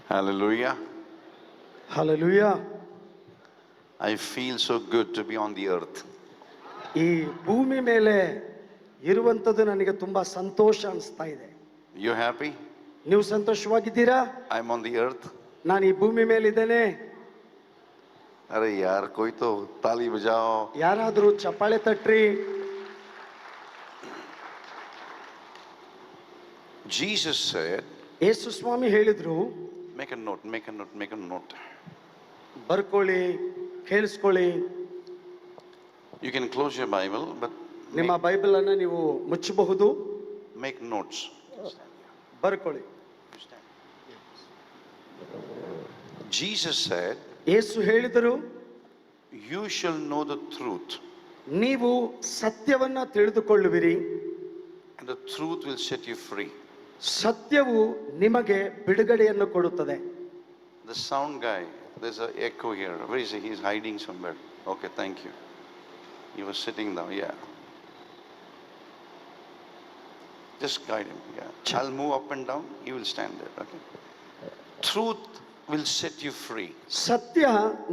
Hallelujah. Hallelujah. I feel so good to be on the earth. ಈ ಭೂಮಿ ಮೇಲೆ ಇರುವಂತದ್ದು ನನಗೆ ತುಂಬಾ ಸಂತೋಷ ಅನಿಸ್ತಾ ಇದೆ. You happy? ನೀವು ಸಂತೋಷವಾಗಿದ್ದೀರಾ? I'm on the earth. ನಾನು ಈ ಭೂಮಿ ಮೇಲೆ ಇದ್ದೇನೆ. अरे यार कोई तो ताली बजाओ. ಯಾರಾದರೂ ಚಪ್ಪಾಳೆ ತಟ್ರಿ. Jesus said, ಯೇಸು ಸ್ವಾಮಿ ಹೇಳಿದ್ರು, make a note. ಬರ್ಕೊಳ್ಳಿ, ಕೇಳಿಸ್ಕೊಳ್ಳಿ. You can close your Bible, but ನಿಮ್ಮ ಬೈಬಲ್ ಅನ್ನು ನೀವು ಮುಚ್ಚಬಹುದು. make notes. ಬರ್ಕೊಳ್ಳಿ. Jesus said, ಯೇಸು ಹೇಳಿದರು, you shall know the truth, ನೀವು ಸತ್ಯವನ್ನ ತಿಳಿದುಕೊಳ್ಳುವಿರಿ, and the truth will set you free. ಸತ್ಯವು ನಿಮಗೆ ಬಿಡುಗಡೆಯನ್ನು ಕೊಡುತ್ತದೆ. The sound guy, there's an echo here. Where is he? He's hiding somewhere. Okay, thank you. He was sitting down. Yeah. Just guide him. Yeah. I'll move up and down. He will stand there. Okay. Truth will set you free. ಸತ್ಯ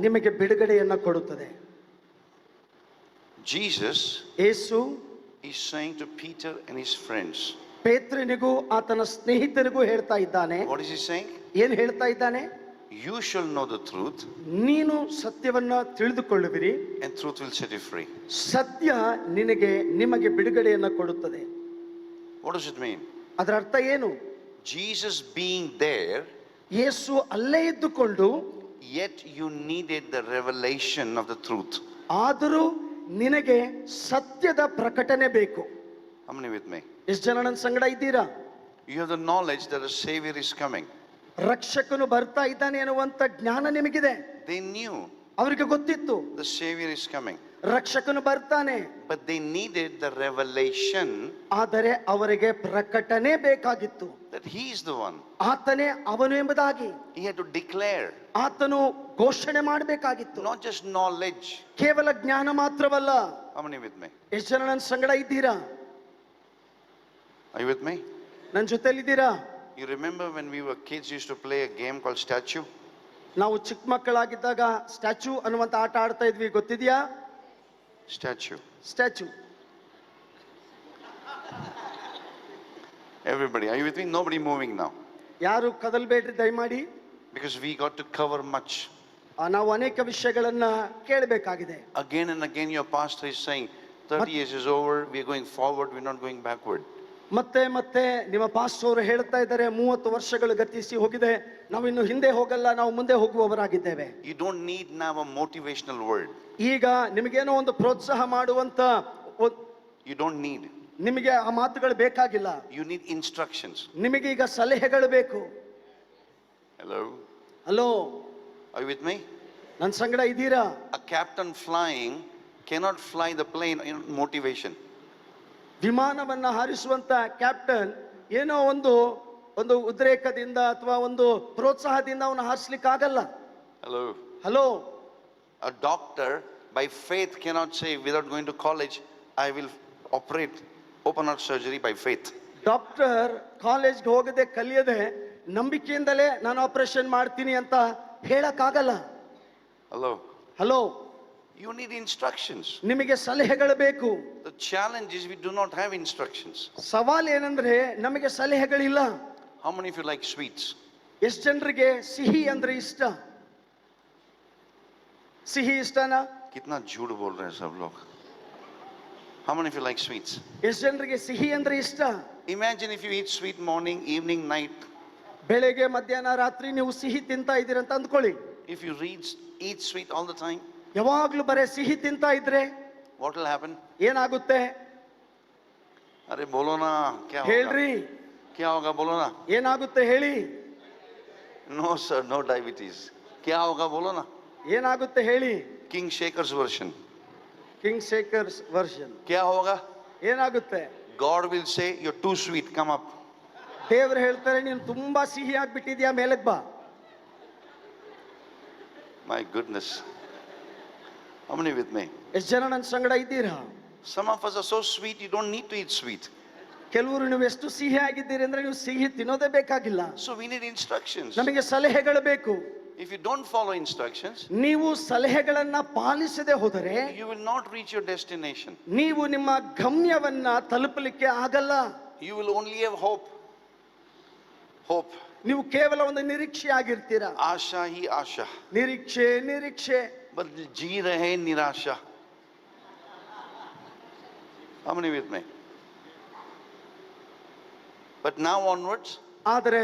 ನಿಮಗೆ ಬಿಡುಗಡೆಯನ್ನು ಕೊಡುತ್ತದೆ. Jesus Yesu is saying to Peter and his friends. ಪೇತ್ರನಿಗೂ ಆತನ ಸ್ನೇಹಿತರಿಗೂ ಹೇಳ್ತಾ ಇದ್ದಾನೆ. What is he saying? ಏನು ಹೇಳ್ತಾ ಇದ್ದಾನೆ? You shall know the truth. ನೀನು ಸತ್ಯವನ್ನ ತಿಳಿದುಕೊಳ್ಳುವಿರಿ, and truth will set you free. ಸತ್ಯ ನಿಮಗೆ ಬಿಡುಗಡೆಯನ್ನು ಕೊಡುತ್ತದೆ. What does it mean? ಅದರ ಅರ್ಥ ಏನು? Jesus being there, ಯೇಸು ಅಲ್ಲೇ ಇದ್ದುಕೊಂಡು, yet you needed the revelation of the truth. ಆದರೂ ನಿನಗೆ ಸತ್ಯದ ಪ್ರಕಟಣೆ ಬೇಕು. How many with me? ಎಷ್ಟು ಜನ ನನ್ನ ಸಂಗಡ ಇದ್ದೀರಾ? You have the knowledge that a savior is coming. ರಕ್ಷಕನು ಬರ್ತಾ ಇದ್ದಾನೆ ಅನ್ನುವಂತ ಜ್ಞಾನ ನಿಮಗಿದೆ. They knew ಅವರಿಗೆ ಗೊತ್ತಿತ್ತು the savior is coming, ರಕ್ಷಕನು ಬರ್ತಾನೆ. but they needed the revelation ಆದರೆ ಅವರಿಗೆ ಪ್ರಕಟಣೆ ಬೇಕಾಗಿತ್ತು, that he is the one. ಆತನೇ ಅವನು ಎಂಬುದಾಗಿ He had to declare, ಆತನು ಘೋಷಣೆ ಮಾಡಬೇಕಾಗಿತ್ತು. not just knowledge. ಕೇವಲ ಜ್ಞಾನ ಮಾತ್ರವಲ್ಲ. How many with me? ಎಷ್ಟು ಜನ ನನ್ನ ಸಂಗಡ ಇದ್ದೀರಾ? Are you with me? ನನ್ನ ಜೊತೆಲಿದ್ದೀರಾ? You remember when we were kids, used to play a game called statue? ನಾವು ಚಿಕ್ಕ ಮಕ್ಕಳಾಗಿದ್ದಾಗ ಸ್ಟ್ಯಾಚ್ಯೂ ಅನ್ನುವಂತ ಆಟ ಆಡ್ತಾ ಇದ್ವಿ, ಗೊತ್ತಿದೆಯಾ? Statue. Statue. Everybody, are you with me? Nobody moving now. ಯಾರು ಕದಲ್ಬೇಡ್ರಿ ದಯಮಾಡಿ. Because we got to cover much. ನಾವು ಅನೇಕ ವಿಷಯಗಳನ್ನ ಕೇಳಬೇಕಾಗಿದೆ. Again and again your pastor is saying 30 years is over, we are going forward, we are not going backward. ಮತ್ತೆ ಮತ್ತೆ ನಿಮ್ಮ pastor ಹೇಳ್ತಾ ಇದ್ದಾರೆ, 30 ವರ್ಷಗಳು ಗತಿಸಿ ಹೋಗಿದೆ, ನಾವು ಇನ್ನು ಹಿಂದೆ ಹೋಗಲ್ಲ, ನಾವು ಮುಂದೆ ಹೋಗುವವರಾಗಿದ್ದೇವೆ. You don't need now a motivational word. ಈಗ ನಿಮಗೇನೋ ಒಂದು ಪ್ರೋತ್ಸಾಹ ಮಾಡುವಂತ You don't need. ನಿಮಗೆ ಆ ಮಾತುಗಳು ಬೇಕಾಗಿಲ್ಲ. You need instructions. ನಿಮಗೆ ಈಗ ಸಲಹೆಗಳು ಬೇಕು. Hello? Hello, Are you with me? ನನ್ನ ಸಂಗಡ ಇದ್ದೀರಾ? A captain flying cannot fly the plane in motivation. ವಿಮಾನವನ್ನ ಹಾರಿಸುವಂತ ಕ್ಯಾಪ್ಟನ್ ಏನೋ ಒಂದು ಉದ್ರೇಕದಿಂದ ಅಥವಾ ಒಂದು ಪ್ರೋತ್ಸಾಹದಿಂದ ಅವನು ಹಾರಿಸ್ಲಿಕ್ಕೆ ಆಗಲ್ಲ. Hello? Hello. A doctor by faith cannot say, without going to college, I will operate open heart surgery by faith. Doctor ಕಾಲೇಜ್ಗೆ ಹೋಗದೆ ಕಲಿಯದೆ ನಂಬಿಕೆಯಿಂದಲೇ ನಾನು ಆಪರೇಷನ್ ಮಾಡ್ತೀನಿ ಅಂತ ಹೇಳಕ್ಕಾಗಲ್ಲ. Hello? Hello. You need instructions. ನಿಮಗೆ ಸಲಹೆಗಳು ಬೇಕು. The challenge is we do not have instructions. ಸವಾಲ್ ಏನಂದ್ರೆ ನಮಗೆ ಸಲಹೆಗಳಿಲ್ಲ. How many of you like sweets? ಎಷ್ಟು ಜನರಿಗೆ ಸಿಹಿ ಅಂದ್ರೆ ಇಷ್ಟ? ಸಿಹಿ ಇಷ್ಟನಾ? कितना झूठ बोल रहे हैं सब लोग. How many of you like sweets? ಎಷ್ಟು ಜನರಿಗೆ ಸಿಹಿ ಅಂದ್ರೆ ಇಷ್ಟ? Imagine if you eat sweet morning, evening, night. ಬೆಳಗ್ಗೆ ಮಧ್ಯಾಹ್ನ ರಾತ್ರಿ ನೀವು ಸಿಹಿ ತಿಂತಾ ಇದ್ದೀರಂತ ಅಂದ್ಕೊಳ್ಳಿ. If you eat sweet all the time, ಯಾವಾಗ್ಲೂ ಬರೇ ಸಿಹಿ ತಿಂತಾ ಇದ್ರೆ what will happen? ಏನಾಗುತ್ತೆ? अरे बोलो ना, क्या होगा? ಹೇಳ್ರಿ, क्या होगा बोलो ना? ಏನಾಗುತ್ತೆ ಹೇಳಿ? No sir, no diabetes. क्या होगा बोलो ना? ಏನಾಗುತ್ತೆ ಹೇಳಿ? King Shaker's version. King Shaker's version. क्या होगा? ಏನಾಗುತ್ತೆ? God will say, you're too sweet, come up. ದೇವರು ಹೇಳ್ತಾರೆ, ನೀನು ತುಂಬಾ ಸಿಹಿ ಆಗ್ಬಿಟ್ಟಿದ್ಯಾ, ಮೇಲಕ್ಕೆ ಬಾ. My goodness. How many with me? ಎಷ್ಟು ಜನ ನನ್ನ ಸಂಗಡ ಇದ್ದೀರಾ? Some of us are so sweet, you don't need to eat sweet. ಕೆಲವರು ನೀವು ಎಷ್ಟು ಸಿಹಿ ಆಗಿದ್ದೀರಿ ಅಂದ್ರೆ ನೀವು ಸಿಹಿ ತಿನ್ನೋದೇ ಬೇಕಾಗಿಲ್ಲ. So we need instructions. ನಮಗೆ ಸಲಹೆಗಳು ಬೇಕು. If you don't follow instructions, ನೀವು ಸಲಹೆಗಳನ್ನ ಪಾಲಿಸದೆ ಹೋದರೆ you will not reach your destination. ನೀವು ನಿಮ್ಮ ಗಮ್ಯವನ್ನ ತಲುಪಲಿಕ್ಕೆ ಆಗಲ್ಲ. You will only have hope. Hope. ನೀವು ಕೇವಲ ಒಂದು ನಿರೀಕ್ಷೆ ಆಗಿರ್ತೀರಾ. Asha hi asha. ನಿರೀಕ್ಷೆ ನಿರೀಕ್ಷೆ. But ji rahe nirasha. How many with me? But now onwards, ಆದರೆ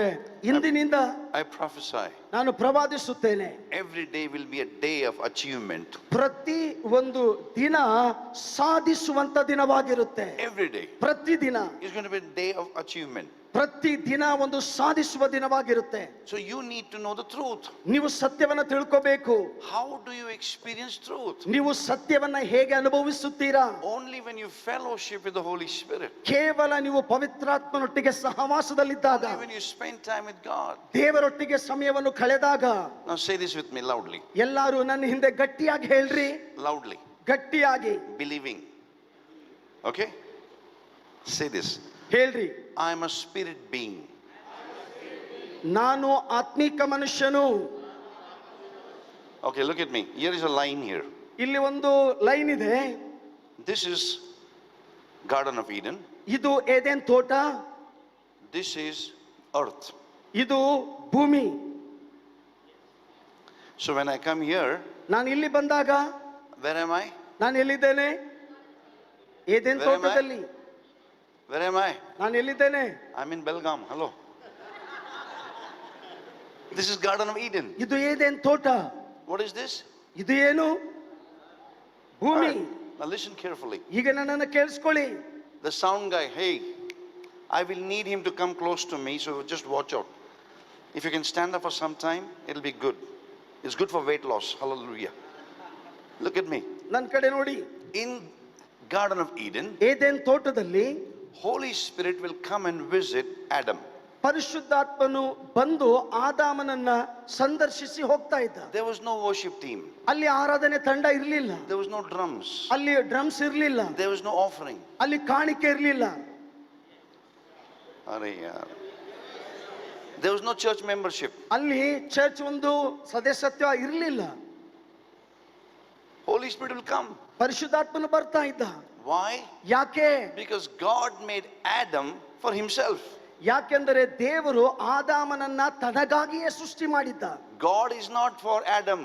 ಇಂದಿನಿಂದ I prophesy. ನಾನು ಪ್ರವಾದಿಸುತ್ತೇನೆ. Every day will be a day of achievement. ಪ್ರತಿ ಒಂದು ದಿನ ಸಾಧಿಸುವಂತ ದಿನವಾಗಿರುತ್ತೆ. Every day ಪ್ರತಿ ದಿನ is going to be a day of achievement. ಪ್ರತಿ ದಿನ ಒಂದು ಸಾಧಿಸುವ ದಿನವಾಗಿರುತ್ತೆ. So you need to know the truth. ನೀವು ಸತ್ಯವನ್ನ ತಿಳ್ಕೋಬೇಕು. How do you experience truth? ನೀವು ಸತ್ಯವನ್ನ ಹೇಗೆ ಅನುಭವಿಸುತ್ತೀರಾ? Only when you fellowship with the Holy Spirit. ಕೇವಲ ನೀವು ಪವಿತ್ರಾತ್ಮನೊಟ್ಟಿಗೆ ಸಹವಾಸದಲ್ಲಿದ್ದಾಗ, Only when you spend time with God. ದೇವರೊಟ್ಟಿಗೆ ಸಮಯವನ್ನು ಕಳೆದಾಗ. Now say this with me loudly. ಎಲ್ಲರೂ ನನ್ನ ಹಿಂದೆ ಗಟ್ಟಿಯಾಗಿ ಹೇಳ್ರಿ. Loudly. ಗಟ್ಟಿಯಾಗಿ Believing. Okay? Say this. ಹೇಳ್ರಿ. I am a spirit being. ನಾನು ಆತ್ಮಿಕ ಮನುಷ್ಯನು. Okay, look at me. Here is a line here. ಇಲ್ಲಿ ಒಂದು ಲೈನ್ ಇದೆ. This is Garden of Eden. ಇದು ಏದೆನ್ ತೋಟ. This is earth. ಇದು ಭೂಮಿ. So when I come here, ನಾನು ಇಲ್ಲಿ ಬಂದಾಗ where am I? ನಾನು ಎಲ್ಲಿದ್ದೇನೆ? Eden Where am I? ತೋಟದಲ್ಲಿ. Where am I? ನಾನು ಎಲ್ಲಿದ್ದೇನೆ? I'm in Belgaum. Hello. This is Garden of Eden. ಇದು ಏದೆನ್ ತೋಟ. What is this? ಇದು ಏನು? ಭೂಮಿ. Alright. Now listen carefully. ಈಗ ನನ್ನನ್ನು ಕೇಳಿಸ್ಕೊಳ್ಳಿ. The sound guy, hey, I will need him to come close to me, so just watch out. If you can stand up for some time, it'll be good. It's good for weight loss. Hallelujah. Look at me. ನನ್ನ ಕಡೆ ನೋಡಿ. In Garden of Eden, Eden ತೋಟದಲ್ಲಿ Holy Spirit will come and visit Adam. ಪರಿಶುದ್ಧಾತ್ಮನು ಬಂದು ಆದಾಮನನ್ನ ಸಂದರ್ಶಿಸಿ ಹೋಗ್ತಾ ಇದ್ದ. There was no worship team. ಅಲ್ಲಿ ಆರಾಧನೆ ತಂಡ ಇರಲಿಲ್ಲ. There was no drums. ಅಲ್ಲಿ ಡ್ರಮ್ಸ್ ಇರಲಿಲ್ಲ. There was no offering. ಅಲ್ಲಿ ಕಾಣಿಕೆ ಇರಲಿಲ್ಲ. Arey yaar. There was no church membership. ಅಲ್ಲಿ ಚರ್ಚ್ ಒಂದು ಸದಸ್ಯತ್ವ ಇರಲಿಲ್ಲ. Holy Spirit will come. ಪರಿಶುದ್ಧಾತ್ಮನು ಬರ್ತಾ ಇದ್ದ. Why? ಯಾಕೆ? Because God made Adam for himself. ಯಾಕೆಂದರೆ ದೇವರು ಆದಾಮನನ್ನ ತನಗಾಗಿಯೇ ಸೃಷ್ಟಿ ಮಾಡಿದ್ದ. God is not for Adam.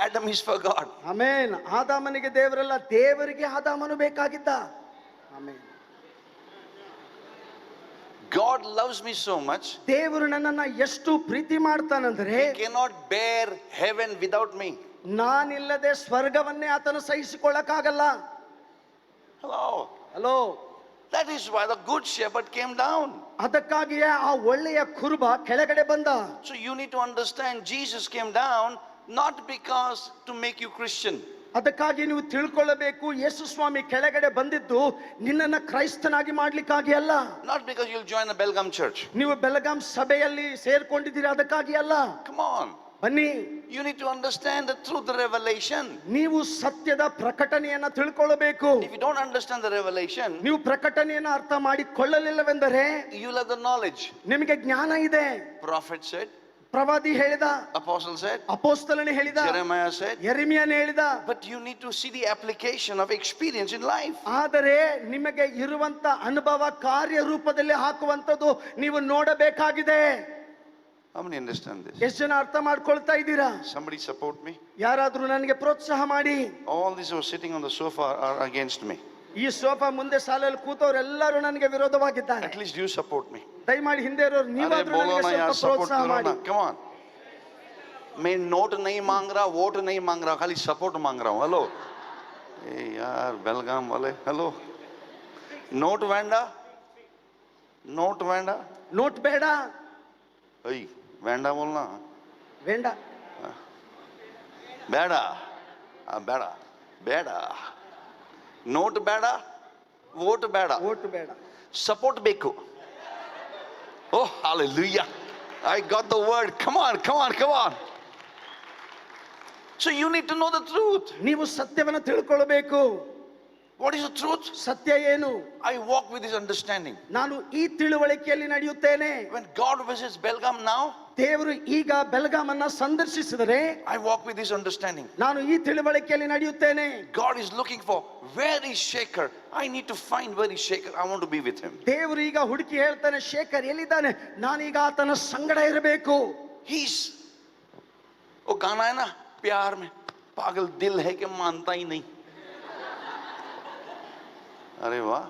Adam is for God. Amen. ಆದಾಮನಿಗೆ ದೇವರಲ್ಲ, ದೇವರಿಗೆ ಆದಾಮನು ಬೇಕಾಗಿದ್ದ. Amen. God loves me so much. ದೇವರು ನನ್ನನ್ನ ಎಷ್ಟು ಪ್ರೀತಿ ಮಾಡ್ತಾನಂದ್ರೆ He cannot bear heaven without me. ನಾನಿಲ್ಲದೆ ಸ್ವರ್ಗವನ್ನೇ ಆತನು ಸಹಿಸಿಕೊಳ್ಳಕ್ಕಾಗಲ್ಲ. Hello. Hello. That is why the good shepherd came down. ಅದಕ್ಕಾಗಿಯೇ ಆ ಒಳ್ಳೆಯ ಕುರುಬ ಕೆಳಗಡೆ ಬಂದ. So you need to understand Jesus came down not because to make you Christian. ಅದಕ್ಕಾಗಿ ನೀವು ತಿಳ್ಕೊಳ್ಳಬೇಕು, ಯೇಸು ಸ್ವಾಮಿ ಕೆಳಗಡೆ ಬಂದಿದ್ದು ನಿನ್ನನ್ನ ಕ್ರೈಸ್ತನಾಗಿ ಮಾಡ್ಲಿಕ್ಕಾಗಿ ಅಲ್ಲ. Not because you'll join the Belgaum church. ನೀವು ಬೆಳಗಾಂ ಸಭೆಯಲ್ಲಿ ಸೇರ್ಕೊಂಡಿದ್ದೀರಿ ಅದಕ್ಕಾಗಿ ಅಲ್ಲ. Come on. ಬನ್ನಿ. You need to understand the truth, the revelation. ನೀವು ಸತ್ಯದ ಪ್ರಕಟಣೆಯನ್ನ ತಿಳ್ಕೊಳ್ಳಬೇಕು. If you don't understand the revelation, ನೀವು ಪ್ರಕಟಣೆಯನ್ನ ಅರ್ಥ ಮಾಡಿಕೊಳ್ಳಲಿಲ್ಲವೆಂದರೆ you'll have the knowledge. ನಿಮಗೆ ಜ್ಞಾನ ಇದೆ. Prophet said, ಪ್ರವಾದಿ ಹೇಳಿದ, apostle said, ಅಪೊಸ್ತಲನೇ ಹೇಳಿದ, Jeremiah said, ಯೆರೆಮೀಯನೇ ಹೇಳಿದ. but you need to see the application of experience in life. ಆದರೆ ನಿಮಗೆ ಇರುವಂತ ಅನುಭವ ಕಾರ್ಯರೂಪದಲ್ಲಿ ಹಾಕುವಂತದ್ದು ನೀವು ನೋಡಬೇಕಾಗಿದೆ. How many understand this? ಎಷ್ಟು ಜನ ಅರ್ಥ ಮಾಡ್ಕೊಳ್ತಾ ಇದ್ದೀರಾ? Somebody support me. ಯಾರಾದ್ರೂ ನನಗೆ ಪ್ರೋತ್ಸಾಹ ಮಾಡಿ. All these who are sitting on the sofa are against me. ಈ ಸೋಫಾ ಮುಂದೆ ಸಾಲಲ್ಲಿ ಕೂತವರೆಲ್ಲರೂ ನನಗೆ ವಿರೋಧವಾಗಿದ್ದಾರೆ. At least you support me. ದಯಮಾಡಿ ಹಿಂದೆ ಇರೋರು अरे ನೀವಾದ್ರೂ बोलो ನನಗೆ ना यार, ಸ್ವಲ್ಪ support ಪ್ರೋತ್ಸಾಹ करो ಮಾಡಿ. ना. Come on. मैं नोट नहीं मांग रहा, वोट नहीं मांग रहा, खाली सपोर्ट मांग रहा हूँ. हेलो. ए यार बेलगाम वाले, hello. Note Wanda, note Wanda. Note ಬೇಡ. ऐ वेंडा बोलना. ಬೇಡ. ಬೇಡ. ಬೇಡ. ಬೇಡ. ನೋಟ್ ಬೇಡ, ವೋಟ್ ಬೇಡ, ಓಟ್ ಬೇಡ. ಸಪೋರ್ಟ್ ಬೇಕು. Oh, hallelujah. I got the word. Come on, come on, come on. So you need to know the truth. ನೀವು ಸತ್ಯವನ್ನು ತಿಳ್ಕೊಳ್ಬೇಕು. What is the truth? ಸತ್ಯ ಏನು? I walk with this understanding. ನಾನು ಈ ತಿಳುವಳಿಕೆಯಲ್ಲಿ ನಡೆಯುತ್ತೇನೆ. When God visits Belgaum now, ದೇವರು ಈಗ ಬೆಲ್ಗಾಮನ್ನ ಸಂದರ್ಶಿಸಿದರೆ I walk with this understanding. ನಾನು ಈ ತಿಳುವಳಿಕೆಯಲ್ಲಿ ನಡೆಯುತ್ತೇನೆ. God is looking for where is Shaker. I need to find where is Shaker. I want to be with him. ದೇವರು ಈಗ ಹುಡುಕಿ ಹೇಳ್ತಾನೆ, ಶೇಖರ್ ಎಲ್ಲಿದ್ದಾನೆ, ನಾನೀಗ ಆತನ ಸಂಗಡ ಇರಬೇಕು. He's वो गाना है ना, प्यार में पागल दिल है कि मानता ही नहीं. अरे वाह,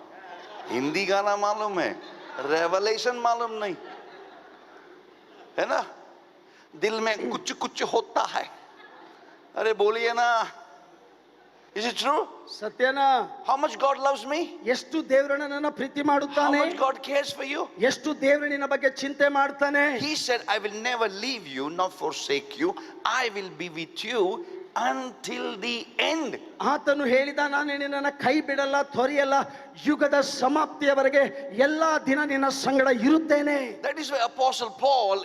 हिंदी गाना मालूम है, रेवलेशन मालूम नहीं है ना. दिल में कुछ कुछ होता है. अरे बोलिए ना, is it true? ಸತ್ಯನಾ? How much God loves me? ಎಷ್ಟು ದೇವರು ನನ್ನನ್ನು ಪ್ರೀತಿ How ಮಾಡುತ್ತಾನೆ, much God cares for you? ಎಷ್ಟು ದೇವರು ನಿನ್ನ ಬಗ್ಗೆ ಚಿಂತೆ ಮಾಡ್ತಾನೆ. He said, I will never leave you nor forsake you. I will be with you until the end. ಆತನು ಹೇಳಿದ, ನಾನು ನಿನ್ನನ್ನು ಕೈ ಬಿಡಲ್ಲ, ತೊರೆಯಲ್ಲ, ಯುಗದ ಸಮಾಪ್ತಿಯವರೆಗೆ ಎಲ್ಲಾ ದಿನ ನಿನ್ನ ಸಂಗಡ ಇರುತ್ತೇನೆ. That is why Apostle Paul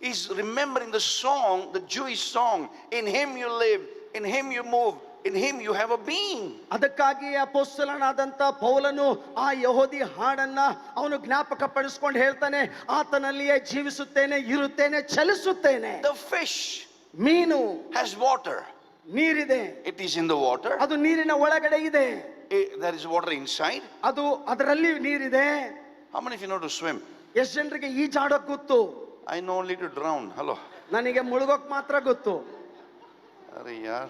is remembering the song, the Jewish song, in him you live, in him you move, in him you have a being. ಅದಕ್ಕಾಗಿ ಅಪೊಸ್ತಲನಾದಂತ ಪೌಲನು ಆ ಯಹೂದಿ ಹಾಡನ್ನ ಅವನು ಜ್ಞಾಪಕ ಪಡಿಸಿಕೊಂಡು ಹೇಳ್ತಾನೆ, ಆತನಲ್ಲಿಯೇ ಜೀವಿಸುತ್ತೇನೆ, ಇರುತ್ತೇನೆ, ಚಲಿಸುತ್ತೇನೆ. The fish ಮೀನು has water. ನೀರಿದೆ, It is in the water. ಅದು ನೀರಿನ ಒಳಗಡೆ ಇದೆ. There is water inside. ಅದು ಅದರಲ್ಲಿ ನೀರಿದೆ. How many of you know to swim? ಎಷ್ಟು ಜನರಿಗೆ ಈಜಾಡೋಕ್ ಗೊತ್ತು? I know only to drown. Hello. ನನಗೆ ಮುಳುಗೋಕ್ ಮಾತ್ರ ಗೊತ್ತು. Arey yaar.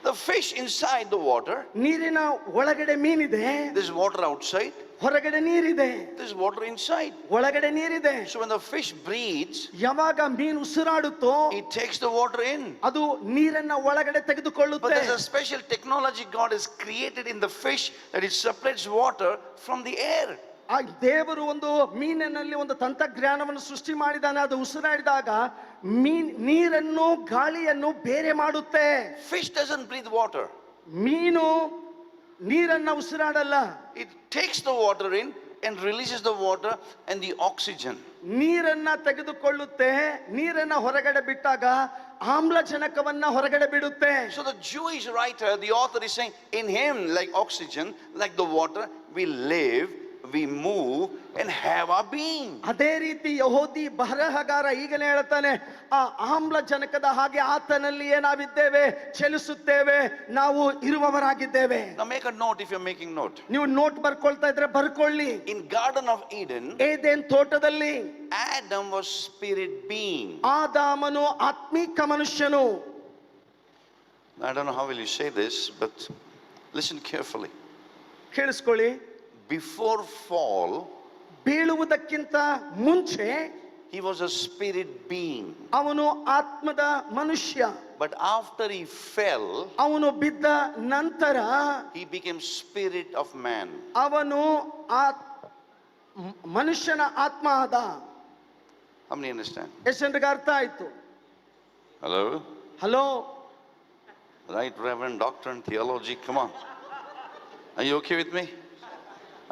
The fish inside the water. ನೀರಿನ ಒಳಗಡೆ ಮೀನಿದೆ, There's water outside. ಹೊರಗಡೆ ನೀರಿದೆ. There's water inside. ಒಳಗಡೆ ನೀರಿದೆ. So when the fish breathes, ಯಾವಾಗ ಮೀನು ಉಸಿರಾಡುತ್ತೋ it takes the water in. ಅದು ನೀರನ್ನ ಒಳಗಡೆ But ತೆಗೆದುಕೊಳ್ಳುತ್ತೆ. there's a special technology God has created in the fish that it separates water from the air. ಆ ದೇವರು ಒಂದು ಮೀನಿನಲ್ಲಿ ಒಂದು ತಂತ್ರಜ್ಞಾನವನ್ನು ಸೃಷ್ಟಿ ಮಾಡಿದಾನೆ. ಅದು ಉಸಿರಾಡಿದಾಗ ನೀರನ್ನು ಗಾಳಿಯನ್ನು ಬೇರೆ ಮಾಡುತ್ತೆ. Fish doesn't breathe water. ಮೀನು ನೀರನ್ನ ಉಸಿರಾಡಲ್ಲ, It takes the water in and releases the water and the oxygen. ನೀರನ್ನ ತೆಗೆದುಕೊಳ್ಳುತ್ತೆ, ನೀರನ್ನ ಹೊರಗಡೆ ಬಿಟ್ಟಾಗ ಆಮ್ಲಜನಕವನ್ನ ಹೊರಗಡೆ ಬಿಡುತ್ತೆ. So the Jewish writer, the author is saying, in him, like oxygen, like the water, we live, we move and have our being. ಅದೇ ರೀತಿ ಯಹೂದಿ ಬರಹಗಾರ ಈಗಲೇ ಹೇಳ್ತಾನೆ, ಆ ಆಮ್ಲಜನಕದ ಹಾಗೆ ಆತನಲ್ಲಿಯೇ ನಾವಿದ್ದೇವೆ, ಚಲಿಸುತ್ತೇವೆ, ನಾವು ಇರುವವರಾಗಿದ್ದೇವೆ. Now make a note if you're making note. ನೀವು ನೋಟ್ ಬರ್ಕೊಳ್ತಾ ಇದ್ರೆ ಬರ್ಕೊಳ್ಳಿ. In Garden of Eden, Eden ತೋಟದಲ್ಲಿ Adam was spirit being. ಆದಾಮನು ಆತ್ಮಿಕ ಮನುಷ್ಯನು. I don't know how will you say this, but listen carefully. ಕೇಳಿಸ್ಕೊಳ್ಳಿ. Before fall, ಬೀಳುವುದಕ್ಕಿಂತ ಮುಂಚೆ he was a spirit being. ಅವನು ಆತ್ಮದ ಮನುಷ್ಯ. But after he fell, ಅವನು ಬಿದ್ದ ನಂತರ he became spirit of man. ಅವನು ಮನುಷ್ಯನ ಆತ್ಮ ಆದ. How many understand? ಎಷ್ಟು ಜನರಿಗೆ ಅರ್ಥ ಆಯ್ತು? Hello? Hello, Right, Reverend, Doctor in Theology, come on. Are you okay with me?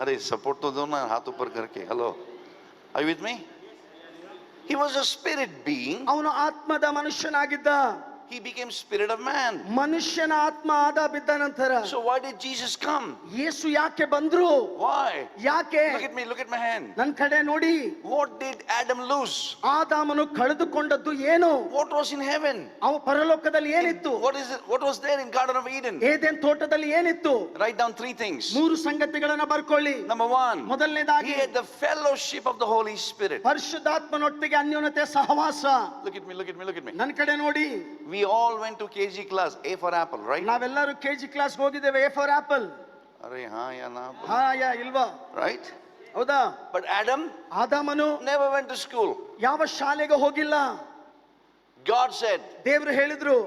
अरे सपोर्ट तो दो ना, हाथ ऊपर करके. Hello, are you with me? He was a spirit being. ಅವನು ಆತ್ಮದ ಮನುಷ್ಯನಾಗಿದ್ದ. He became spirit of man. ಮನುಷ್ಯನ ಆತ್ಮ ಆದ ಬಿದ್ದ ನಂತರ. So why did Jesus come? ಯೇಸು ಯಾಕೆ ಬಂದ್ರು? Why? ಯಾಕೆ? Look at my hand. ನನ್ನ ಕಡೆ ನೋಡಿ. What did Adam lose? ಆದಾಮನು ಕಳೆದುಕೊಂಡದ್ದು ಏನು? What was in heaven? ಅವ ಪರಲೋಕದಲ್ಲಿ ಏನಿತ್ತು? What was there in Garden of Eden? Eden ತೋಟದಲ್ಲಿ ಏನಿತ್ತು? Write down 3 things. 3 ಸಂಗತಿಗಳನ್ನ ಬರ್ಕೊಳ್ಳಿ. Number 1, ಮೊದಲನೇದಾಗಿ he had the fellowship of the Holy Spirit. ಪರಿಶುದ್ಧಾತ್ಮನೊಟ್ಟಿಗೆ ಅನ್ಯೋನ್ಯತೆ ಸಹವಾಸ. Look at me. ನನ್ನ ಕಡೆ ನೋಡಿ. We all went to KG class, A for apple, right? ನಾವೆಲ್ಲರೂ KG class ಹೋಗಿದ್ದೇವೆ. A for apple. Arey ha ya na. ಹಾ ಯಾ ಇಲ್ವಾ? Right? ಹೌದಾ? But Adam ಆದಾಮನು never went to school. ಯಾವ ಶಾಲೆಗೆ ಹೋಗಿಲ್ಲ. God said, ದೇವರು ಹೇಳಿದ್ರು,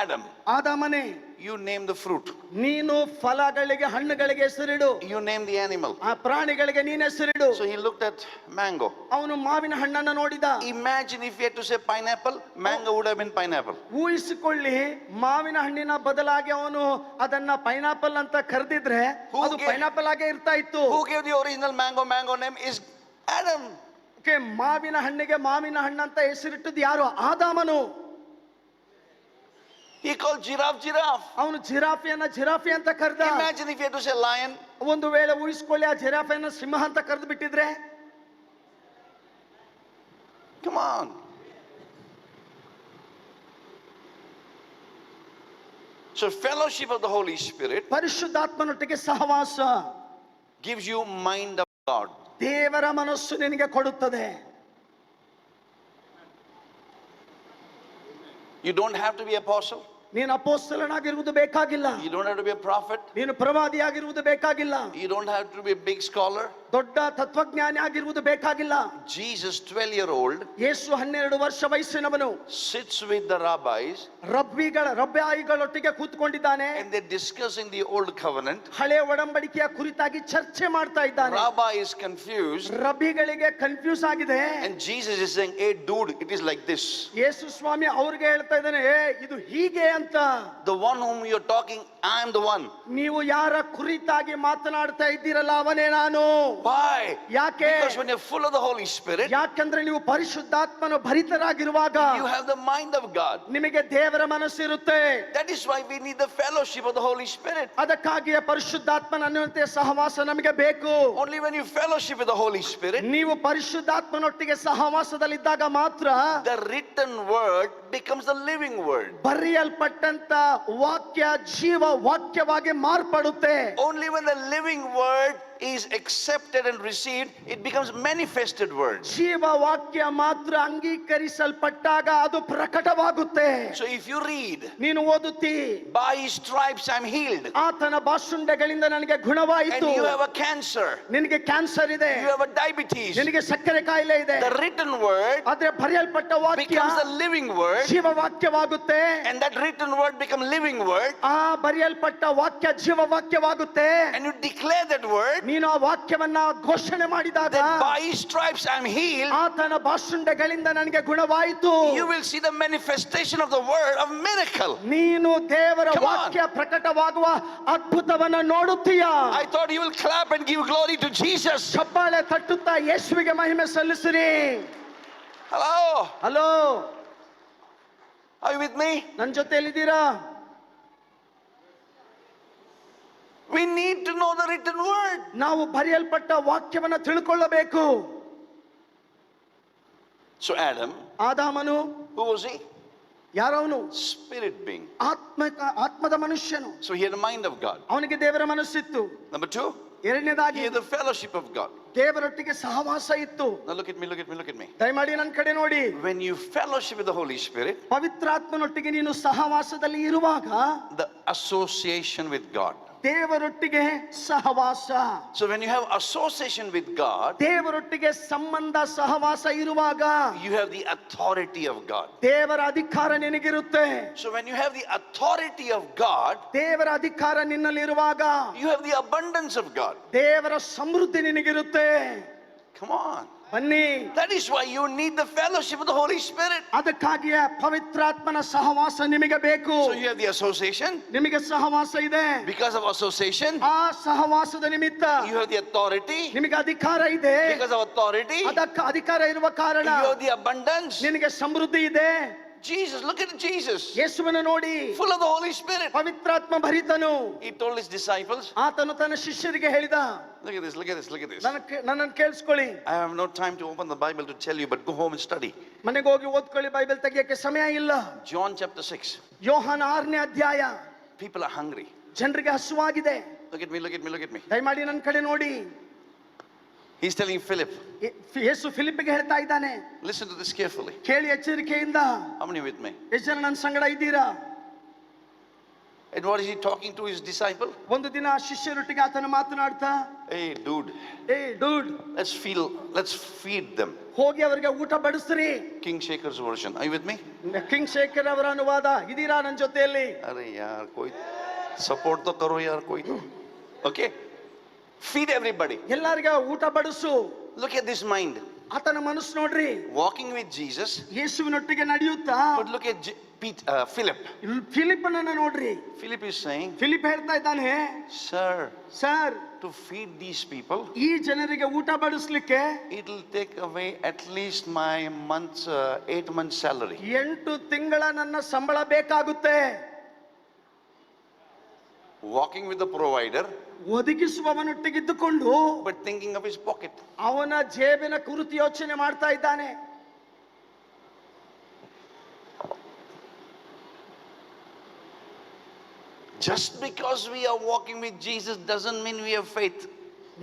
Adam, ಆದಾಮನೇ, you name the fruit. ನೀನು ಫಲಗಳಿಗೆ ಹಣ್ಣುಗಳಿಗೆ ಹೆಸರಿಡು. You name the animal. ಆ ಪ್ರಾಣಿಗಳಿಗೆ ನೀನು ಹೆಸರಿಡು. So he looked at mango. ಅವನು ಮಾವಿನ ಹಣ್ಣನ್ನ ನೋಡಿದ. Imagine if he had to say pineapple, mango would have been pineapple. ಊಹಿಸಿಕೊಳ್ಳಿ, ಮಾವಿನ ಹಣ್ಣಿನ ಬದಲಾಗಿ ಅವನು ಅದನ್ನ ಪೈನಾಪಲ್ ಅಂತ ಕರೆದಿದ್ರೆ ಅದು ಪೈನಾಪಲ್ ಆಗೇ ಇರ್ತಾ ಇತ್ತು. Who gave the original mango name is Adam. ಮಾವಿನ ಹಣ್ಣಿಗೆ ಮಾವಿನ ಹಣ್ಣು ಅಂತ ಹೆಸರಿಟ್ಟದ್ದು ಯಾರು? ಆದಾಮನು. He called giraffe, giraffe. ಅವನು ಜಿರಾಫಿಯನ್ನ ಜಿರಾಫಿ ಅಂತ ಕರೆದ. Imagine if you had to say lion. ಒಂದು ವೇಳೆ ಊಹಿಸ್ಕೊಳ್ಳಿ ಆ ಜಿರಾಫಿಯನ್ನ ಸಿಂಹ ಅಂತ ಕರೆದು ಬಿಟ್ಟಿದ್ರೆ. Come on. So fellowship of the Holy Spirit ಪರಿಶುದ್ಧಾತ್ಮನೊಟ್ಟಿಗೆ ಸಹವಾಸ gives you mind of God. ದೇವರ ಮನಸ್ಸು ನಿನಗೆ ಕೊಡುತ್ತದೆ. You don't have to be apostle. ನೀನು ಅಪೊಸ್ತಲನಾಗಿರುವುದು ಬೇಕಾಗಿಲ್ಲ. You don't have to be a prophet. ನೀನು ಪ್ರವಾದಿಯಾಗಿರುವುದು ಬೇಕಾಗಿಲ್ಲ. You don't have to be a big scholar. ದೊಡ್ಡ ತತ್ವಜ್ಞಾನಿ ಆಗಿರುವುದು ಬೇಕಾಗಿಲ್ಲ. Jesus, 12-year-old, ಯೇಸು 12 ವರ್ಷ ವಯಸ್ಸಿನವನು sits with the rabbis ರಬ್ಬಿಗಳೊಟ್ಟಿಗೆ ಕೂತ್ಕೊಂಡಿದ್ದಾನೆ. and they're discussing the old covenant. ಹಳೆ ಒಡಂಬಡಿಕೆಯ ಕುರಿತಾಗಿ ಚರ್ಚೆ ಮಾಡ್ತಾ ಇದ್ದಾನೆ. Rabbi is confused ರಬ್ಬಿಗಳಿಗೆ ಕನ್ಫ್ಯೂಸ್ ಆಗಿದೆ. and Jesus is saying, hey dude, it is like this. ಯೇಸು ಸ್ವಾಮಿ ಅವ್ರಿಗೆ ಹೇಳ್ತಾ ಇದ್ದಾನೆ, ಇದು ಹೀಗೆ ಅಂತ. The one whom you're talking, I am the one. ನೀವು ಯಾರ ಕುರಿತಾಗಿ ಮಾತನಾಡ್ತಾ ಇದ್ದೀರಲ್ಲ ಅವನೇ ನಾನು. Why? ಯಾಕೆ? Because when you're full of the Holy Spirit, ಯಾಕಂದ್ರೆ ನೀವು ಪರಿಶುದ್ಧಾತ್ಮನ ಭರಿತರಾಗಿರುವಾಗ you have the mind of God. ನಿಮಗೆ ದೇವರ ಮನಸ್ಸಿರುತ್ತೆ. That is why we need the fellowship of the Holy Spirit. ಅದಕ್ಕಾಗಿಯೇ ಪರಿಶುದ್ಧಾತ್ಮನ ಅನ್ನುವಂತೆ ಸಹವಾಸ ನಮಗೆ ಬೇಕು. Only when you fellowship with the Holy Spirit, ನೀವು ಪರಿಶುದ್ಧಾತ್ಮನೊಟ್ಟಿಗೆ ಸಹವಾಸದಲ್ಲಿದ್ದಾಗ ಮಾತ್ರ the written word becomes the living word. ಬರೆಯಲ್ಪಟ್ಟಂತ ವಾಕ್ಯ ಜೀವ ವಾಕ್ಯವಾಗಿ ಮಾರ್ಪಡುತ್ತೆ. Only when the living word is accepted and received, it becomes manifested word. ಜೀವ ವಾಕ್ಯ ಮಾತ್ರ ಅಂಗೀಕರಿಸಲ್ಪಟ್ಟಾಗ ಅದು ಪ್ರಕಟವಾಗುತ್ತೆ. So if you read, ನೀನು ಓದುತ್ತಿ, by his stripes I'm healed, ಆತನ ಬಾಸುಂಡೆಗಳಿಂದ ನನಗೆ and ಗುಣವಾಯಿತು. you have a cancer, ನಿನಗೆ ಕ್ಯಾನ್ಸರ್ ಇದೆ, you have a diabetes, ನಿನಗೆ ಸಕ್ಕರೆ ಕಾಯಿಲೆ ಇದೆ. the written word ಆದ್ರೆ ಬರೆಯಲ್ಪಟ್ಟ ವಾಕ್ಯ becomes the living word, ಜೀವ ವಾಕ್ಯವಾಗುತ್ತೆ. and that written word becomes living word, ಆ ಬರೆಯಲ್ಪಟ್ಟ ವಾಕ್ಯ ಜೀವ ವಾಕ್ಯವಾಗುತ್ತೆ. and you declare that word, ನೀನು ಆ ವಾಕ್ಯವನ್ನ ಘೋಷಣೆ ಮಾಡಿದಾಗ, that by his stripes I'm healed, ಆತನ ಬಾಸುಂಡೆಗಳಿಂದ ನನಗೆ ಗುಣವಾಯಿತು. you will see the manifestation of the word of miracle. ನೀನು ದೇವರ Come on. ವಾಕ್ಯ ಪ್ರಕಟವಾಗುವ ಅದ್ಭುತವನ್ನ ನೋಡುತ್ತೀಯ. I thought you will clap and give glory to Jesus. ಚಪ್ಪಾಳೆ ತಟ್ಟುತ್ತಾ ಯೇಸುವಿಗೆ ಮಹಿಮೆ ಸಲ್ಲಿಸಿರಿ. Hello, hello, are you with me? ನನ್ನ ಜೊತೆಯಲ್ಲಿದ್ದೀರಾ? We need to know the written word. ನಾವು ಬರೆಯಲ್ಪಟ್ಟ ವಾಕ್ಯವನ್ನ ತಿಳ್ಕೊಳ್ಳಬೇಕು. So Adam, ಆದಾಮನು who was he? ಯಾರವನು? Spirit being. ಆತ್ಮದ ಮನುಷ್ಯನು. So he had the mind of God. ಅವನಿಗೆ ದೇವರ ಮನಸ್ಸಿತ್ತು. Number 2, ಎರಡನೇದಾಗಿ he had the fellowship of God. ದೇವರೊಟ್ಟಿಗೆ ಸಹವಾಸ ಇತ್ತು. Now look at me, look at me, look at me. ದಯಮಾಡಿ ನನ್ನ ಕಡೆ ನೋಡಿ. When you fellowship with the Holy Spirit, ಪವಿತ್ರಾತ್ಮನೊಟ್ಟಿಗೆ ನೀನು ಸಹವಾಸದಲ್ಲಿ ಇರುವಾಗ the association with God. ದೇವರೊಟ್ಟಿಗೆ ಸಹವಾಸ. So when you have association with God, ದೇವರೊಟ್ಟಿಗೆ ಸಂಬಂಧ ಸಹವಾಸ ಇರುವಾಗ you have the authority of God. ದೇವರ ಅಧಿಕಾರ ನಿನಗಿರುತ್ತೆ. So when you have the authority of God, ದೇವರ ಅಧಿಕಾರ ನಿನ್ನಲ್ಲಿರುವಾಗ you have the abundance of God. ದೇವರ ಸಮೃದ್ಧಿ ನಿನಗಿರುತ್ತೆ. Come on. ಬನ್ನಿ, That is why you need the fellowship of the Holy Spirit. ಅದಕ್ಕಾಗಿಯೇ ಪವಿತ್ರಾತ್ಮನ ಸಹವಾಸ ನಿಮಗೆ ಬೇಕು. So you have the association. ನಿಮಗೆ ಸಹವಾಸ ಇದೆ. Because of association, ಆ ಸಹವಾಸದ ನಿಮಿತ್ತ you have the authority. ನಿಮಗೆ ಅಧಿಕಾರ ಇದೆ. Because of authority, ಅದಕ್ಕೆ ಅಧಿಕಾರ ಇರುವ ಕಾರಣ you have the abundance. ನಿನಗೆ ಸಮೃದ್ಧಿ ಇದೆ. Jesus, look at Jesus, ಯೇಸುವನ್ನು ನೋಡಿ, full of the Holy Spirit. ಪವಿತ್ರಾತ್ಮ ಭರಿತನು. He told his disciples, ಆತನು ತನ್ನ ಶಿಷ್ಯರಿಗೆ ಹೇಳಿದ, look at this, look at this, look at this. ನನ್ನನ್ನು ಕೇಳಿಸ್ಕೊಳ್ಳಿ. I have no time to open the Bible to tell you, but go home and study. ಮನೆಗೆ ಹೋಗಿ ಓದ್ಕೊಳ್ಳಿ, ಬೈಬಲ್ ತೆಗಿಯಕ್ಕೆ ಸಮಯ ಇಲ್ಲ. John chapter 6. ಯೋಹಾನ 6ನೇ ಅಧ್ಯಾಯ. People are hungry. ಜನರಿಗೆ ಹಸುವಾಗಿದೆ. Look at me, look at me, look at me. ದಯಮಾಡಿ ನನ್ನ ಕಡೆ ನೋಡಿ. He's telling Philip, ಯೇಸು ಫಿಲಿಪ್ಪಿಗೆ ಹೇಳ್ತಾ ಇದ್ದಾನೆ, listen to this carefully. ಕೇಳಿ ಎಚ್ಚರಿಕೆಯಿಂದ. How many with me? ಎಷ್ಟು ಜನ ನನ್ನ ಸಂಗಡ ಇದ್ದೀರಾ? And what is he talking to his disciple? ಒಂದು ದಿನ ಶಿಷ್ಯರೊಟ್ಟಿಗೆ ಆತನು ಮಾತನಾಡ್ತಾ, Hey dude, dude, let's feed them. ಹೋಗಿ ಅವರಿಗೆ ಊಟ ಬಡಿಸ್ರಿ. King Shaker's version. Are you with me? King Shekhar ಅವರ ಅನುವಾದ. ಇದೀರಾ ನನ್ನ ಜೊತೆಯಲ್ಲಿ? Arey yaar, koi support to karo yaar koi. Okay? Feed everybody. ಎಲ್ಲರಿಗೂ ಊಟ ಬಡಿಸು. Look at this mind. ಆತನ ಮನಸ್ಸು ನೋಡ್ರಿ. Walking with Jesus. ಯೇಸುವಿನೊಟ್ಟಿಗೆ ನಡೆಯುತ್ತಾ. But look at Philip. ಫಿಲಿಪ್ಪನನ್ನ ನೋಡ್ರಿ. Philip is saying, ಫಿಲಿಪ್ ಹೇಳ್ತಾ ಇದ್ದಾನೆ, sir, to feed these people, ಈ ಜನರಿಗೆ ಊಟ ಬಡಿಸ್ಲಿಕ್ಕೆ it will take away at least my 8 months salary. 8 ತಿಂಗಳ ನನ್ನ ಸಂಬಳ ಬೇಕಾಗುತ್ತೆ. walking with the provider, ಒದಗಿಸುವವನೊಟ್ಟಿಗಿದ್ದುಕೊಂಡು but thinking of his pocket. ಅವನ ಜೇಬಿನ ಕುರಿತು ಯೋಚನೆ ಮಾಡ್ತಾ ಇದ್ದಾನೆ. Just because we are walking with Jesus doesn't mean we have faith.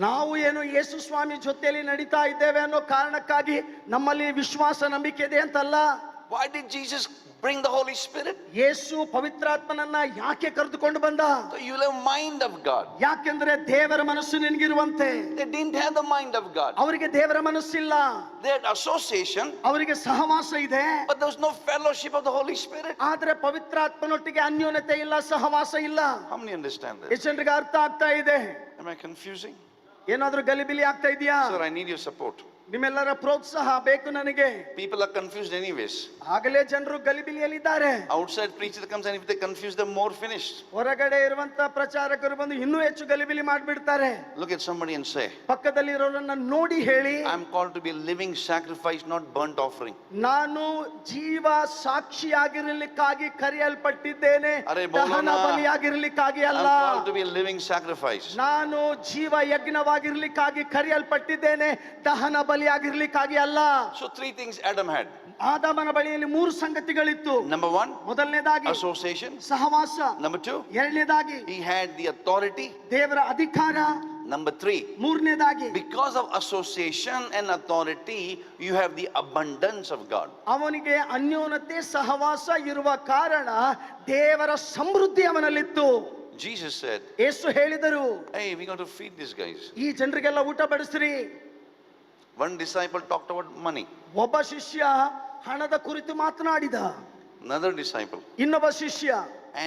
ನಾವು ಏನು ಯೇಸು ಸ್ವಾಮಿ ಜೊತೆಯಲ್ಲಿ ನಡೀತಾ ಇದ್ದೇವೆ ಅನ್ನೋ ಕಾರಣಕ್ಕಾಗಿ ನಮ್ಮಲ್ಲಿ ವಿಶ್ವಾಸ ನಂಬಿಕೆ ಇದೆ ಅಂತಲ್ಲ. Why did Jesus bring the Holy Spirit? ಯೇಸು ಪವಿತ್ರಾತ್ಮನನ್ನ ಯಾಕೆ ಕರೆದುಕೊಂಡು ಬಂದ? So you'll have mind of God. ಯಾಕೆಂದ್ರೆ ದೇವರ ಮನಸ್ಸು ನಿನಗಿರುವಂತೆ. They didn't have the mind of God. ಅವರಿಗೆ ದೇವರ ಮನಸ್ಸಿಲ್ಲ. They had association, ಅವರಿಗೆ ಸಹವಾಸ ಇದೆ, but there was no fellowship of the Holy Spirit. ಆದ್ರೆ ಪವಿತ್ರಾತ್ಮನೊಟ್ಟಿಗೆ ಅನ್ಯೋನ್ಯತೆ ಇಲ್ಲ, ಸಹವಾಸ ಇಲ್ಲ. How many understand this? ಎಷ್ಟು ಜನರಿಗೆ ಅರ್ಥ ಆಗ್ತಾ ಇದೆ? Am I confusing? ಏನಾದ್ರೂ ಗಲಿಬಿಲಿ ಆಗ್ತಾ ಇದೆಯಾ? Sir, I need your support. ನಿಮ್ಮೆಲ್ಲರ ಪ್ರೋತ್ಸಾಹ ಬೇಕು ನನಗೆ. People are confused anyways. ಆಗಲೇ ಜನರು ಗಲಿಬಿಲಿಯಲ್ಲಿದ್ದಾರೆ. Outside preacher comes and if they confuse them more, finished. ಹೊರಗಡೆ ಇರುವಂತ ಪ್ರಚಾರಕರು ಬಂದು ಇನ್ನೂ ಹೆಚ್ಚು ಗಲಿಬಿಲಿ ಮಾಡಿಬಿಡ್ತಾರೆ. Look at somebody and say, ಪಕ್ಕದಲ್ಲಿ ಇರೋರನ್ನ ನೋಡಿ ಹೇಳಿ, I am called to be a living sacrifice, not burnt offering. ನಾನು ಜೀವ ಸಾಕ್ಷಿಯಾಗಿರಲಿಕ್ಕಾಗಿ ಕರೆಯಲ್ಪಟ್ಟಿದ್ದೇನೆ, ಅರೆ ಬೋಲೋನಾ. ದಹನ ಬಲಿಯಾಗಿರಲಿಕ್ಕಾಗಿ I am ಅಲ್ಲ. called to be a living sacrifice. ನಾನು ಜೀವ ಯಜ್ಞವಾಗಿರ್ಲಿಕ್ಕಾಗಿ ಕರೆಯಲ್ಪಟ್ಟಿದ್ದೇನೆ, ದಹನ ಬಲಿಯಾಗಿರ್ಲಿಕ್ಕಾಗಿ ಅಲ್ಲ. So three things Adam had. ಆದಾಮನ ಬಳಿಯಲ್ಲಿ ಮೂರು ಸಂಗತಿಗಳಿತ್ತು. Number one, ಮೊದಲನೇದಾಗಿ association. ಸಹವಾಸ. Number two, ಎರಡನೇದಾಗಿ he had the authority. ದೇವರ ಅಧಿಕಾರ. Number three, ಮೂರನೇದಾಗಿ because of association and authority, you have the abundance of God. ಅವನಿಗೆ ಅನ್ಯೋನ್ಯತೆ ಸಹವಾಸ ಇರುವ ಕಾರಣ ದೇವರ ಸಮೃದ್ಧಿ ಅವನಲ್ಲಿತ್ತು. Jesus said, ಯೇಸು ಹೇಳಿದರು, hey, we're going to feed these guys. ಈ ಜನರಿಗೆಲ್ಲ ಊಟ ಬಡಿಸ್ರಿ. One disciple talked about money. ಒಬ್ಬ ಶಿಷ್ಯ ಹಣದ ಕುರಿತು ಮಾತನಾಡಿದ. Another disciple, ಇನ್ನೊಬ್ಬ ಶಿಷ್ಯ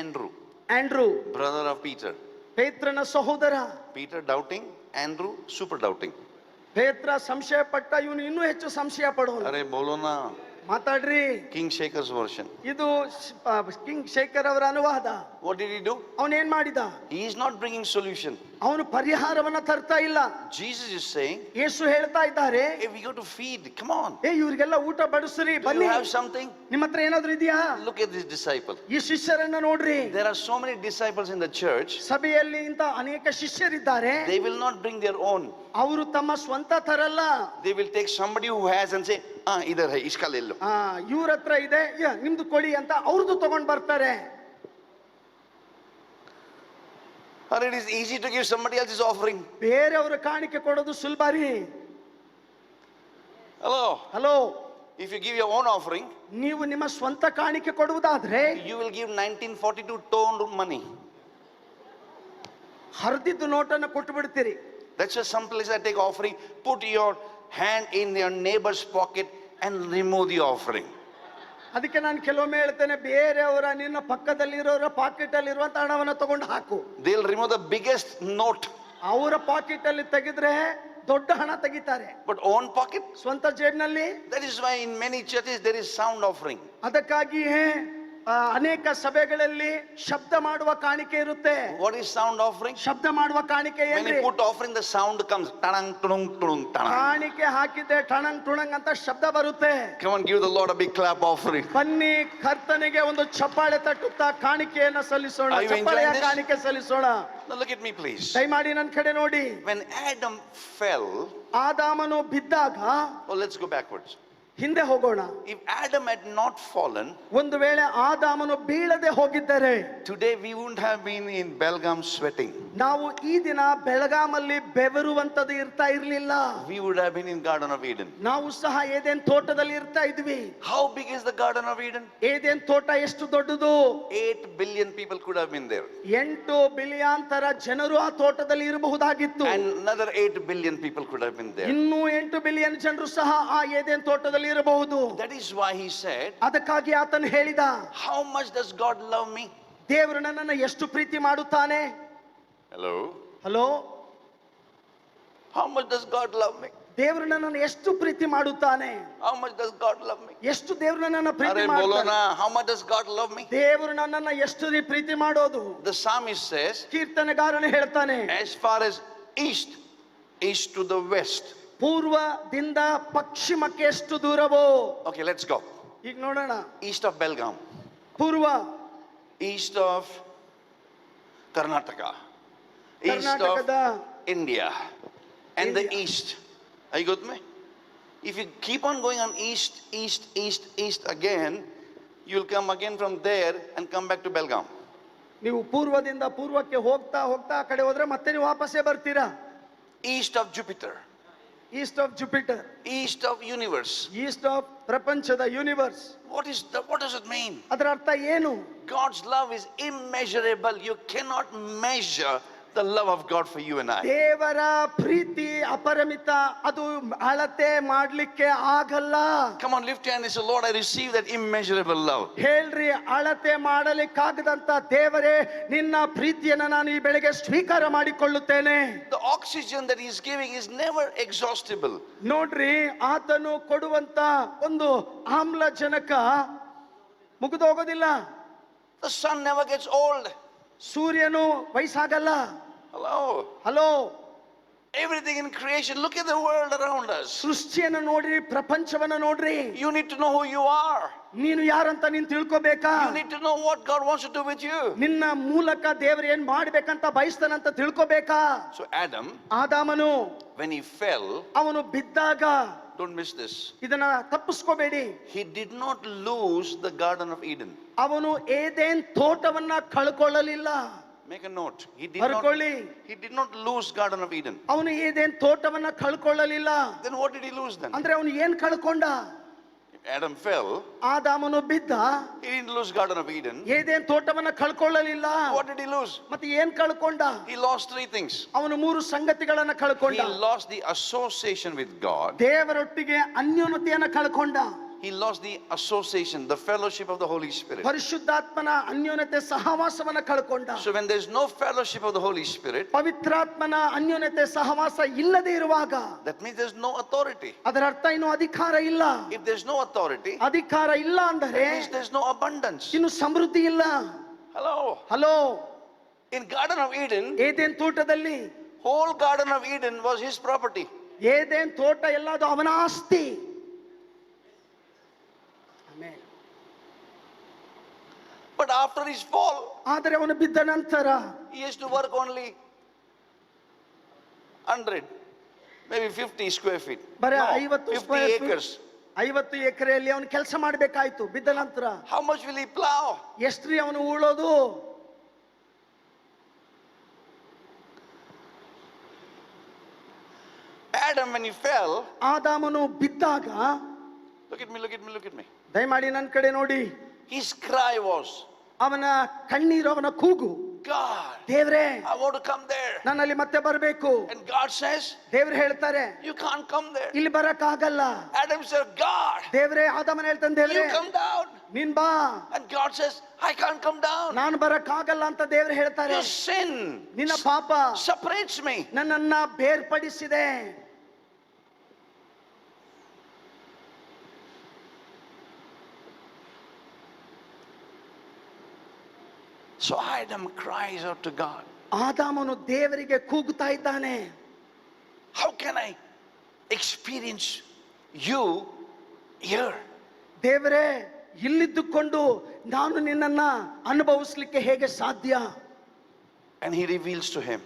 Andrew, Andrew, brother of Peter. ಪೇತ್ರನ ಸಹೋದರ. Peter doubting, Andrew super doubting. ಪೇತ್ರ ಸಂಶಯ ಪಟ್ಟ, ಇವನು ಇನ್ನೂ ಹೆಚ್ಚು ಸಂಶಯ ಪಡೋನು. Are bolo na. ಮಾತಾಡ್ರಿ. King Shaker's version. ಇದು ಕಿಂಗ್ ಶೇಖರ್ ಅವರ ಅನುವಾದ. What did he do? ಅವನೇನ್ ಮಾಡಿದ? He is not bringing solution. ಅವನು ಪರಿಹಾರವನ್ನ ತರ್ತಾ ಇಲ್ಲ. Jesus is saying, ಯೇಸು ಹೇಳ್ತಾ ಇದ್ದಾರೆ, hey, we got to feed. Come on. ಇವ್ರಿಗೆಲ್ಲ ಊಟ ಬಡಿಸ್ರಿ, Do ಬನ್ನಿ. you have something? ನಿಮ್ಮ ಹತ್ರ ಏನಾದ್ರೂ ಇದೆಯಾ? Look at this disciple. ಈ ಶಿಷ್ಯರನ್ನ ನೋಡ್ರಿ. There are so many disciples in the church. ಸಭೆಯಲ್ಲಿ ಇಂತ ಅನೇಕ ಶಿಷ್ಯರಿದ್ದಾರೆ. They will not bring their own. ಅವರು ತಮ್ಮ ಸ್ವಂತ ತರಲ್ಲ. They will take somebody who has and say, idhar hai, iska le lo. ಇವ್ರ ಹತ್ರ ಇದೆ, ನಿಮ್ದು ಕೊಡಿ ಅಂತ ಅವ್ರದ್ದು ತಗೊಂಡ್ ಬರ್ತಾರೆ. Or it is easy to give somebody else's offering. ಬೇರೆಯವರ ಕಾಣಿಕೆ ಕೊಡೋದು ಸುಲಭ ರೀ. Hello. If you give your own offering, ನೀವು ನಿಮ್ಮ ಸ್ವಂತ ಕಾಣಿಕೆ ಕೊಡುವುದಾದ್ರೆ you will give 1942 toned money. ಹರಿದಿದ್ದು ನೋಟನ್ನು ಕೊಟ್ಟು ಬಿಡ್ತೀರಿ. That's why some places I take offering, put your hand in your neighbor's pocket and remove the offering. ಅದಕ್ಕೆ ನಾನು ಕೆಲವೊಮ್ಮೆ ಹೇಳ್ತೇನೆ, ಬೇರೆಯವರ ನಿನ್ನ ಪಕ್ಕದಲ್ಲಿರೋರ ಪಾಕೆಟ್ ಅಲ್ಲಿ ಇರುವಂತ ಹಣವನ್ನ ತಗೊಂಡು ಹಾಕು. They'll remove the biggest note. ಅವರ ಪಾಕೆಟ್ ಅಲ್ಲಿ ತೆಗೆದ್ರೆ ದೊಡ್ಡ ಹಣ ತೆಗಿತಾರೆ. But own pocket? ಸ್ವಂತ ಜೇಬಿನಲ್ಲಿ. That is why in many churches there is sound offering. ಅದಕ್ಕಾಗಿಯೇ ಅನೇಕ ಸಭೆಗಳಲ್ಲಿ ಶಬ್ದ ಮಾಡುವ ಕಾಣಿಕೆ ಇರುತ್ತೆ. What is sound offering? ಶಬ್ದ ಮಾಡುವ ಕಾಣಿಕೆ When ಏನ್ರಿ? you put offering, the sound comes. Tanang, tunung, tunung, tanang. ಕಾಣಿಕೆ ಹಾಕಿದ್ದೆ ಟಣಂಗ್ ಟುಣಂಗ್ ಅಂತ ಶಬ್ದ ಬರುತ್ತೆ. Come on, give the Lord a big clap offering. ಬನ್ನಿ ಕರ್ತನಿಗೆ ಒಂದು ಚಪ್ಪಾಳೆ ತಟ್ಟುತ್ತಾ ಕಾಣಿಕೆಯನ್ನ ಸಲ್ಲಿಸೋಣ. Are you ಚಪ್ಪಾಳೆಯ enjoying this? ಕಾಣಿಕೆ ಸಲ್ಲಿಸೋಣ. Now look at me please. ದಯಮಾಡಿ ನನ್ನ ಕಡೆ ನೋಡಿ. When Adam fell, ಆದಾಮನು ಬಿದ್ದಾಗ, let's go backwards. ಹಿಂದೆ ಹೋಗೋಣ. If Adam had not fallen, ಒಂದು ವೇಳೆ ಆದಾಮನು ಬೀಳದೆ ಹೋಗಿದ್ದರೆ, today we wouldn't have been in Belgaum sweating. ನಾವು ಈ ದಿನ ಬೆಳಗಾಮಲ್ಲಿ ಬೆವರುವಂತದ್ದು ಇರ್ತಾ ಇರ್ಲಿಲ್ಲ. We would have been in Garden of Eden. ನಾವು ಸಹ ಏದೇನ್ ತೋಟದಲ್ಲಿ ಇರ್ತಾ ಇದ್ವಿ. How big is the Garden of Eden? Eden ತೋಟ ಎಷ್ಟು ದೊಡ್ಡದು? 8 billion people could have been there. 8 billion ಜನರು ಆ ತೋಟದಲ್ಲಿ ಇರಬಹುದಾಗಿತ್ತು. And another 8 billion people could have been there. ಇನ್ನೂ 8 ಬಿಲಿಯನ್ ಜನರು ಸಹ ಆ ಏದೇನ್ ತೋಟದಲ್ಲಿ ಇರಬಹುದು. That is why he said, ಅದಕ್ಕಾಗಿ ಆತನು ಹೇಳಿದ, how much does God love me? ದೇವರು ನನ್ನನ್ನು ಎಷ್ಟು ಪ್ರೀತಿ ಮಾಡುತ್ತಾನೆ. Hello? How much does God love me? ದೇವರು ನನ್ನನ್ನು ಎಷ್ಟು ಪ್ರೀತಿ ಮಾಡುತ್ತಾನೆ. How much does God love me? ಎಷ್ಟು ದೇವರು ನನ್ನನ್ನು ಪ್ರೀತಿ Are ಮಾಡುತ್ತಾನೆ. bolona, how much does God love me? ದೇವರು ನನ್ನನ್ನು ಎಷ್ಟು ಪ್ರೀತಿ ಮಾಡೋದು. The psalmist says, ಕೀರ್ತನೆಗಾರನು ಹೇಳ್ತಾನೆ, as far as east is to the west. ಪೂರ್ವದಿಂದ ಪಶ್ಚಿಮಕ್ಕೆ ಎಷ್ಟು ದೂರವೋ. Okay, let's go. ಈಗ ನೋಡೋಣ. East of Belgaum. ಪೂರ್ವ. East of Karnataka. East ಕರ್ನಾಟಕದ of India. And the India. east. Are you with me? If you keep on going on east again, you'll come again from there and come back to Belgaum. ನೀವು ಪೂರ್ವದಿಂದ ಪೂರ್ವಕ್ಕೆ ಹೋಗ್ತಾ ಹೋಗ್ತಾ ಆ ಕಡೆ ಹೋದ್ರೆ ಮತ್ತೆ ನೀವು ವಾಪಸ್ಸೇ ಬರ್ತೀರಾ. East of Jupiter. East of Jupiter, East of universe. East of ಪ್ರಪಂಚದ universe. What does it mean? ಅದರ ಅರ್ಥ ಏನು? God's love is immeasurable. You cannot measure the love of God for you and I. ದೇವರ ಪ್ರೀತಿ ಅಪರಿಮಿತ, ಅದು ಅಳತೆ ಮಾಡ್ಲಿಕ್ಕೆ ಆಗಲ್ಲ. Come on, lift your hand and say, Lord, I receive that immeasurable love. ಹೇಳ್ರಿ, ಅಳತೆ ಮಾಡಲಿಕ್ಕಾಗದಂತ ದೇವರೇ, ನಿನ್ನ ಪ್ರೀತಿಯನ್ನ ನಾನು ಈ ಬೆಳಗ್ಗೆ ಸ್ವೀಕಾರ ಮಾಡಿಕೊಳ್ಳುತ್ತೇನೆ. The oxygen that He's giving is never exhaustible. ನೋಡ್ರಿ, ಆತನು ಕೊಡುವಂತ ಒಂದು ಆಮ್ಲಜನಕ ಮುಗಿದೋಗೋದಿಲ್ಲ. The sun never gets old. ಸೂರ್ಯನು ವಯಸ್ಸಾಗಲ್ಲ. Hello. Everything in creation, look at the world around us. ಸೃಷ್ಟಿಯನ್ನು ನೋಡ್ರಿ, ಪ್ರಪಂಚವನ್ನ ನೋಡ್ರಿ. You need to know who you are. ನೀನು ಯಾರಂತ ನೀನು ತಿಳ್ಕೋಬೇಕಾ? You need to know what God wants to do with you. ನಿನ್ನ ಮೂಲಕ ದೇವರು ಏನ್ ಮಾಡ್ಬೇಕಂತ ಬಯಸ್ತಾನಂತ ತಿಳ್ಕೋಬೇಕಾ? So Adam, ಆದಾಮನು when he fell, ಅವನು ಬಿದ್ದಾಗ, don't miss this, ಇದನ್ನ ತಪ್ಪಿಸ್ಕೋಬೇಡಿ, he did not lose the Garden of Eden. ಅವನು Eden ತೋಟವನ್ನ ಕಳ್ಕೊಳ್ಳಲಿಲ್ಲ. Make a note. He did not lose Garden of Eden. ಅವನು Eden ತೋಟವನ್ನ ಕಳ್ಕೊಳ್ಳಲಿಲ್ಲ. Then what did he lose then? ಅಂದ್ರೆ ಅವನು ಏನ್ ಕಳ್ಕೊಂಡ? Adam fell. ಆದಾಮನು ಬಿದ್ದ. He didn't lose Garden of Eden. Eden ತೋಟವನ್ನ ಕಳ್ಕೊಳ್ಳಲಿಲ್ಲ. What did he lose? ಮತ್ತೆ ಏನ್ ಕಳ್ಕೊಂಡ? He lost three things. ಅವನು ಮೂರು ಸಂಗತಿಗಳನ್ನ ಕಳ್ಕೊಂಡ. He lost the association with God. ದೇವರೊಟ್ಟಿಗೆ ಅನ್ಯೋನ್ಯತೆಯನ್ನ ಕಳ್ಕೊಂಡ. He lost the association, the fellowship of the Holy Spirit. ಪರಿಶುದ್ಧಾತ್ಮನ ಅನ್ಯೋನ್ಯತೆ ಸಹವಾಸವನ್ನ ಕಳ್ಕೊಂಡ. So when there's no fellowship of the Holy Spirit, ಪವಿತ್ರಾತ್ಮನ ಅನ್ಯೋನ್ಯತೆ ಸಹವಾಸ ಇಲ್ಲದೆ ಇರುವಾಗ, that means there's no authority. ಅದರ ಅರ್ಥ ಇನ್ನು ಅಧಿಕಾರ ಇಲ್ಲ. If there's no authority, ಅಧಿಕಾರ ಇಲ್ಲ ಅಂದರೆ that means there's no abundance. ಇನ್ನು ಸಮೃದ್ಧಿ ಇಲ್ಲ. Hello. In Garden of Eden, Eden ತೋಟದಲ್ಲಿ, whole Garden of Eden was his property. Eden ತೋಟ ಎಲ್ಲದು ಅವನ ಆಸ್ತಿ. But after his fall, ಆದರೆ ಅವನು ಬಿದ್ದ ನಂತರ he has to work only 100, maybe 50 square feet. ಬರೀ No, 50 50 acres. 50 ಎಕರೆಯಲ್ಲಿ ಅವನು ಕೆಲಸ ಮಾಡಬೇಕಾಯ್ತು ಬಿದ್ದ ನಂತರ. How much will he plow? ಎಷ್ಟ್ರಿ ಅವನು ಉಳೋದು? Adam, when he fell, ಆದಾಮನು ಬಿದ್ದಾಗ, look at me. ದಯಮಾಡಿ ನನ್ನ ಕಡೆ ನೋಡಿ, His cry was, ಅವನ ಕಣ್ಣೀರು, ಅವನ ಕೂಗು, God, ದೇವ್ರೇ, I want to come there. ನನ್ನಲ್ಲಿ ಮತ್ತೆ ಬರಬೇಕು. And God says, ದೇವ್ರು ಹೇಳ್ತಾರೆ, you can't come there. ಇಲ್ಲಿ ಬರಕ್ ಆಗಲ್ಲ. Adam said, God, ದೇವ್ರೇ, ಆದಾಮನ ಹೇಳ್ತಾನೆ, ದೇವ್ರೇ you come down. ನೀನ್ ಬಾ. And God says, I can't come down. ನಾನು ಬರಕ್ ಆಗಲ್ಲ ಅಂತ ದೇವ್ರು ಹೇಳ್ತಾರೆ. Your sin ನಿನ್ನ ಪಾಪ separates me. ನನ್ನನ್ನ ಬೇರ್ಪಡಿಸಿದೆ. So Adam cries out to God. ಆದಾಮನು ದೇವರಿಗೆ ಕೂಗುತ್ತಾ ಇದ್ದಾನೆ. How can I experience you here? ದೇವರೇ, ಇಲ್ಲಿದ್ದುಕೊಂಡು ನಾನು ನಿನ್ನನ್ನ ಅನುಭವಿಸಲಿಕ್ಕೆ ಹೇಗೆ ಸಾಧ್ಯ? And he reveals to him,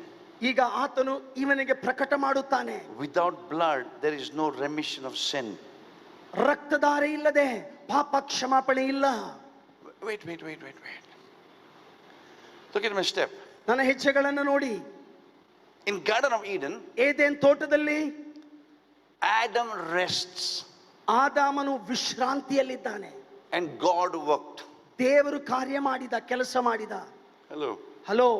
ಈಗ ಆತನು ಇವನಿಗೆ ಪ್ರಕಟ ಮಾಡುತ್ತಾನೆ. without blood there is no remission of sin. ರಕ್ತಧಾರೆ ಇಲ್ಲದೆ ಪಾಪ ಕ್ಷಮಾಪಣೆ ಇಲ್ಲ. Wait. Look at my step. ನನ್ನ ಹೆಜ್ಜೆಗಳನ್ನು ನೋಡಿ. In Garden of Eden, Eden ತೋಟದಲ್ಲಿ Adam rests ಆದಾಮನು ವಿಶ್ರಾಂತಿಯಲ್ಲಿದ್ದಾನೆ. and God worked. ದೇವರು ಕಾರ್ಯ ಮಾಡಿದ, ಕೆಲಸ ಮಾಡಿದ. Hello.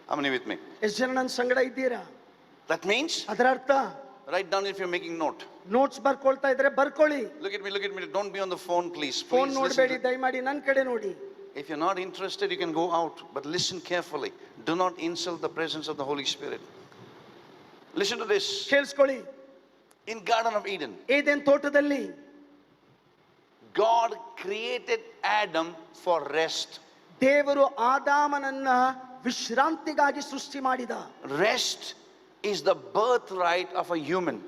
How many with me? ಎಷ್ಟು ಜನ ನನ್ನ ಸಂಗಡ ಇದ್ದೀರಾ? That means, ಅದರ ಅರ್ಥ, write down if you're making note. Notes ಬರ್ಕೊಳ್ತಾ ಇದ್ರೆ ಬರ್ಕೊಳ್ಳಿ. Look at me. Don't be on the phone, please. Phone Please ನೋಡಬೇಡಿ, listen. ದಯಮಾಡಿ ನನ್ನ ಕಡೆ ನೋಡಿ. If you're not interested, you can go out, but listen carefully. Do not insult the presence of the Holy Spirit. Listen to this. ಕೇಳಿಸ್ಕೊಳ್ಳಿ. In Garden of Eden, Eden ತೋಟದಲ್ಲಿ God created Adam for rest. ದೇವರು ಆದಾಮನನ್ನ ವಿಶ್ರಾಂತಿಗಾಗಿ ಸೃಷ್ಟಿ ಮಾಡಿದ. Rest is the birthright of a human.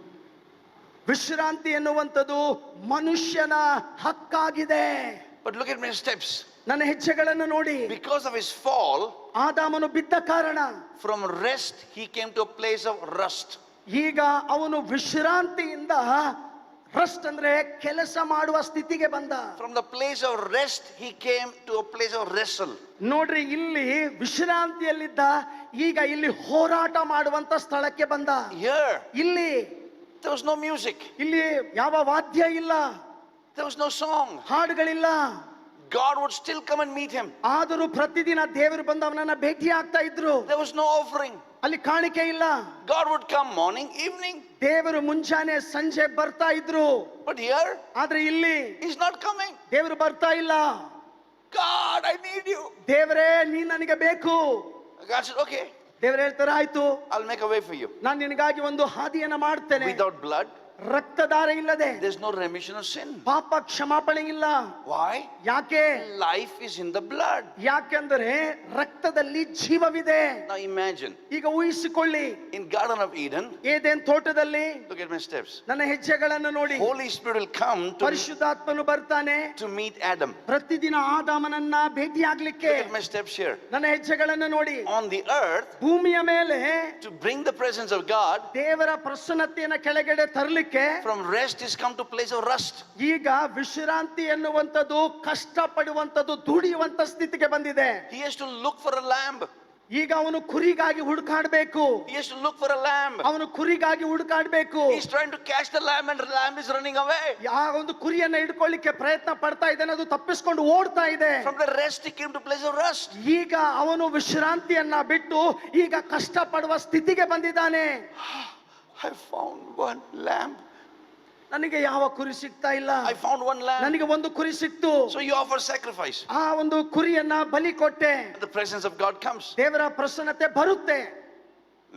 ವಿಶ್ರಾಂತಿ ಎನ್ನುವಂಥದ್ದು ಮನುಷ್ಯನ ಹಕ್ಕಾಗಿದೆ. But look at my steps. ನನ್ನ ಹೆಜ್ಜೆಗಳನ್ನು ನೋಡಿ. Because of his fall, ಆದಾಮನು ಬಿದ್ದ ಕಾರಣ from rest he came to a place of rust. ಈಗ ಅವನು ವಿಶ್ರಾಂತಿಯಿಂದ ರಸ್ಟ್ ಅಂದ್ರೆ ಕೆಲಸ ಮಾಡುವ ಸ್ಥಿತಿಗೆ ಬಂದ. From the place of rest he came to a place of wrestle. ನೋಡ್ರಿ, ಇಲ್ಲಿ ವಿಶ್ರಾಂತಿಯಲ್ಲಿದ್ದ, ಈಗ ಇಲ್ಲಿ ಹೋರಾಟ ಮಾಡುವಂತ ಸ್ಥಳಕ್ಕೆ ಬಂದ. Here ಇಲ್ಲಿ there was no music, ಇಲ್ಲಿ ಯಾವ ವಾದ್ಯ ಇಲ್ಲ, there was no song. ಹಾಡುಗಳಿಲ್ಲ. God would still come and meet him. ಆದರೂ ಪ್ರತಿದಿನ ದೇವರು ಬಂದು ಅವನನ್ನ ಭೇಟಿ ಆಗ್ತಾ ಇದ್ರು. There was no offering. ಅಲ್ಲಿ ಕಾಣಿಕೆ ಇಲ್ಲ. God would come morning, evening. ದೇವರು ಮುಂಜಾನೆ ಸಂಜೆ ಬರ್ತಾ ಇದ್ರು. But here ಆದ್ರೆ ಇಲ್ಲಿ he's not coming. ದೇವರು ಬರ್ತಾ ಇಲ್ಲ. God, I need you. ದೇವರೇ, ನೀನ್ ನನಗೆ ಬೇಕು. God said, okay, ದೇವರು ಹೇಳ್ತಾರೆ, ಆಯ್ತು, I'll make a way for you. ನಾನು ನಿನಗಾಗಿ ಒಂದು ಹಾದಿಯನ್ನ ಮಾಡ್ತೇನೆ. Without blood, ರಕ್ತಧಾರೆ ಇಲ್ಲದೆ there's no remission of sin. ಪಾಪ ಕ್ಷಮಾಪಣೆ ಇಲ್ಲ. Why? ಯಾಕೆ? Life is in the blood. ಯಾಕೆಂದರೆ ರಕ್ತದಲ್ಲಿ ಜೀವವಿದೆ. Now imagine, ಈಗ ಊಹಿಸಿಕೊಳ್ಳಿ, in Garden of Eden, Eden ತೋಟದಲ್ಲಿ look at my steps. ನನ್ನ ಹೆಜ್ಜೆಗಳನ್ನು ನೋಡಿ. Holy Spirit will come ಪರಿಶುದ್ಧಾತ್ಮನು ಬರ್ತಾನೆ to meet Adam. ಪ್ರತಿದಿನ ಆದಾಮನನ್ನ ಭೇಟಿ ಆಗ್ಲಿಕ್ಕೆ. Look at my steps here. ನನ್ನ ಹೆಜ್ಜೆಗಳನ್ನು ನೋಡಿ. On the earth, ಭೂಮಿಯ ಮೇಲೆ to bring the presence of God, ದೇವರ ಪ್ರಸನ್ನತೆಯನ್ನು ಕೆಳಗಡೆ ತರಲಿಕ್ಕೆ from rest is come to place of rust. ಈಗ ವಿಶ್ರಾಂತಿ ಎನ್ನುವಂಥದ್ದು ಕಷ್ಟ ಪಡುವಂಥದ್ದು, ದುಡಿಯುವಂತ ಸ್ಥಿತಿಗೆ ಬಂದಿದೆ. He has to look for a lamb. ಈಗ ಅವನು ಕುರಿಗಾಗಿ ಹುಡುಕಾಡ್ಬೇಕು. He has to look for a lamb. ಅವನು ಕುರಿಗಾಗಿ ಹುಡುಕಾಡ್ಬೇಕು. He's trying to catch the lamb and the lamb is running away. ಆ ಒಂದು ಕುರಿಯನ್ನ ಹಿಡ್ಕೊಳ್ಳಿಕ್ಕೆ ಪ್ರಯತ್ನ ಪಡ್ತಾ ಇದ್ದಾನೆ, ಅದು ತಪ್ಪಿಸ್ಕೊಂಡು ಓಡ್ತಾ ಇದೆ. From the rest he came to place of rust. ಈಗ ಅವನು ವಿಶ್ರಾಂತಿಯನ್ನ ಬಿಟ್ಟು ಈಗ ಕಷ್ಟ ಪಡುವ ಸ್ಥಿತಿಗೆ ಬಂದಿದ್ದಾನೆ. I found one lamb. ನನಗೆ ಯಾವ ಕುರಿ ಸಿಗ್ತಾ ಇಲ್ಲ. I found one lamb. ನನಗೆ ಒಂದು ಕುರಿ ಸಿಕ್ತು. So you offer sacrifice. ಆ ಒಂದು ಕುರಿಯನ್ನ ಬಲಿ ಕೊಟ್ಟೆ. The presence of God comes. ದೇವರ ಪ್ರಸನ್ನತೆ ಬರುತ್ತೆ.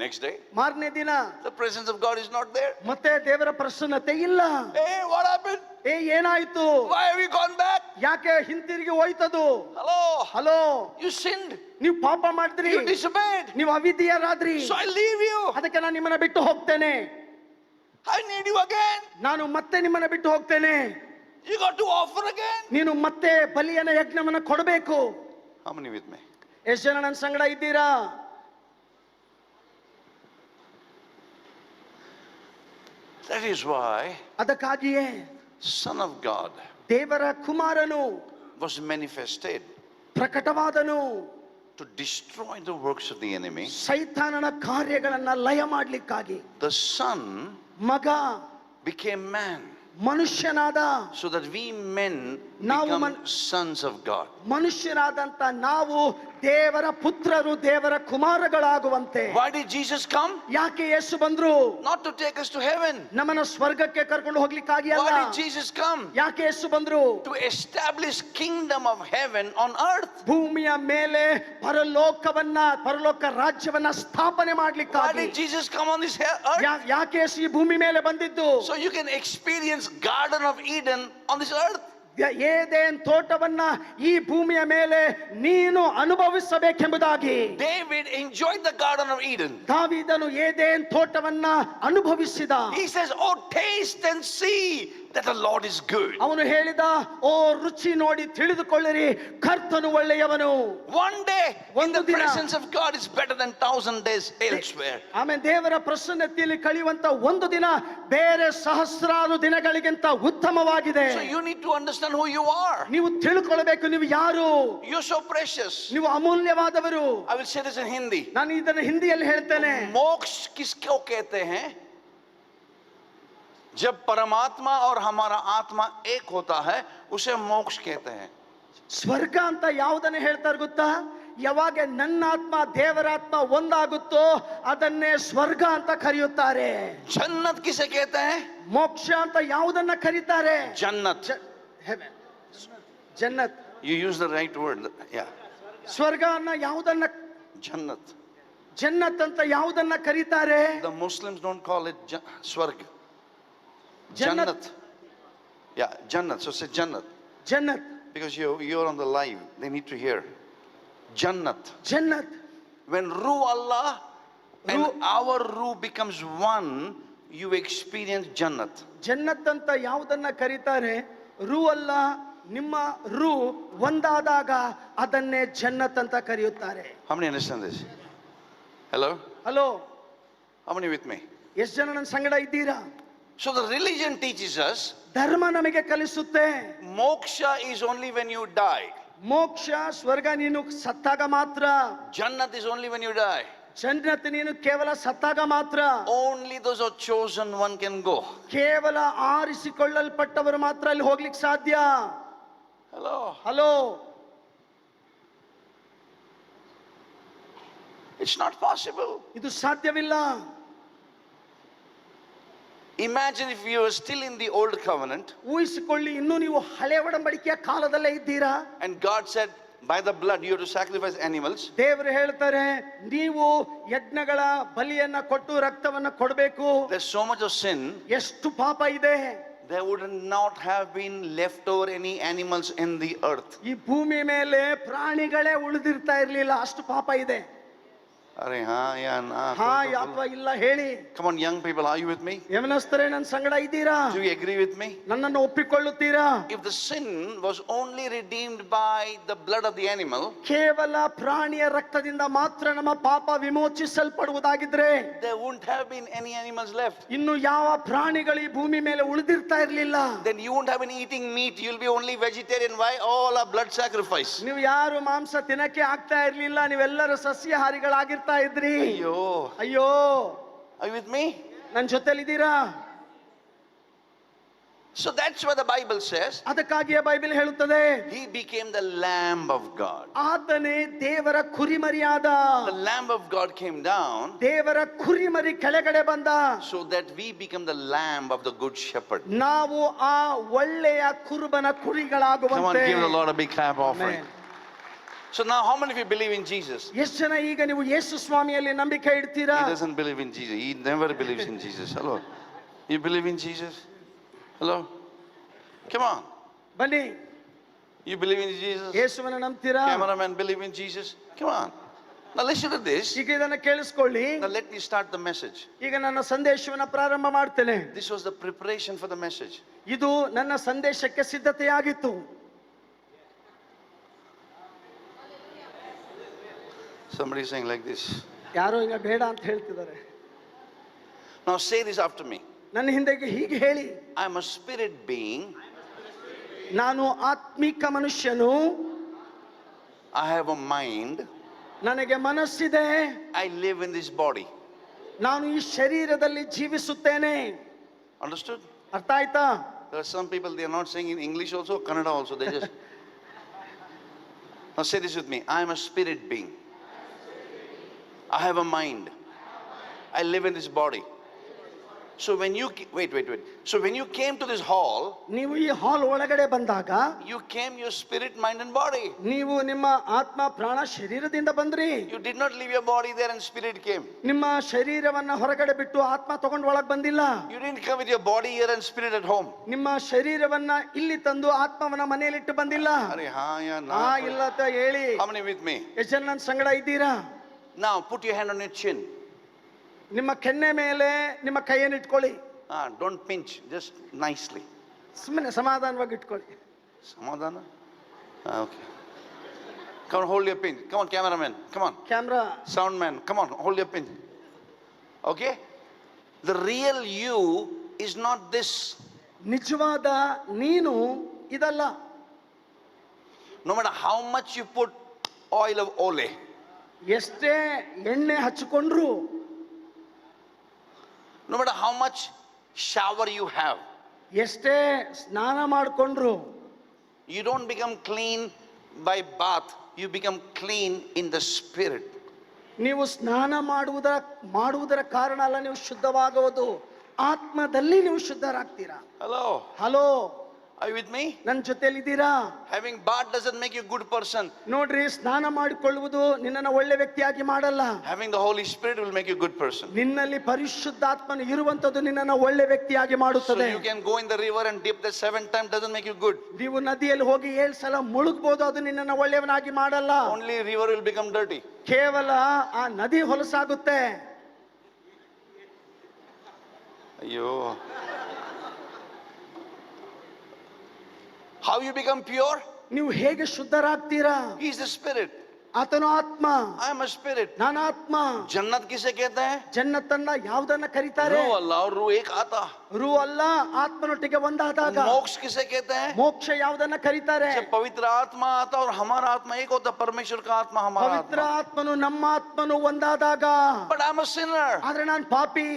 Next day, ಮಾರನೇ ದಿನ the presence of God is not there. ಮತ್ತೆ ದೇವರ ಪ್ರಸನ್ನತೆ ಇಲ್ಲ. Hey, what happened? ಏನಾಯ್ತು? Why have you gone back? ಯಾಕೆ ಹಿಂತಿರುಗಿ ಹೋಯ್ತದು? Hello. Hello, You sinned. ನೀವು ಪಾಪ ಮಾಡಿದ್ರಿ, You disobeyed. ನೀವು ಅವಿಧೇಯರಾದ್ರಿ. So I leave you. ಅದಕ್ಕೆ ನಾನು ನಿಮ್ಮನ್ನ ಬಿಟ್ಟು ಹೋಗ್ತೇನೆ. I need you again. ನಾನು ಮತ್ತೆ ನಿಮ್ಮನ್ನ ಬಿಟ್ಟು ಹೋಗ್ತೇನೆ. You got to offer again. ನೀನು ಮತ್ತೆ ಬಲಿಯನ್ನ ಯಜ್ಞವನ್ನ ಕೊಡಬೇಕು. How many with me? ಎಷ್ಟು ಜನ ನನ್ನ ಸಂಗಡ ಇದ್ದೀರಾ? That is why ಅದಕ್ಕಾಗಿಯೇ Son of God ದೇವರ ಕುಮಾರನು was manifested ಪ್ರಕಟವಾದನು to destroy the works of the enemy. ಸೈತಾನನ ಕಾರ್ಯಗಳನ್ನ ಲಯ ಮಾಡ್ಲಿಕ್ಕಾಗಿ. The Son ಮಗ became man ಮನುಷ್ಯನಾದ, so that we men ನಾವು become sons of God. ಮನುಷ್ಯರಾದಂತ ನಾವು ದೇವರ ಪುತ್ರರು, ದೇವರ ಕುಮಾರಗಳಾಗುವಂತೆ. Why did Jesus come? ಯಾಕೆ ಯೇಸು ಬಂದ್ರು? Not to take us to heaven. ನಮ್ಮನ್ನ ಸ್ವರ್ಗಕ್ಕೆ ಕರ್ಕೊಂಡು ಹೋಗ್ಲಿಕ್ಕಾಗಿ ಅಲ್ಲ. Why did Jesus come? ಯಾಕೆ ಯೇಸು ಬಂದ್ರು? To establish kingdom of heaven on earth. ಭೂಮಿಯ ಮೇಲೆ ಪರಲೋಕ ರಾಜ್ಯವನ್ನ ಸ್ಥಾಪನೆ Why ಮಾಡ್ಲಿಕ್ಕಾಗಿ. did Jesus come on this earth? ಯಾಕೆ ಯೇಸು ಈ ಭೂಮಿ ಮೇಲೆ ಬಂದಿದ್ದು? So you can experience Garden of Eden on this earth. Eden ತೋಟವನ್ನ ಈ ಭೂಮಿಯ ಮೇಲೆ ನೀನು ಅನುಭವಿಸಬೇಕೆಂಬುದಾಗಿ. David enjoyed the Garden of Eden. ದಾವೀದನು ಏದೇನ್ ತೋಟವನ್ನ ಅನುಭವಿಸಿದ. He says, oh, taste and see that the Lord is good. ಅವನು ಹೇಳಿದ, ಓ ರುಚಿ ನೋಡಿ ತಿಳಿದುಕೊಳ್ಳಿರಿ, ಕರ್ತನು ಒಳ್ಳೆಯವನು. One day in the ಒಂದು ದಿನ presence of God is better than 1,000 days elsewhere. ಆಮೇಲೆ ದೇವರ ಪ್ರಸನ್ನತೆಯಲ್ಲಿ ಕಳೆಯುವಂತ ಒಂದು ದಿನ ಬೇರೆ ಸಹಸ್ರಾರು ದಿನಗಳಿಗಿಂತ ಉತ್ತಮವಾಗಿದೆ. So you need to understand who you are. ನೀವು ತಿಳ್ಕೊಳ್ಬೇಕು, ನೀವು ಯಾರು. You're so precious. ನೀವು ಅಮೂಲ್ಯವಾದವರು. I will say this in Hindi. ನಾನು ಇದನ್ನು ಹಿಂದಿಯಲ್ಲಿ ಹೇಳ್ತೇನೆ. मोक्ष किसको कहते हैं? जब परमात्मा और हमारा आत्मा एक होता है उसे मोक्ष कहते हैं. ಸ್ವರ್ಗ ಅಂತ ಯಾವುದನ್ನ ಹೇಳ್ತಾರೆ ಗೊತ್ತಾ? ಯಾವಾಗ ನನ್ನ ಆತ್ಮ ದೇವರಾತ್ಮ ಒಂದಾಗುತ್ತೋ ಅದನ್ನೇ ಸ್ವರ್ಗ ಅಂತ ಕರೆಯುತ್ತಾರೆ. जन्नत किसे कहते हैं? ಮೋಕ್ಷ ಅಂತ ಯಾವುದನ್ನ ಕರೀತಾರೆ? जन्नत. Jannat. You use the right word. Yeah. ಸ್ವರ್ಗ ಅನ್ನ ಯಾವುದನ್ನ? Jannat. ಜನ್ನತ್ ಅಂತ ಯಾವುದನ್ನ ಕರೀತಾರೆ? The Muslims don't call it Swarg. Jannat. Jannat. Yeah, Jannat. So say Jannat. Jannat. Because you're on the live. They need to hear. Jannat. Jannat. When Ruh Allah and our Ruh becomes one, you experience Jannat. Jannat ಅಂತ ಯಾವುದನ್ನ ಕರೀತಾರೆ? ರೂ ಅಲ್ಲ, ನಿಮ್ಮ ರೂ ಒಂದಾದಾಗ ಅದನ್ನೇ ಜನ್ನತ್ ಅಂತ ಕರೆಯುತ್ತಾರೆ. How many understand this? Hello? Hello, How many with me? ಎಷ್ಟು ಜನ ನನ್ನ ಸಂಗಡ ಇದ್ದೀರಾ? So the religion teaches us ಧರ್ಮ ನಮಗೆ ಕಲಿಸುತ್ತೆ moksha is only when you die. ಮೋಕ್ಷ ಸ್ವರ್ಗ ನೀನು ಸತ್ತಾಗ ಮಾತ್ರ, Jannat is only when you die. Jannat ನೀನು ಕೇವಲ ಸತ್ತಾಗ ಮಾತ್ರ, Only those who are chosen one can go. ಕೇವಲ ಆರಿಸಿಕೊಳ್ಳಲ್ಪಟ್ಟವರು ಮಾತ್ರ ಅಲ್ಲಿ ಹೋಗ್ಲಿಕ್ಕೆ ಸಾಧ್ಯ. Hello? Hello, It's not possible. ಇದು ಸಾಧ್ಯವಿಲ್ಲ. Imagine if you were still in the old covenant ಊಹಿಸಿಕೊಳ್ಳಿ, ಇನ್ನೂ ನೀವು ಹಳೆ ಒಡಂಬಡಿಕೆಯ ಕಾಲದಲ್ಲೇ ಇದ್ದೀರಾ. and God said, by the blood you have to sacrifice animals. ದೇವರು ಹೇಳ್ತಾರೆ ನೀವು ಯಜ್ಞಗಳ ಬಲಿಯನ್ನ ಕೊಟ್ಟು ರಕ್ತವನ್ನ ಕೊಡಬೇಕು. There's so much of sin. ಎಷ್ಟು ಪಾಪ ಇದೆ. There would not have been left over any animals in the earth. ಈ ಭೂಮಿ ಮೇಲೆ ಪ್ರಾಣಿಗಳೇ ಉಳಿದಿರ್ತಾ ಇರ್ಲಿಲ್ಲ, ಅಷ್ಟು ಪಾಪ ಇದೆ. Are ha ya na. ಹಾ ಅಥವಾ ಇಲ್ಲ ಹೇಳಿ. Come on young people, are you with me? ಯಮನಸ್ಥರೇ ನನ್ನ ಸಂಗಡ ಇದ್ದೀರಾ? Do you agree with me? ನನ್ನನ್ನು ಒಪ್ಪಿಕೊಳ್ಳುತ್ತೀರಾ? If the sin was only redeemed by the blood of the animal, ಕೇವಲ ಪ್ರಾಣಿಯ ರಕ್ತದಿಂದ ಮಾತ್ರ ನಮ್ಮ ಪಾಪ ವಿಮೋಚಿಸಲ್ಪಡುವುದಾಗಿದ್ರೆ there wouldn't have been any animals left. ಇನ್ನು ಯಾವ ಪ್ರಾಣಿಗಳು ಈ ಭೂಮಿ ಮೇಲೆ ಉಳಿದಿರ್ತಾ ಇರ್ಲಿಲ್ಲ. Then you won't have been eating meat, you'll be only vegetarian. Why? All our blood sacrifice. ನೀವು ಯಾರು ಮಾಂಸ ತಿನ್ನಕ್ಕೆ ಆಗ್ತಾ ಇರ್ಲಿಲ್ಲ, ನೀವೆಲ್ಲರೂ ಸಸ್ಯಾಹಾರಿಗಳಾಗಿರ್ತಾ ಇದ್ರಿ. Ayyo. ಅಯ್ಯೋ, Are you with me? ನನ್ನ ಜೊತೆಲಿದ್ದೀರಾ? So that's what the Bible says. ಅದಕ್ಕಾಗಿಯೇ ಬೈಬಲ್ ಹೇಳುತ್ತದೆ, He became the Lamb of God. ಆತನೇ ದೇವರ ಕುರಿಮರಿಯಾದ. The Lamb of God came down ದೇವರ ಕುರಿಮರಿ ಕೆಳಗಡೆ ಬಂದ, so that we become the Lamb of the Good Shepherd. ನಾವು ಆ ಒಳ್ಳೆಯ ಕುರುಬನ Come on, ಕುರಿಗಳಾಗುವಂತೆ. give the Lord a big clap offering. Amen. So now how many of you believe in Jesus? ಎಷ್ಟು ಜನ ಈಗ ನೀವು ಯೇಸು ಸ್ವಾಮಿಯಲ್ಲಿ ನಂಬಿಕೆ ಇಡ್ತೀರಾ? He doesn't believe in Jesus. He never believes in Jesus. Hello? You believe in Jesus? Hello? Come on. ಬನ್ನಿ, You believe in Jesus? ಯೇಸುವನ್ನ ನಂಬ್ತೀರಾ? Cameraman, believe in Jesus? Come on. Now listen to this. ಈಗ ಇದನ್ನ ಕೇಳಿಸ್ಕೊಳ್ಳಿ. Now let me start the message. ಈಗ ನನ್ನ ಸಂದೇಶವನ್ನ ಪ್ರಾರಂಭ ಮಾಡ್ತೇನೆ. This was the preparation for the message. ಇದು ನನ್ನ ಸಂದೇಶಕ್ಕೆ ಸಿದ್ಧತೆಯಾಗಿತ್ತು. Somebody is saying like this. ಯಾರೋ ಈಗ ಬೇಡ ಅಂತ ಹೇಳ್ತಿದ್ದಾರೆ. Now say this after me. ನನ್ನ ಹಿಂದೆಗೆ ಹೀಗೆ ಹೇಳಿ, I am a spirit being. ನಾನು ಆತ್ಮಿಕ ಮನುಷ್ಯನು, I have a mind. ನನಗೆ ಮನಸ್ಸಿದೆ, I live in this body. ನಾನು ಈ ಶರೀರದಲ್ಲಿ ಜೀವಿಸುತ್ತೇನೆ. Understood? ಅರ್ಥ ಆಯ್ತಾ? There are some people, they are not saying in English also, Kannada also. They just. Now say this with me. I am a spirit being. I have a mind. I live in this body. So when you wait. So when you came to this hall, ನೀವು ಈ ಹಾಲ್ ಒಳಗಡೆ ಬಂದಾಗ you came your spirit, mind and body. ನೀವು ನಿಮ್ಮ ಆತ್ಮ ಪ್ರಾಣ ಶರೀರದಿಂದ ಬಂದ್ರಿ. You did not leave your body there and spirit came. ನಿಮ್ಮ ಶರೀರವನ್ನ ಹೊರಗಡೆ ಬಿಟ್ಟು ಆತ್ಮ ತಗೊಂಡು ಒಳಗ್ ಬಂದಿಲ್ಲ. You didn't come with your body here and spirit at home. ನಿಮ್ಮ ಶರೀರವನ್ನ ಇಲ್ಲಿ ತಂದು ಆತ್ಮವನ್ನ ಮನೆಯಲ್ಲಿಟ್ಟು ಬಂದಿಲ್ಲ. Are ha ya na. ಆ ಇಲ್ಲ ಅಂತ ಹೇಳಿ. How many with me? ಎಷ್ಟು ಜನ ನನ್ನ ಸಂಗಡ ಇದ್ದೀರಾ? Now put your hand on your chin. ನಿಮ್ಮ ಕೆನ್ನೆ ಮೇಲೆ ನಿಮ್ಮ ಕೈಯನ್ನು ಇಟ್ಕೊಳ್ಳಿ. Don't pinch, just nicely. ಸುಮ್ಮನೆ ಸಮಾಧಾನವಾಗಿ ಇಟ್ಕೊಳ್ಳಿ. Samadhana? Okay. Come on, hold your pin. Come on, cameraman. Come on. Camera. Sound man. Come on, hold your pin. Okay? The real you is not this. ನಿಜವಾದ ನೀನು ಇದಲ್ಲ. No matter how much you put oil of ole, ಎಷ್ಟೇ ಎಣ್ಣೆ ಹಚ್ಚಿಕೊಂಡ್ರು, no matter how much shower you have, ಎಷ್ಟೇ ಸ್ನಾನ ಮಾಡಿಕೊಂಡ್ರು, you don't become clean by bath. You become clean in the spirit. ನೀವು ಸ್ನಾನ ಮಾಡುವುದರ ಕಾರಣ ಅಲ್ಲ ನೀವು ಶುದ್ಧವಾಗುವುದು, ಆತ್ಮದಲ್ಲಿ ನೀವು ಶುದ್ಧರಾಗ್ತೀರಾ. Hello? Hello, Are you with me? ನನ್ನ ಜೊತೆಲಿದ್ದೀರಾ? Having bath doesn't make you a good person. ನೋಡ್ರಿ, ಸ್ನಾನ ಮಾಡಿಕೊಳ್ಳುವುದು ನಿನ್ನನ್ನು ಒಳ್ಳೆ ವ್ಯಕ್ತಿಯಾಗಿ ಮಾಡಲ್ಲ. Having the Holy Spirit will make you a good person. ನಿನ್ನಲ್ಲಿ ಪರಿಶುದ್ಧಾತ್ಮನು ಇರುವಂತದ್ದು ನಿನ್ನನ್ನು ಒಳ್ಳೆ ವ್ಯಕ್ತಿಯಾಗಿ So ಮಾಡುತ್ತದೆ. you can go in the river and dip the 7 times, doesn't make you good. ನೀವು ನದಿಯಲ್ಲಿ ಹೋಗಿ 7 ಸಲ ಮುಳುಗಬಹುದು, ಅದು ನಿನ್ನನ್ನು ಒಳ್ಳೆಯವನಾಗಿ ಮಾಡಲ್ಲ. Only river will become dirty. ಕೇವಲ ಆ ನದಿ ಹೊಲಸಾಗುತ್ತೆ. Ayyo. How you become pure? ನೀವು ಹೇಗೆ ಶುದ್ಧರಾಗ್ತೀರಾ? He's the spirit. ಆತನು ಆತ್ಮ, I am a spirit. ನಾನು ಆತ್ಮ. जन्नत किसे कहते हैं? ಜನ್ನತನ್ನ ಯಾವ್ದನ್ನ ಕರೀತಾರೆ? रूह अल्लाह और रूह एक आता. ರೂ ಅಲ್ಲ, ಆತ್ಮನೊಟ್ಟಿಗೆ ಒಂದಾದಾಗ. मोक्ष किसे कहते हैं? ಮೋಕ್ಷ ಯಾವ್ದನ್ನ ಕರೀತಾರೆ? जब पवित्र आत्मा आता और हमारा आत्मा एक होता, परमेश्वर का आत्मा हमारा ಪವಿತ್ರ आत्मा. ಆತ್ಮನು ನಮ್ಮ ಆತ್ಮನು ಒಂದಾದಾಗ. But I'm a sinner. ಆದ್ರೆ ನಾನು ಪಾಪಿ.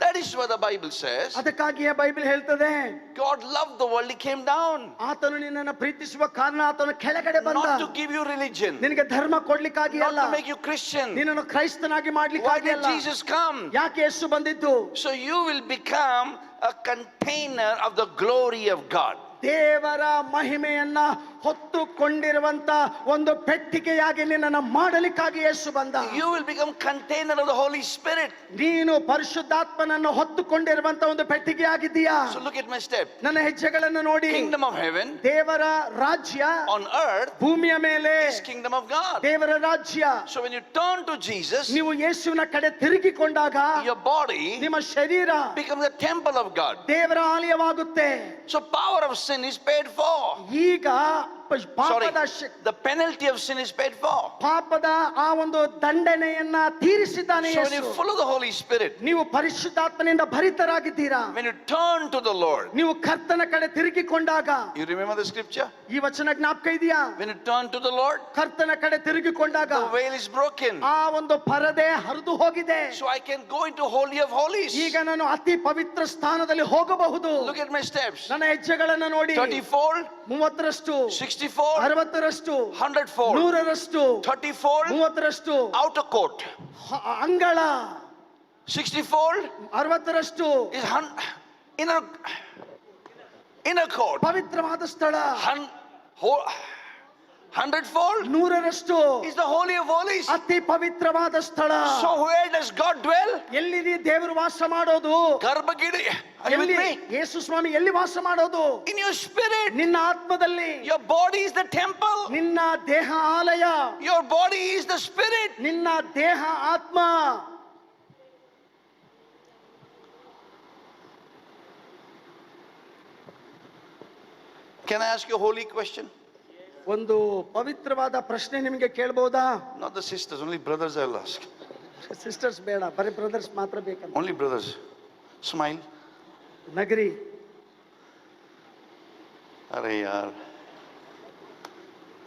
That is what the Bible says. ಅದಕ್ಕಾಗಿಯೇ ಬೈಬಲ್ ಹೇಳ್ತದೆ, God loved the world, He came down. ಆತನು ನಿನ್ನನ್ನು ಪ್ರೀತಿಸುವ ಕಾರಣ ಆತನು ಕೆಳಗಡೆ ಬಂದ. Not to give you religion, ನಿನಗೆ ಧರ್ಮ ಕೊಡ್ಲಿಕ್ಕಾಗಿ not ಅಲ್ಲ, to make you Christian. ನಿನ್ನನ್ನು ಕ್ರೈಸ್ತನಾಗಿ Why ಮಾಡ್ಲಿಕ್ಕಾಗಿ did ಅಲ್ಲ. Jesus come? ಯಾಕೆ ಯೇಸು ಬಂದಿದ್ದು? So you will become a container of the glory of God. ದೇವರ ಮಹಿಮೆಯನ್ನ ಹೊತ್ತುಕೊಂಡಿರುವಂತ ಒಂದು ಪೆಟ್ಟಿಗೆಯಾಗಿ ನಿನ್ನನ್ನು ಮಾಡಲಿಕ್ಕಾಗಿ ಯೇಸು ಬಂದ. You will become container of the Holy Spirit. ನೀನು ಪರಿಶುದ್ಧಾತ್ಮನನ್ನು ಹೊತ್ತುಕೊಂಡಿರುವಂತ ಒಂದು ಪೆಟ್ಟಿಗೆಯಾಗಿದ್ದೀಯಾ? So look at my step. ನನ್ನ ಹೆಜ್ಜೆಗಳನ್ನು ನೋಡಿ. Kingdom of heaven ದೇವರ ರಾಜ್ಯ on earth ಭೂಮಿಯ ಮೇಲೆ is kingdom of God. ದೇವರ ರಾಜ್ಯ. So when you turn to Jesus, ನೀವು ಯೇಸುವಿನ ಕಡೆ ತಿರುಗಿಕೊಂಡಾಗ your body ನಿಮ್ಮ ಶರೀರ becomes a temple of God. ದೇವರ ಆಲಯವಾಗುತ್ತೆ. So power of sin is paid for. ಈಗ Sorry, ಪಾಪದ the penalty of sin is paid for. ಪಾಪದ ಆ ಒಂದು ದಂಡನೆಯನ್ನ ತೀರಿಸಿದ್ದಾನೆ So when Yesu. you're full of the Holy Spirit, ನೀವು ಪರಿಶುದ್ಧಾತ್ಮನಿಂದ ಭರಿತರಾಗಿದ್ದೀರಾ. when you turn to the Lord, ನೀವು ಕರ್ತನ ಕಡೆ ತಿರುಗಿಕೊಂಡಾಗ, you remember the scripture? ಈ ವಚನ ಜ್ಞಾಪಕ ಇದೆಯಾ? When you turn to the Lord, ಕರ್ತನ ಕಡೆ ತಿರುಗಿಕೊಂಡಾಗ the veil is broken. ಆ ಒಂದು ಪರದೆ ಹರಿದು ಹೋಗಿದೆ. So I can go into Holy of Holies. ಈಗ ನಾನು ಅತಿ ಪವಿತ್ರ ಸ್ಥಾನದಲ್ಲಿ ಹೋಗಬಹುದು. Look at my steps. ನನ್ನ ಹೆಜ್ಜೆಗಳನ್ನು ನೋಡಿ. 30-fold, 30ರಷ್ಟು, 60-fold, 60ರಷ್ಟು, 100-fold, 100ರಷ್ಟು, 30-fold, 30ರಷ್ಟು, outer court. ಅಂಗಳ 60-fold 60ರಷ್ಟು is inner court. ಪವಿತ್ರವಾದ ಸ್ಥಳ. 100-fold 100ರಷ್ಟು is the Holy of Holies. ಅತಿ ಪವಿತ್ರವಾದ ಸ್ಥಳ. So where does God dwell? ಎಲ್ಲಿ ದೇವರು ವಾಸ ಮಾಡೋದು? Garbhagiri. Are you with ಎಲ್ಲಿ me? ಯೇಸು ಸ್ವಾಮಿ ಎಲ್ಲಿ ವಾಸ ಮಾಡೋದು? In your spirit. ನಿನ್ನ ಆತ್ಮದಲ್ಲಿ. Your body is the temple. ನಿನ್ನ ದೇಹ ಆಲಯ. Your body is the spirit. ನಿನ್ನ ದೇಹ ಆತ್ಮ. Can I ask you a holy question? ಒಂದು ಪವಿತ್ರವಾದ ಪ್ರಶ್ನೆ ನಿಮಗೆ ಕೇಳಬಹುದಾ? Not the sisters, only brothers I will ask. Sisters ಬೇಡ, ಬರೀ ಬ್ರದರ್ಸ್ ಮಾತ್ರ ಬೇಕಂತ. Only brothers. Smile. ನಗರಿ. Arey yaar.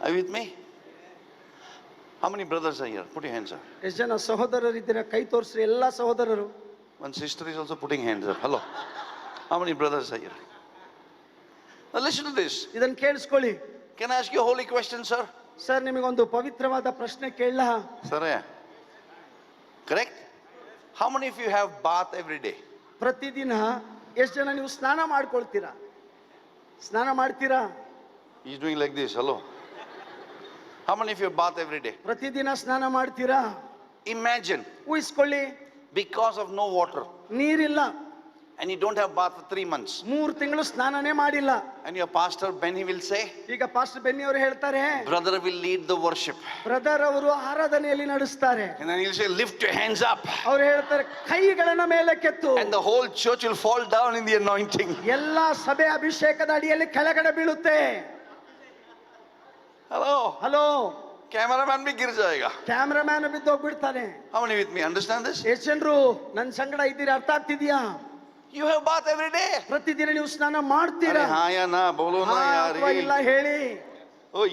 Are you with me? How many brothers are here? Put your hands up. ಎಷ್ಟು ಜನ ಸಹೋದರರಿದ್ದೀರಾ? ಕೈ ತೋರಿಸ್ರಿ ಎಲ್ಲಾ ಸಹೋದರರು. One sister is also putting hands up. Hello. How many brothers are here? Now listen to this. ಇದನ್ನು ಕೇಳಿಸ್ಕೊಳ್ಳಿ. Can I ask you a holy question, sir? Sir, ನಿಮಗೊಂದು ಪವಿತ್ರವಾದ ಪ್ರಶ್ನೆ ಕೇಳಲಾ? Sir, yeah. Correct? How many of you have bath every day? ಪ್ರತಿದಿನ ಎಷ್ಟು ಜನ ನೀವು ಸ್ನಾನ ಮಾಡ್ಕೊಳ್ತೀರಾ? ಸ್ನಾನ ಮಾಡ್ತೀರಾ? He's doing like this. Hello. How many of you bath every day? ಪ್ರತಿದಿನ ಸ್ನಾನ ಮಾಡ್ತೀರಾ? Imagine, ಊಹಿಸ್ಕೊಳ್ಳಿ, because of no water, ನೀರಿಲ್ಲ, and you don't have bath for 3 months, 3 ತಿಂಗಳು ಸ್ನಾನನೇ ಮಾಡಿಲ್ಲ. and your pastor Benny will say, ಈಗ ಪಾಸ್ಟರ್ ಬೆನ್ನಿ ಅವರು ಹೇಳ್ತಾರೆ, brother will lead the worship, brother ಅವರು ಆರಾಧನೆಯಲ್ಲಿ ನಡೆಸ್ತಾರೆ. and then he'll say, lift your hands up, ಅವ್ರು ಹೇಳ್ತಾರೆ, ಕೈಗಳನ್ನ ಮೇಲೆ ಕೆತ್ತು. and the whole church will fall down in the anointing. ಎಲ್ಲಾ ಸಭೆ ಅಭಿಷೇಕದ ಅಡಿಯಲ್ಲಿ ಕೆಳಗಡೆ ಬೀಳುತ್ತೆ. Hello. Hello, Cameraman bhi gir jayega. Cameraman ಬಿದ್ದು ಹೋಗ್ಬಿಡ್ತಾನೆ. How many with me understand this? ಎಷ್ಟು ಜನರು ನನ್ನ ಸಂಗಡ ಇದ್ದೀರಿ? ಅರ್ಥ ಆಗ್ತಿದ್ಯಾ? You have bath every day. ಪ್ರತಿದಿನ ನೀವು ಸ್ನಾನ ಮಾಡ್ತೀರಾ? अरे हाँ या ना बोलो ना यार. ಅಥವಾ ಇಲ್ಲ ಹೇಳಿ. ओय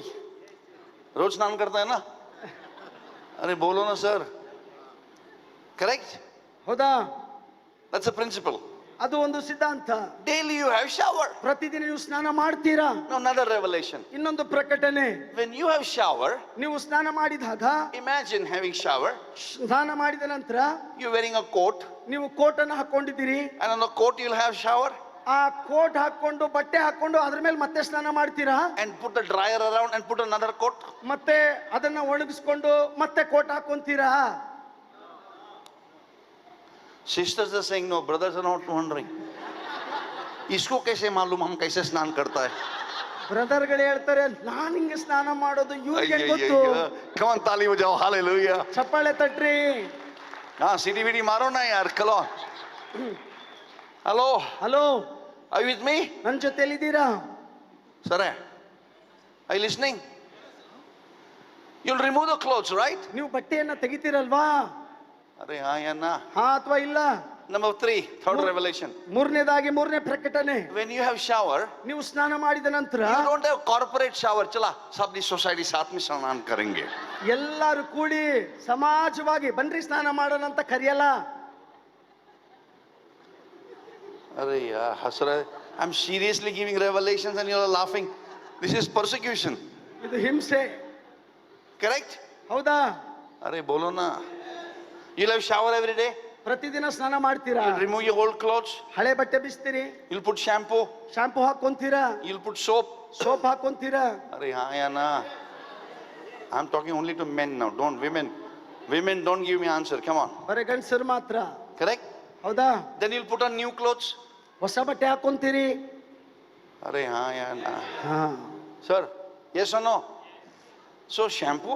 रोज स्नान करता है ना? अरे बोलो ना sir. Correct? ಹೌದಾ? That's a principle. ಅದು ಒಂದು ಸಿದ್ಧಾಂತ. Daily you have shower. ಪ್ರತಿದಿನ ನೀವು ಸ್ನಾನ ಮಾಡ್ತೀರಾ? Now another revelation. ಇನ್ನೊಂದು ಪ್ರಕಟಣೆ. When you have shower, ನೀವು ಸ್ನಾನ ಮಾಡಿದಾಗ, imagine having shower. ಸ್ನಾನ ಮಾಡಿದ ನಂತರ You're wearing a coat, ನೀವು ಕೋಟ್ ಅನ್ನು ಹಾಕೊಂಡಿದ್ದೀರಿ. and on the coat you'll have shower, ಆ ಕೋಟ್ ಹಾಕೊಂಡು ಬಟ್ಟೆ ಹಾಕೊಂಡು ಅದ್ರ ಮೇಲೆ ಮತ್ತೆ ಸ್ನಾನ ಮಾಡ್ತೀರಾ? and put the dryer around and put another coat. ಮತ್ತೆ ಅದನ್ನ ಒಣಗಿಸ್ಕೊಂಡು ಮತ್ತೆ coat ಹಾಕೊಂತೀರಾ? Sisters are saying no, brothers are not wondering. इसको कैसे मालूम हम कैसे स्नान करता है? ಬ್ರದರ್ಗಳು ಹೇಳ್ತಾರೆ, ನಾನು ಹಿಂಗೆ ಸ್ನಾನ ಮಾಡೋದು ಇವ್ರಿಗೆ ಗೊತ್ತು. Come on, ताली बजाओ, hallelujah. ಚಪ್ಪಾಳೆ ತಟ್ರಿ. हाँ सीढ़ी वीडी मारो ना यार. चलो. Hello. Hello, Are you with me? ನನ್ನ ಜೊತೆಲಿದ್ದೀರಾ? Sir, are you listening? You'll remove the clothes, right? ನೀವು ಬಟ್ಟೆಯನ್ನ ತೆಗಿತೀರಲ್ವಾ? Are Ayana. ಹಾ ಅಥವಾ ಇಲ್ಲ? Number 3, third revelation. ಮೂರನೇದಾಗಿ ಮೂರನೇ ಪ್ರಕಟಣೆ, When you have shower, ನೀವು ಸ್ನಾನ ಮಾಡಿದ ನಂತರ you don't have corporate shower. Chala, sabni society साथ में स्नान करेंगे. ಎಲ್ಲರೂ ಕೂಡಿ ಸಮಾಜವಾಗಿ ಬನ್ರಿ ಸ್ನಾನ ಮಾಡೋಣ ಅಂತ ಕರೆಯಲ್ಲ. Are yaar, hasra. I'm seriously giving revelations and you're laughing. This is persecution. ಇದು ಹಿಂಸೆ, Correct? ಹೌದಾ? Are bolo na. You'll have shower every day. ಪ್ರತಿದಿನ ಸ್ನಾನ ಮಾಡ್ತೀರಾ? You'll remove your old clothes. ಹಳೆ ಬಟ್ಟೆ ಬಿಸ್ತೀರಿ, You'll put shampoo. ಶಾಂಪೂ ಹಾಕೊಂತೀರಾ, You'll put soap. ಸೋಪ್ ಹಾಕೊಂತೀರಾ. Are Ayana. I'm talking only to men now. Don't women. Women don't give me answer. Come on. ಬರೀ ಗಂಡಸರು ಮಾತ್ರ, Correct? ಹೌದಾ? Then you'll put on new clothes. ಹೊಸ ಬಟ್ಟೆ ಹಾಕೊಂತೀರಿ. Are Ayana. ಹಾ, Sir, yes or no? So shampoo,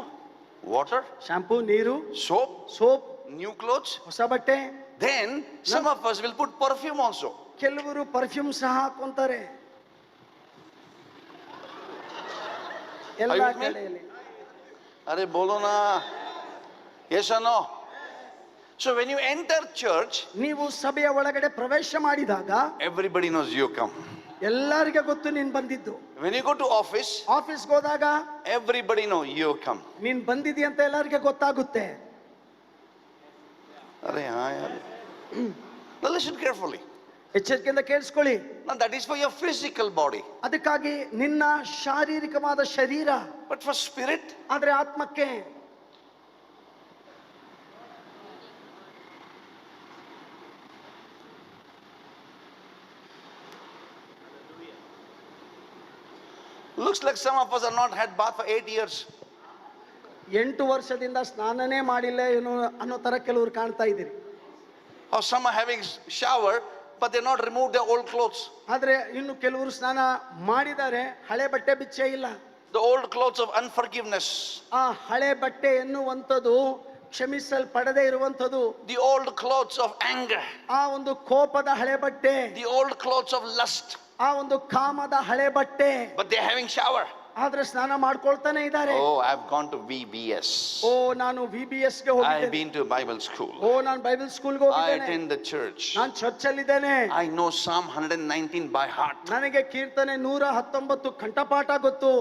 water, shampoo, ನೀರು, soap, soap, new clothes. ಹೊಸ ಬಟ್ಟೆ. Then some of us will put perfume also. ಕೆಲವರು ಪರ್ಫ್ಯೂಮ್ ಸಹ ಹಾಕೊಂತಾರೆ ಎಲ್ಲ Are you with me? ಕಡೆಯಲ್ಲಿ. Are bolo na. Yes or no? So when you enter church, ನೀವು ಸಭೆಯ ಒಳಗಡೆ ಪ್ರವೇಶ ಮಾಡಿದಾಗ everybody knows you come. ಎಲ್ಲರಿಗೆ ಗೊತ್ತು ನೀನ್ ಬಂದಿದ್ದು. When you go to office, ಆಫೀಸ್ಗೆ ಹೋದಾಗ everybody know you come. ನೀನ್ ಬಂದಿದಿ ಅಂತ ಎಲ್ಲರಿಗೆ ಗೊತ್ತಾಗುತ್ತೆ. Are yaar. Now listen carefully. ಎಚ್ಚರಿಕೆಯಿಂದ ಕೇಳಿಸ್ಕೊಳ್ಳಿ. Now that is for your physical body. ಅದಕ್ಕಾಗಿ ನಿನ್ನ ಶಾರೀರಿಕವಾದ ಶರೀರ, But for spirit, ಆದ್ರೆ ಆತ್ಮಕ್ಕೆ looks like some of us are not had bath for 8 years. 8 ವರ್ಷದಿಂದ ಸ್ನಾನನೇ ಮಾಡಿಲ್ಲ ಏನೋ ಅನ್ನೋ ತರ ಕೆಲವರು ಕಾಣ್ತಾ ಇದ್ದೀರಿ. Or some are having shower, but they not removed their old clothes. ಆದ್ರೆ ಇನ್ನು ಕೆಲವರು ಸ್ನಾನ ಮಾಡಿದ್ದಾರೆ, ಹಳೆ ಬಟ್ಟೆ ಬಿಚ್ಚೇ ಇಲ್ಲ. The old clothes of unforgiveness. ಆ ಹಳೆ ಬಟ್ಟೆ ಎನ್ನುವಂಥದ್ದು ಕ್ಷಮಿಸಲ್ಪಡದೆ ಇರುವಂಥದ್ದು, The old clothes of anger. ಆ ಒಂದು ಕೋಪದ ಹಳೆ ಬಟ್ಟೆ, The old clothes of lust. ಆ ಒಂದು ಕಾಮದ ಹಳೆ ಬಟ್ಟೆ. But they're having shower. ಆದ್ರೆ ಸ್ನಾನ ಮಾಡ್ಕೊಳ್ತಾನೆ ಇದ್ದಾರೆ. Oh, I've gone to VBS. ಓ, ನಾನು VBS ಗೆ I've ಹೋಗಿದ್ದೇನೆ. been to Bible school. ಓ, ನಾನು ಬೈಬಲ್ ಸ್ಕೂಲ್ಗೆ I ಹೋಗಿದ್ದೇನೆ. attend the church. ನಾನು church ಅಲ್ಲಿದ್ದೇನೆ. I know Psalm 119 by heart. ನನಗೆ ಕೀರ್ತನೆ 119 ಕಂಠಪಾಠ ಗೊತ್ತು.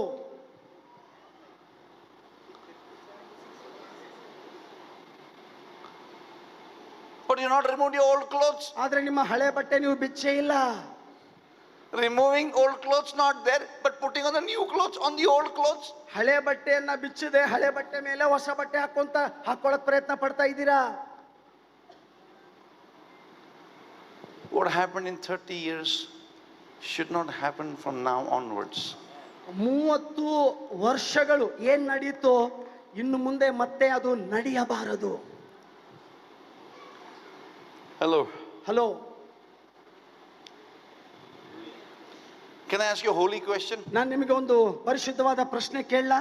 But you not removed your old clothes. ಆದ್ರೆ ನಿಮ್ಮ ಹಳೆ ಬಟ್ಟೆ ನೀವು ಬಿಚ್ಚೇ ಇಲ್ಲ. Removing old clothes not there, but putting on the new clothes on the old clothes. ಹಳೆ ಬಟ್ಟೆಯನ್ನ ಬಿಚ್ಚದೆ ಹಳೆ ಬಟ್ಟೆ ಮೇಲೆ ಹೊಸ ಬಟ್ಟೆ ಹಾಕೊಳ್ಳಕ್ ಪ್ರಯತ್ನ ಪಡ್ತಾ ಇದ್ದೀರಾ. What happened in 30 years should not happen from now onwards. 30 ವರ್ಷಗಳು ಏನ್ ನಡೀತೋ ಇನ್ನು ಮುಂದೆ ಮತ್ತೆ ಅದು ನಡೆಯಬಾರದು. Hello. Hello, Can I ask you a holy question? ನಾನು ನಿಮಗೆ ಒಂದು ಪರಿಶುದ್ಧವಾದ ಪ್ರಶ್ನೆ ಕೇಳಲಾ?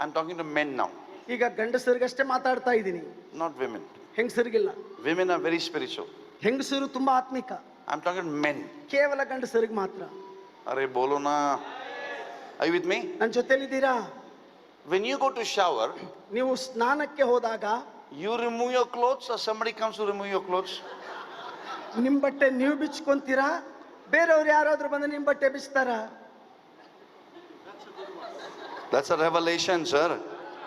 I'm talking to men now, ಈಗ ಗಂಡಸರಿಗಷ್ಟೇ ಮಾತಾಡ್ತಾ ಇದ್ದೀನಿ, not women. ಹೆಂಗಸರಿಗಿಲ್ಲ. Women are very spiritual. ಹೆಂಗಸರು ತುಂಬಾ ಆತ್ಮಿಕ, I'm talking to men. ಕೇವಲ ಗಂಡಸರಿಗೆ ಮಾತ್ರ. Are bolo na. Are you with me? ನನ್ನ ಜೊತೆಲಿದ್ದೀರಾ? When you go to shower, ನೀವು ಸ್ನಾನಕ್ಕೆ ಹೋದಾಗ you remove your clothes or somebody comes to remove your clothes? ನಿಮ್ ಬಟ್ಟೆ ನೀವು ಬಿಚ್ಕೊಂತೀರಾ, ಬೇರೆಯವ್ರು ಯಾರಾದ್ರೂ ಬಂದು ನಿಮ್ ಬಟ್ಟೆ ಬಿಚ್ತಾರ? That's a revelation, sir.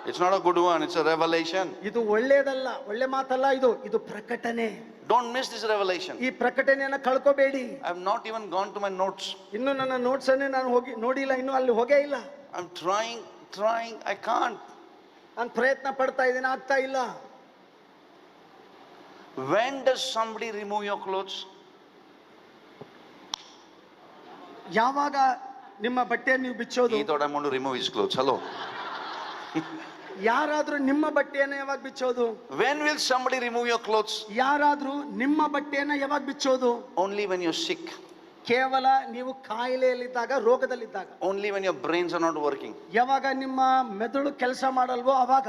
It's not a good one, it's a revelation. ಇದು ಒಳ್ಳೇದಲ್ಲ, ಒಳ್ಳೆ ಮಾತಲ್ಲ, ಇದು ಪ್ರಕಟಣೆ. Don't miss this revelation. ಈ ಪ್ರಕಟಣೆಯನ್ನ ಕಳ್ಕೋಬೇಡಿ. I have not even gone to my notes. ಇನ್ನು ನನ್ನ ನೋಟ್ಸ್ ಅನ್ನೇ ನಾನು ಹೋಗಿ ನೋಡಿಲ್ಲ, ಇನ್ನು ಅಲ್ಲಿ ಹೋಗೇ ಇಲ್ಲ. I'm trying, I can't. ನಾನು ಪ್ರಯತ್ನ ಪಡ್ತಾ ಇದ್ದೀನಿ, ಆಗ್ತಾ ಇಲ್ಲ. When does somebody remove your clothes? ಯಾವಾಗ ನಿಮ್ಮ ಬಟ್ಟೆಯನ್ನು ನೀವು ಬಿಚ್ಚೋದು? He thought I'm going to remove his clothes. Hello. ಯಾರಾದ್ರೂ ನಿಮ್ಮ ಬಟ್ಟೆಯನ್ನು ಯಾವಾಗ ಬಿಚ್ಚೋದು? When will somebody remove your clothes? ಯಾರಾದ್ರೂ ನಿಮ್ಮ ಬಟ್ಟೆಯನ್ನು ಯಾವಾಗ ಬಿಚ್ಚೋದು? Only when you're sick. ಕೇವಲ ನೀವು ಕಾಯಿಲೆಯಲ್ಲಿದ್ದಾಗ, ರೋಗದಲ್ಲಿದ್ದಾಗ. Only when your brains are not working. ಯಾವಾಗ ನಿಮ್ಮ ಮೆದುಳು ಕೆಲಸ ಮಾಡಲ್ವೋ ಅವಾಗ.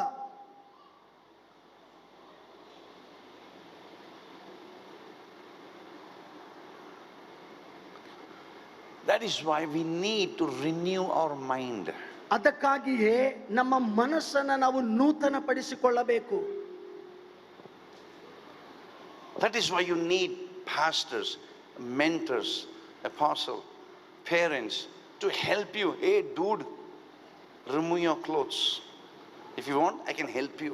That is why we need to renew our mind. ಅದಕ್ಕಾಗಿಯೇ ನಮ್ಮ ಮನಸ್ಸನ್ನು ನಾವು ನೂತನಪಡಿಸಿಕೊಳ್ಳಬೇಕು. That is why you need pastors, mentors, apostle, parents to help you. Hey dude, remove your clothes. If you want, I can help you.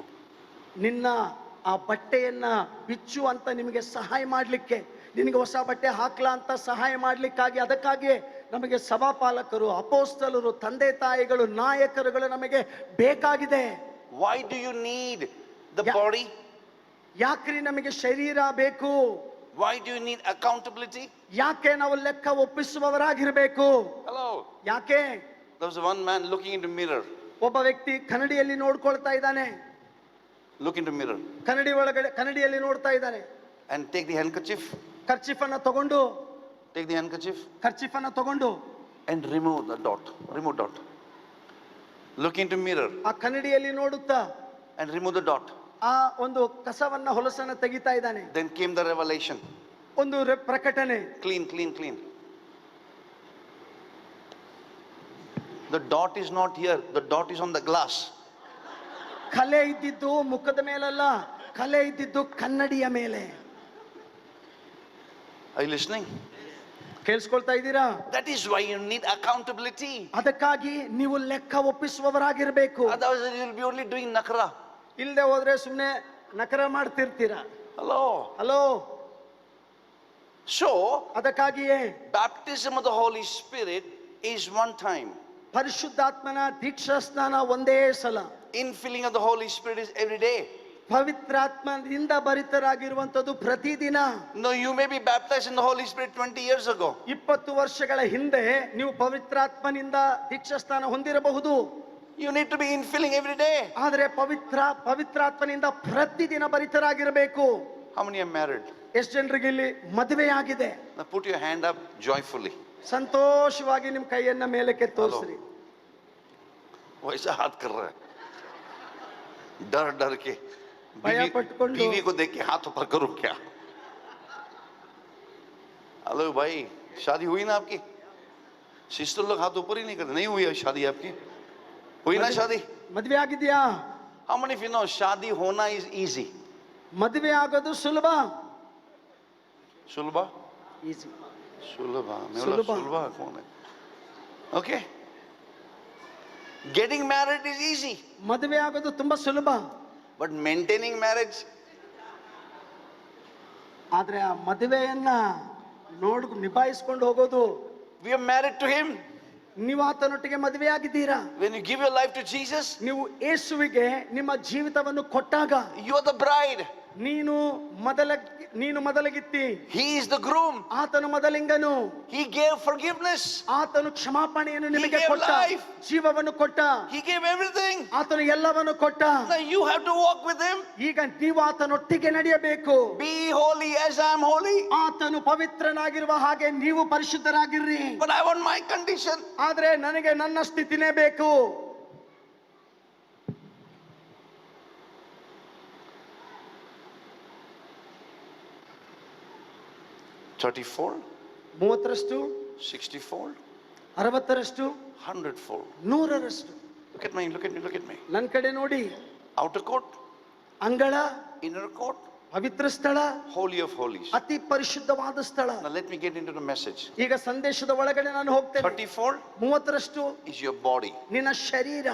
ನಿನ್ನ ಆ ಬಟ್ಟೆಯನ್ನ ಬಿಚ್ಚು ಅಂತ ನಿಮಗೆ ಸಹಾಯ ಮಾಡಲಿಕ್ಕೆ, ನಿನಗೆ ಹೊಸ ಬಟ್ಟೆ ಹಾಕ್ಲಾ ಅಂತ ಸಹಾಯ ಮಾಡಲಿಕ್ಕಾಗಿ, ಅದಕ್ಕಾಗಿಯೇ ನಮಗೆ ಸಭಾಪಾಲಕರು, ಅಪೋಸ್ತಲರು, ತಂದೆ ತಾಯಿಗಳು, ನಾಯಕರುಗಳು ನಮಗೆ ಬೇಕಾಗಿದೆ. Why do you need the body? ಯಾಕ್ರಿ ನಮಗೆ ಶರೀರ ಬೇಕು? Why do you need accountability? ಯಾಕೆ ನಾವು ಲೆಕ್ಕ ಒಪ್ಪಿಸುವವರಾಗಿರ್ಬೇಕು? Hello. ಯಾಕೆ? There was one man looking into mirror. ಒಬ್ಬ ವ್ಯಕ್ತಿ ಕನ್ನಡಿಯಲ್ಲಿ ನೋಡ್ಕೊಳ್ತಾ ಇದ್ದಾನೆ. Look into mirror. ಕನ್ನಡಿಯಲ್ಲಿ ನೋಡ್ತಾ ಇದ್ದಾನೆ. And take the handkerchief. ಕರ್ಚಿಫನ್ನ ತಗೊಂಡು, Take the handkerchief. ಕರ್ಚಿಫನ್ನ ತಗೊಂಡು And remove the dot. Remove dot. Look into mirror. ಆ ಕನ್ನಡಿಯಲ್ಲಿ ನೋಡುತ್ತಾ And remove the dot. ಆ ಒಂದು ಕಸವನ್ನ, ಹೊಲಸನ್ನ ತೆಗಿತಾ ಇದ್ದಾನೆ. Then came the revelation. ಒಂದು ಪ್ರಕಟಣೆ. Clean, clean, clean. The dot is not here. The dot is on the glass. ಕಲೆ ಇದ್ದಿದ್ದು ಮುಖದ ಮೇಲಲ್ಲ, ಕಲೆ ಇದ್ದಿದ್ದು ಕನ್ನಡಿಯ ಮೇಲೆ. Are you listening? ಕೇಳಿಸ್ಕೊಳ್ತಾ ಇದ್ದೀರಾ? That is why you need accountability. ಅದಕ್ಕಾಗಿ ನೀವು ಲೆಕ್ಕ ಒಪ್ಪಿಸುವವರಾಗಿರ್ಬೇಕು. Otherwise you will be only doing nakra. ಇಲ್ಲದೆ ಹೋದ್ರೆ ಸುಮ್ಮನೆ ನಕರ ಮಾಡ್ತಿರ್ತೀರಾ. Hello. ಹಲೋ. So, ಅದಕ್ಕಾಗಿಯೇ baptism of the Holy Spirit is one time. ಪರಿಶುದ್ಧಾತ್ಮನ ದೀಕ್ಷಾ ಸ್ನಾನ ಒಂದೇ ಸಲ. Infilling of the Holy Spirit is every day. ಪವಿತ್ರಾತ್ಮದಿಂದ ಭರಿತರಾಗಿರುವಂತದ್ದು ಪ್ರತಿದಿನ. No, you may be baptized in the Holy Spirit 20 years ago. 20 ವರ್ಷಗಳ ಹಿಂದೆ ನೀವು ಪವಿತ್ರಾತ್ಮನಿಂದ ದೀಕ್ಷಾ ಸ್ನಾನ ಹೊಂದಿರಬಹುದು. You need to be infilling every day. ಆದರೆ ಪವಿತ್ರಾತ್ಮನಿಂದ ಪ್ರತಿದಿನ ಭರಿತರಾಗಿರಬೇಕು. How many are married? ಎಷ್ಟು ಜನರಿಗೆ ಇಲ್ಲಿ ಮದುವೆಯಾಗಿದೆ? Now put your hand up joyfully. ಸಂತೋಷವಾಗಿ ನಿಮ್ಮ ಕೈಯನ್ನ ಮೇಲಕ್ಕೆ ತೋರಿಸ್ರಿ. वैसा हाथ कर रहा है, डर डर के. बीवी को देख के हाथ ऊपर करूं क्या? हेलो भाई, शादी हुई ना आपकी? सिस्टर लोग हाथ ऊपर ही नहीं करते. नहीं हुई है शादी आपकी? हुई ना शादी? ಮದುವೆ ಆಗಿದೆಯಾ? How many of you know शादी होना is easy? ಮದುವೆ ಆಗೋದು ಸುಲಭ. सुलभा? ಈಸಿ. सुलभा. सुलभा कौन है? Okay. Getting married is easy. ಮದುವೆ ಆಗೋದು ತುಂಬಾ ಸುಲಭ. But maintaining marriage? ಆದ್ರೆ ಆ ಮದುವೆಯನ್ನ ನಿಭಾಯಿಸಿಕೊಂಡು ಹೋಗೋದು. We are married to him. ನೀವು ಆತನೊಟ್ಟಿಗೆ ಮದುವೆ ಆಗಿದ್ದೀರಾ. When you give your life to Jesus, ನೀವು ಯೇಸುವಿಗೆ ನಿಮ್ಮ ಜೀವಿತವನ್ನು ಕೊಟ್ಟಾಗ, you are the bride. ನೀನು ಮೊದಲಗಿತ್ತಿ. He is the groom. ಆತನು ಮೊದಲಿಂಗನು. He gave forgiveness. ಆತನು ಕ್ಷಮಾಪಣೆಯನ್ನು ನಿಮಗೆ gave ಕೊಟ್ಟ. life. ಜೀವವನ್ನು ಕೊಟ್ಟ. He gave everything. ಆತನು ಎಲ್ಲವನ್ನು ಕೊಟ್ಟ. Now you have to walk with him. ಈಗ ನೀವು ಆತನೊಟ್ಟಿಗೆ ನಡೆಯಬೇಕು. Be holy as I am holy. ಆತನು ಪವಿತ್ರನಾಗಿರುವ ಹಾಗೆ ನೀವು ಪರಿಶುದ್ಧರಾಗಿರ್ರಿ. But I want my condition. ಆದ್ರೆ ನನಗೆ ನನ್ನ ಸ್ಥಿತಿನೇ ಬೇಕು. $34, 30ರಷ್ಟು, 64, 60ರಷ್ಟು, 100-fold. 100ರಷ್ಟು. Look at me, look at me, look at me. ನನ್ನ ಕಡೆ ನೋಡಿ. Outer court, ಅಂಗಳ, inner court, ಪವಿತ್ರ ಸ್ಥಳ, holy of holies. ಅತಿ ಪರಿಶುದ್ಧವಾದ ಸ್ಥಳ. Now let me get into the message. ಈಗ ಸಂದೇಶದ ಒಳಗಡೆ ನಾನು ಹೋಗ್ತೇನೆ. 34 30ರಷ್ಟು is your body. ನಿನ್ನ ಶರೀರ.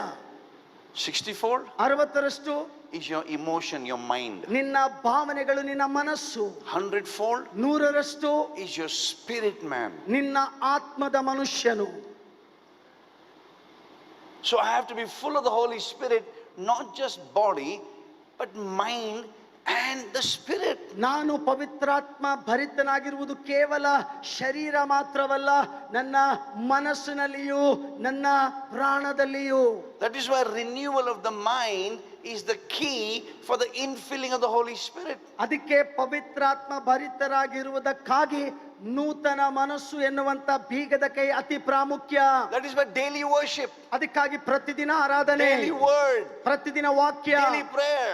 64 60ರಷ್ಟು is your emotion, your mind. ನಿನ್ನ ಭಾವನೆಗಳು, ನಿನ್ನ ಮನಸ್ಸು. 100-fold 100ರಷ್ಟು is your spirit man. ನಿನ್ನ ಆತ್ಮದ ಮನುಷ್ಯನು. So I have to be full of the Holy Spirit, not just body, but mind and the spirit. ನಾನು ಪವಿತ್ರಾತ್ಮ ಭರಿತನಾಗಿರುವುದು ಕೇವಲ ಶರೀರ ಮಾತ್ರವಲ್ಲ, ನನ್ನ ಮನಸ್ಸಿನಲ್ಲಿಯೂ ನನ್ನ ಪ್ರಾಣದಲ್ಲಿಯೂ. That is why renewal of the mind is the key for the infilling of the Holy Spirit. ಅದಕ್ಕೆ ಪವಿತ್ರಾತ್ಮ ಭರಿತರಾಗಿರುವುದಕ್ಕಾಗಿ ನೂತನ ಮನಸ್ಸು ಎನ್ನುವಂತ ಬೀಗದ ಕೈ ಅತಿ ಪ್ರಾಮುಖ್ಯ. That is why daily worship, ಅದಕ್ಕಾಗಿ ಪ್ರತಿದಿನ ಆರಾಧನೆ, daily word, ಪ್ರತಿದಿನ ವಾಕ್ಯ, daily prayer,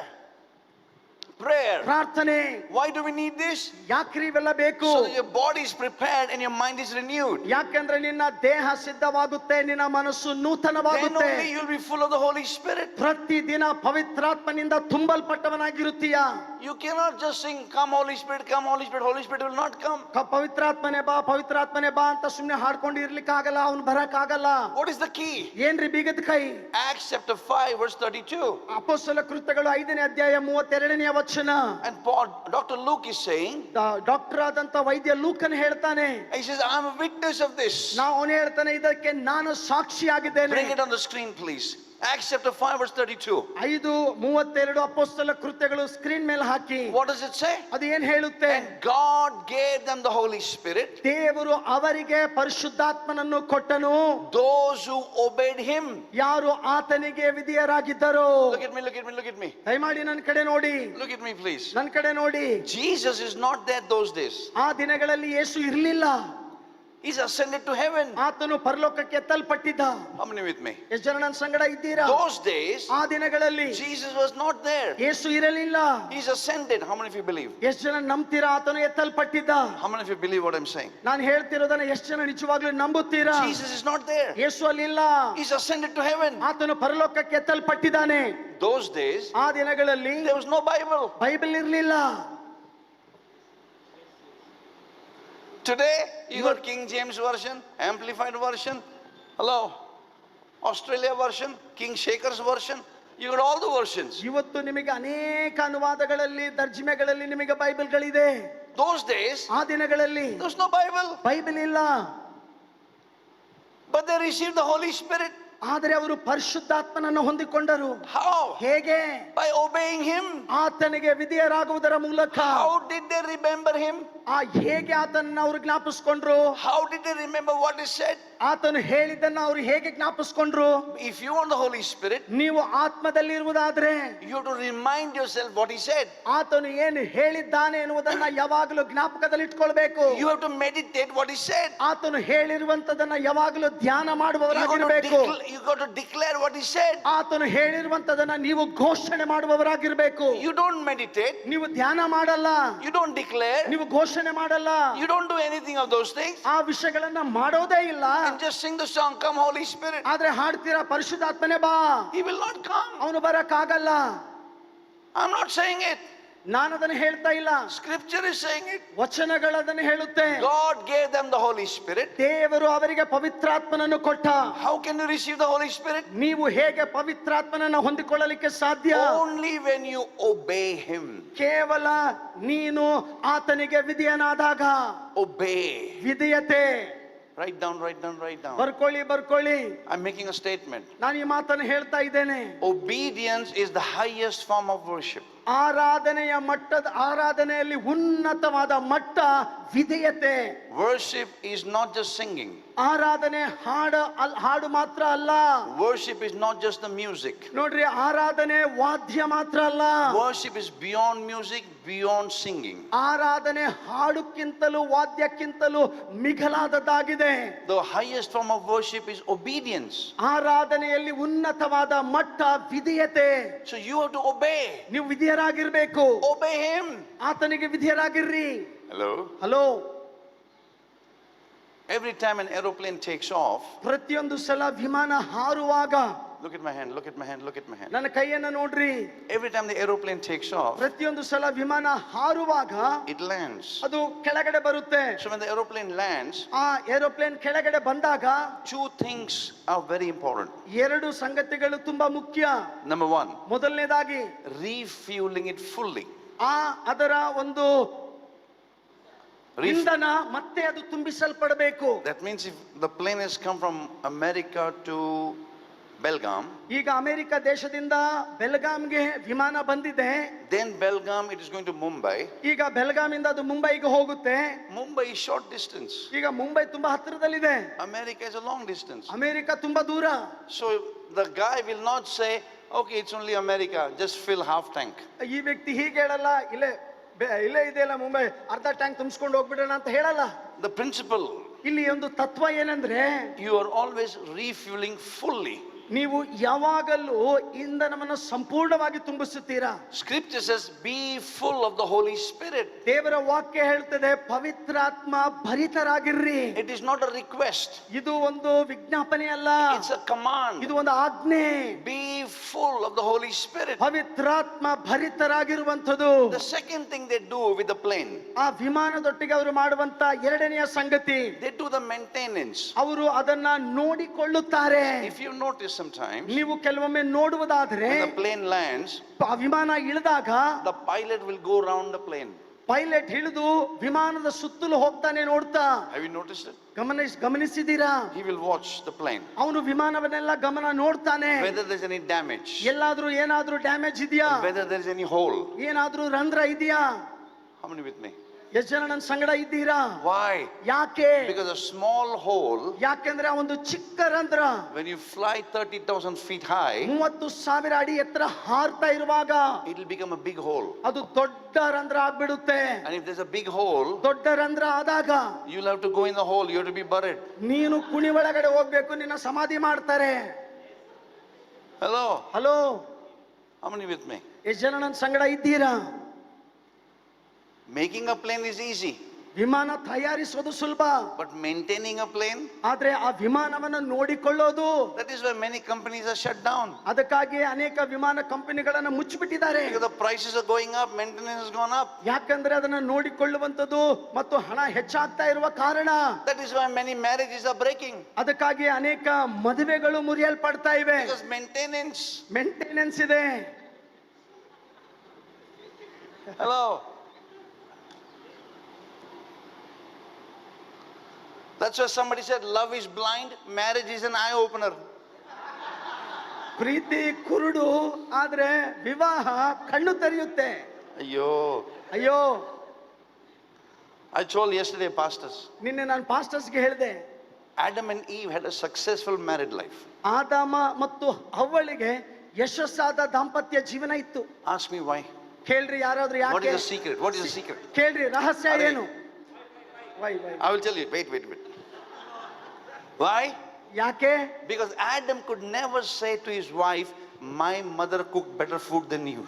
prayer. ಪ್ರಾರ್ಥನೆ. Why do we need this? ಯಾಕ್ರಿ ಇವೆಲ್ಲ ಬೇಕು? So that your body is prepared and your mind is renewed. ಯಾಕೆಂದ್ರೆ ನಿನ್ನ ದೇಹ ಸಿದ್ಧವಾಗುತ್ತೆ, ನಿನ್ನ ಮನಸ್ಸು Then ನೂತನವಾಗುತ್ತೆ. only you'll be full of the Holy Spirit. ಪ್ರತಿ ದಿನ ಪವಿತ್ರಾತ್ಮನಿಂದ ತುಂಬಲ್ಪಟ್ಟವನಾಗಿರುತ್ತೀಯ. You cannot just sing, come Holy Spirit, come Holy Spirit. Holy Spirit will not come. ಪವಿತ್ರಾತ್ಮನೆ ಬಾ, ಪವಿತ್ರಾತ್ಮನೆ ಬಾ ಅಂತ ಸುಮ್ನೆ ಹಾಡ್ಕೊಂಡು ಇರ್ಲಿಕ್ಕಾಗಲ್ಲ, ಅವ್ನು ಬರಕ್ಕಾಗಲ್ಲ. What is the key? ಏನ್ರಿ ಬೀಗದ ಕೈ? Acts chapter 5 verse 32. ಅಪೊಸ್ತಲ ಕೃತ್ಯಗಳು 5ನೇ ಅಧ್ಯಾಯ 32ನೇ ವಚನ. And Paul, Dr. Luke is saying, doctor ಆದಂತ ವೈದ್ಯ ಲೂಕನ್ ಹೇಳ್ತಾನೆ, he says, I'm a witness of this. ಅವನು ಹೇಳ್ತಾನೆ, ಇದಕ್ಕೆ ನಾನು ಸಾಕ್ಷಿಯಾಗಿದ್ದೇನೆ. Bring it on the screen, please. Acts chapter 5 verse 32. 5:32 ಅಪೊಸ್ತಲ ಕೃತ್ಯಗಳು ಸ್ಕ್ರೀನ್ ಮೇಲೆ ಹಾಕಿ. What does it say? ಅದು ಏನ್ ಹೇಳುತ್ತೆ? And God gave them the Holy Spirit. ದೇವರು ಅವರಿಗೆ ಪರಿಶುದ್ಧಾತ್ಮನನ್ನು ಕೊಟ್ಟನು. Those who obeyed him. ಯಾರು ಆತನಿಗೆ ವಿಧೇಯರಾಗಿದ್ದರೋ. Look at me, look at me, look at me. ದಯಮಾಡಿ ನನ್ನ ಕಡೆ ನೋಡಿ. Look at me, please. ನನ್ನ ಕಡೆ ನೋಡಿ. Jesus is not there those days. ಆ ದಿನಗಳಲ್ಲಿ ಯೇಸು ಇರಲಿಲ್ಲ. He's ascended to heaven. ಆತನು ಪರಲೋಕಕ್ಕೆ ಎತ್ತಲ್ಪಟ್ಟಿದ್ದ. How many with me? ಎಷ್ಟು ಜನ ನನ್ನ ಸಂಗಡ ಇದ್ದೀರಾ? Those days, ಆ ದಿನಗಳಲ್ಲಿ Jesus was not there. ಯೇಸು ಇರಲಿಲ್ಲ. He's ascended. How many of you believe? ಎಷ್ಟು ಜನ ನಂಬ್ತೀರಾ ಆತನು ಎತ್ತಲ್ಪಟ್ಟಿದ್ದ? How many of you believe what I'm saying? ನಾನು ಹೇಳ್ತಿರೋದನ್ನ ಎಷ್ಟು ಜನ ನಿಜವಾಗ್ಲೂ ನಂಬುತ್ತೀರಾ? Jesus is not there. ಯೇಸು ಅಲ್ಲಿಲ್ಲ. He's ascended to heaven. ಆತನು ಪರಲೋಕಕ್ಕೆ ಎತ್ತಲ್ಪಟ್ಟಿದ್ದಾನೆ. Those days, ಆ ದಿನಗಳಲ್ಲಿ there was no Bible. Bible ಇರಲಿಲ್ಲ. Today, you got King James version, amplified version. Hello, Australia version, King Shaker's version. You got all the versions. ಇವತ್ತು ನಿಮಗೆ ಅನೇಕ ಅನುವಾದಗಳಲ್ಲಿ, ತರ್ಜುಮೆಗಳಲ್ಲಿ ನಿಮಗೆ ಬೈಬಲ್ಗಳಿದೆ. Those days, ಆ ದಿನಗಳಲ್ಲಿ there was no Bible. Bible ಇಲ್ಲ. But they received the Holy Spirit. ಆದರೆ ಅವರು ಪರಿಶುದ್ಧಾತ್ಮನನ್ನು ಹೊಂದಿಕೊಂಡರು. How? ಹೇಗೆ? By obeying him. ಆತನಿಗೆ ವಿಧೇಯರಾಗುವುದರ ಮೂಲಕ. How did they remember him? ಹೇಗೆ ಆತನನ್ನು ಅವರು ಜ್ಞಾಪಿಸ್ಕೊಂಡ್ರು? How did they remember what is said? ಆತನು ಹೇಳಿದ್ದನ್ನ ಅವರು ಹೇಗೆ ಜ್ಞಾಪಿಸ್ಕೊಂಡ್ರು? If you want the Holy Spirit, ನೀವು ಆತ್ಮದಲ್ಲಿ ಇರುವುದಾದ್ರೆ you have to remind yourself what he said. ಆತನು ಏನು ಹೇಳಿದ್ದಾನೆ ಎನ್ನುವುದನ್ನ ಯಾವಾಗಲೂ ಜ್ಞಾಪಕದಲ್ಲಿ ಇಟ್ಕೊಳ್ಬೇಕು. You have to meditate what he said. ಆತನು ಹೇಳಿರುವಂತದನ್ನ ಯಾವಾಗಲೂ ಧ್ಯಾನ ಮಾಡುವವರಾಗಿರಬೇಕು. You got to declare what he said. ಆತನು ಹೇಳಿರುವಂತದನ್ನ ನೀವು ಘೋಷಣೆ ಮಾಡುವವರಾಗಿರಬೇಕು. You don't meditate. ನೀವು ಧ್ಯಾನ ಮಾಡಲ್ಲ. You don't declare. ನೀವು ಘೋಷಣೆ ಮಾಡಲ್ಲ. You don't do anything of those things. ಆ ವಿಷಯಗಳನ್ನ ಮಾಡೋದೇ ಇಲ್ಲ. And just sing the song, come Holy Spirit. ಆದ್ರೆ ಹಾಡ್ತೀರಾ, ಪರಿಶುದ್ಧಾತ್ಮನೇ ಬಾ. He will not come. ಅವನು ಬರಕ್ಕಾಗಲ್ಲ. I'm not saying it. ನಾನು ಅದನ್ನು ಹೇಳ್ತಾ ಇಲ್ಲ. Scripture is saying it. ವಚನಗಳು ಅದನ್ನು ಹೇಳುತ್ತೆ. God gave them the Holy Spirit. ದೇವರು ಅವರಿಗೆ ಪವಿತ್ರಾತ್ಮನನ್ನು ಕೊಟ್ಟ. How can you receive the Holy Spirit? ನೀವು ಹೇಗೆ ಪವಿತ್ರಾತ್ಮನನ್ನು ಹೊಂದಿಕೊಳ್ಳಲಿಕ್ಕೆ ಸಾಧ್ಯ? Only when you obey him. ಕೇವಲ ನೀನು ಆತನಿಗೆ ವಿಧೇಯನಾದಾಗ. Obey. ವಿಧೇಯತೆ. Write down, write down, write down. ಬರ್ಕೊಳ್ಳಿ. I'm making a statement. ನಾನು ಈ ಮಾತನ್ನು ಹೇಳ್ತಾ ಇದ್ದೇನೆ. Obedience is the highest form of worship. ಆರಾಧನೆಯಲ್ಲಿ ಉನ್ನತವಾದ ಮಟ್ಟ ವಿಧೇಯತೆ. Worship is not just singing. ಆರಾಧನೆ ಹಾಡು ಮಾತ್ರ ಅಲ್ಲ. Worship is not just the music. ನೋಡ್ರಿ, ಆರಾಧನೆ ವಾದ್ಯ ಮಾತ್ರ ಅಲ್ಲ. Worship is beyond music, beyond singing. ಆರಾಧನೆ ಹಾಡುಕ್ಕಿಂತಲೂ ವಾದ್ಯಕ್ಕಿಂತಲೂ ಮಿಗಿಲಾದದ್ದಾಗಿದೆ. The highest form of worship is obedience. ಆರಾಧನೆಯಲ್ಲಿ ಉನ್ನತವಾದ ಮಟ್ಟ ವಿಧೇಯತೆ. So you have to obey. ನೀವು ವಿಧೇಯರಾಗಿರ್ಬೇಕು. Obey him. ಆತನಿಗೆ ವಿಧೇಯರಾಗಿರ್ರಿ. Hello. Every time an aeroplane takes off, ಪ್ರತಿಯೊಂದು ಸಲ ವಿಮಾನ ಹಾರುವಾಗ, look at my hand, look at my hand, look at my hand. ನನ್ನ ಕೈಯನ್ನು ನೋಡ್ರಿ. Every time the aeroplane takes off, ಪ್ರತಿಯೊಂದು ಸಲ ವಿಮಾನ ಹಾರುವಾಗ it lands. ಅದು ಕೆಳಗಡೆ ಬರುತ್ತೆ. So when the aeroplane lands, ಆ ಏರೋಪ್ಲೇನ್ ಕೆಳಗಡೆ ಬಂದಾಗ two things are very important. ಎರಡು ಸಂಗತಿಗಳು ತುಂಬಾ ಮುಖ್ಯ. Number one, ಮೊದಲನೇದಾಗಿ refueling it fully. ಅದರ ಒಂದು ಇಂಧನ ಮತ್ತೆ ಅದು ತುಂಬಿಸಲ್ಪಡಬೇಕು. That means if the plane has come from America to Belgaum, ಈಗ ಅಮೆರಿಕ ದೇಶದಿಂದ ಬೆಲ್ಗಾಂಗೆ ವಿಮಾನ ಬಂದಿದೆ. then Belgaum it is going to Mumbai. ಈಗ ಬೆಲ್ಗಾಮಿಂದ ಅದು ಮುಂಬೈಗೆ ಹೋಗುತ್ತೆ. Mumbai is short distance. ಈಗ ಮುಂಬೈ ತುಂಬಾ ಹತ್ತಿರದಲ್ಲಿದೆ. America is a long distance. America ತುಂಬಾ ದೂರ. So the guy will not say, okay, it's only America, just fill half tank. ಈ ವ್ಯಕ್ತಿ ಹೀಗೆ ಹೇಳಲ್ಲ, ಇಲ್ಲೇ ಇದೆಯಲ್ಲ ಮುಂಬೈ, ಅರ್ಧ ಟ್ಯಾಂಕ್ ತುಂಬಿಸ್ಕೊಂಡು ಹೋಗ್ಬಿಡೋಣ ಅಂತ ಹೇಳಲ್ಲ. The principle, ಇಲ್ಲಿ ಒಂದು ತತ್ವ ಏನಂದ್ರೆ, you are always refueling fully. ನೀವು ಯಾವಾಗಲೂ ಇಂಧನವನ್ನು ಸಂಪೂರ್ಣವಾಗಿ ತುಂಬಿಸುತ್ತೀರಾ? Scripture says, be full of the Holy Spirit. ದೇವರ ವಾಕ್ಯ ಹೇಳ್ತದೆ ಪವಿತ್ರಾತ್ಮ ಭರಿತರಾಗಿರ್ರಿ. It is not a request. ಇದು ಒಂದು ವಿಜ್ಞಾಪನೆ ಅಲ್ಲ, It's a command. ಇದು ಒಂದು ಆಜ್ಞೆ. Be full of the Holy Spirit. ಪವಿತ್ರಾತ್ಮ ಭರಿತರಾಗಿರುವಂಥದ್ದು. The second thing they do with the plane, ಆ ವಿಮಾನದೊಟ್ಟಿಗೆ ಅವರು ಮಾಡುವಂತ ಎರಡನೆಯ ಸಂಗತಿ, they do the maintenance. ಅವರು ಅದನ್ನ ನೋಡಿಕೊಳ್ಳುತ್ತಾರೆ. If you notice sometimes, ನೀವು ಕೆಲವೊಮ್ಮೆ ನೋಡುವುದಾದ್ರೆ when the plane lands, ಆ ವಿಮಾನ ಇಳಿದಾಗ the pilot will go around the plane. Pilot ಹಿಡಿದು ವಿಮಾನದ ಸುತ್ತಲೂ ಹೋಗ್ತಾನೆ ನೋಡ್ತಾ. Have you noticed it? ಗಮನಿಸಿದ್ದೀರಾ? He will watch the plane. ಅವನು ವಿಮಾನವನ್ನೆಲ್ಲ ಗಮನ ನೋಡ್ತಾನೆ. Whether there's any damage, ಎಲ್ಲಾದ್ರೂ ಏನಾದ್ರೂ ಡ್ಯಾಮೇಜ್ ಇದೆಯಾ, whether there's any hole. ಏನಾದ್ರೂ ರಂಧ್ರ ಇದೆಯಾ. How many with me? ಎಷ್ಟು ಜನ ನನ್ನ ಸಂಗಡ ಇದ್ದೀರಾ? Why? ಯಾಕೆ? Because a small hole, ಯಾಕೆಂದ್ರೆ ಆ ಒಂದು ಚಿಕ್ಕ ರಂಧ್ರ when you fly 30,000 feet high, 30,000 ಅಡಿ ಎತ್ತರ ಹಾರ್ತಾ ಇರುವಾಗ it will become a big hole. ಅದು ದೊಡ್ಡ ರಂಧ್ರ ಆಗ್ಬಿಡುತ್ತೆ. And if there's a big hole, ದೊಡ್ಡ ರಂಧ್ರ ಆದಾಗ you'll have to go in the hole, you have to be buried. ನೀನು ಕುಣಿ ಒಳಗಡೆ ಹೋಗ್ಬೇಕು, ನಿನ್ನ ಸಮಾಧಿ ಮಾಡ್ತಾರೆ. Hello? Hello, How many with me? ಎಷ್ಟು ಜನ ನನ್ನ ಸಂಗಡ ಇದ್ದೀರಾ? Making a plane is easy, ವಿಮಾನ ತಯಾರಿಸೋದು ಸುಲಭ, but maintaining a plane, ಆದ್ರೆ ಆ ವಿಮಾನವನ್ನು ನೋಡಿಕೊಳ್ಳೋದು, that is why many companies are shut down. ಅದಕ್ಕಾಗಿ ಅನೇಕ ವಿಮಾನ ಕಂಪನಿಗಳನ್ನ ಮುಚ್ಚಿಬಿಟ್ಟಿದ್ದಾರೆ. Because the prices are going up, maintenance has gone up. ಯಾಕಂದ್ರೆ ಅದನ್ನ ನೋಡಿಕೊಳ್ಳುವಂಥದ್ದು ಮತ್ತು ಹಣ ಹೆಚ್ಚಾಗ್ತಾ ಇರುವ ಕಾರಣ. That is why many marriages are breaking. ಅದಕ್ಕಾಗಿ ಅನೇಕ ಮದುವೆಗಳು ಮುರಿಯಲ್ಪಡ್ತಾ ಇವೆ. Because ಮೇಂಟೆನೆನ್ಸ್ ಇದೆ. Hello? That's why somebody said love is blind, marriage is an eye opener. ಪ್ರೀತಿ ಕುರುಡು, ಆದ್ರೆ ವಿವಾಹ ಕಣ್ಣು ತೆರೆಯುತ್ತೆ. Ayyo. ಅಯ್ಯೋ, I told yesterday, pastors, ನಿನ್ನೆ ನಾನು ಪಾಸ್ಟರ್ಸ್ಗೆ ಹೇಳಿದೆ, Adam and Eve had a successful married life. ಆದಾಮ ಮತ್ತು ಹವ್ವಳಿಗೆ ಯಶಸ್ಸಾದ ದಾಂಪತ್ಯ ಜೀವನ ಇತ್ತು. Ask me why. ಕೇಳ್ರಿ ಯಾರಾದ್ರೂ What ಯಾಕೆ? is the secret? What is the secret? ಕೇಳ್ರಿ ರಹಸ್ಯ ಅದೇ. ಏನು? Why I will tell you. Wait. Why? ಯಾಕೆ? Because Adam could never say to his wife, my mother cooked better food than you.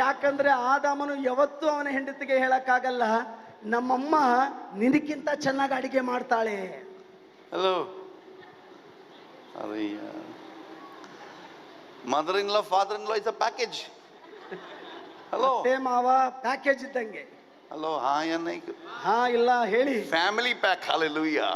ಯಾಕಂದ್ರೆ ಆದಾಮನು ಯಾವತ್ತೂ ಅವನ ಹೆಂಡತಿಗೆ ಹೇಳಕ್ಕಾಗಲ್ಲ, ನಮ್ಮಮ್ಮ ನಿನಕ್ಕಿಂತ ಚೆನ್ನಾಗಿ ಅಡಿಗೆ ಮಾಡ್ತಾಳೆ. Hello? Mother-in-law, father-in-law is a package. Hello? ಅತ್ತೆ ಮಾವ ಪ್ಯಾಕೇಜ್ ಇದ್ದಂಗೆ. Hello? ಹಾ ಇಲ್ಲ ಹೇಳಿ. Family pack. Hallelujah.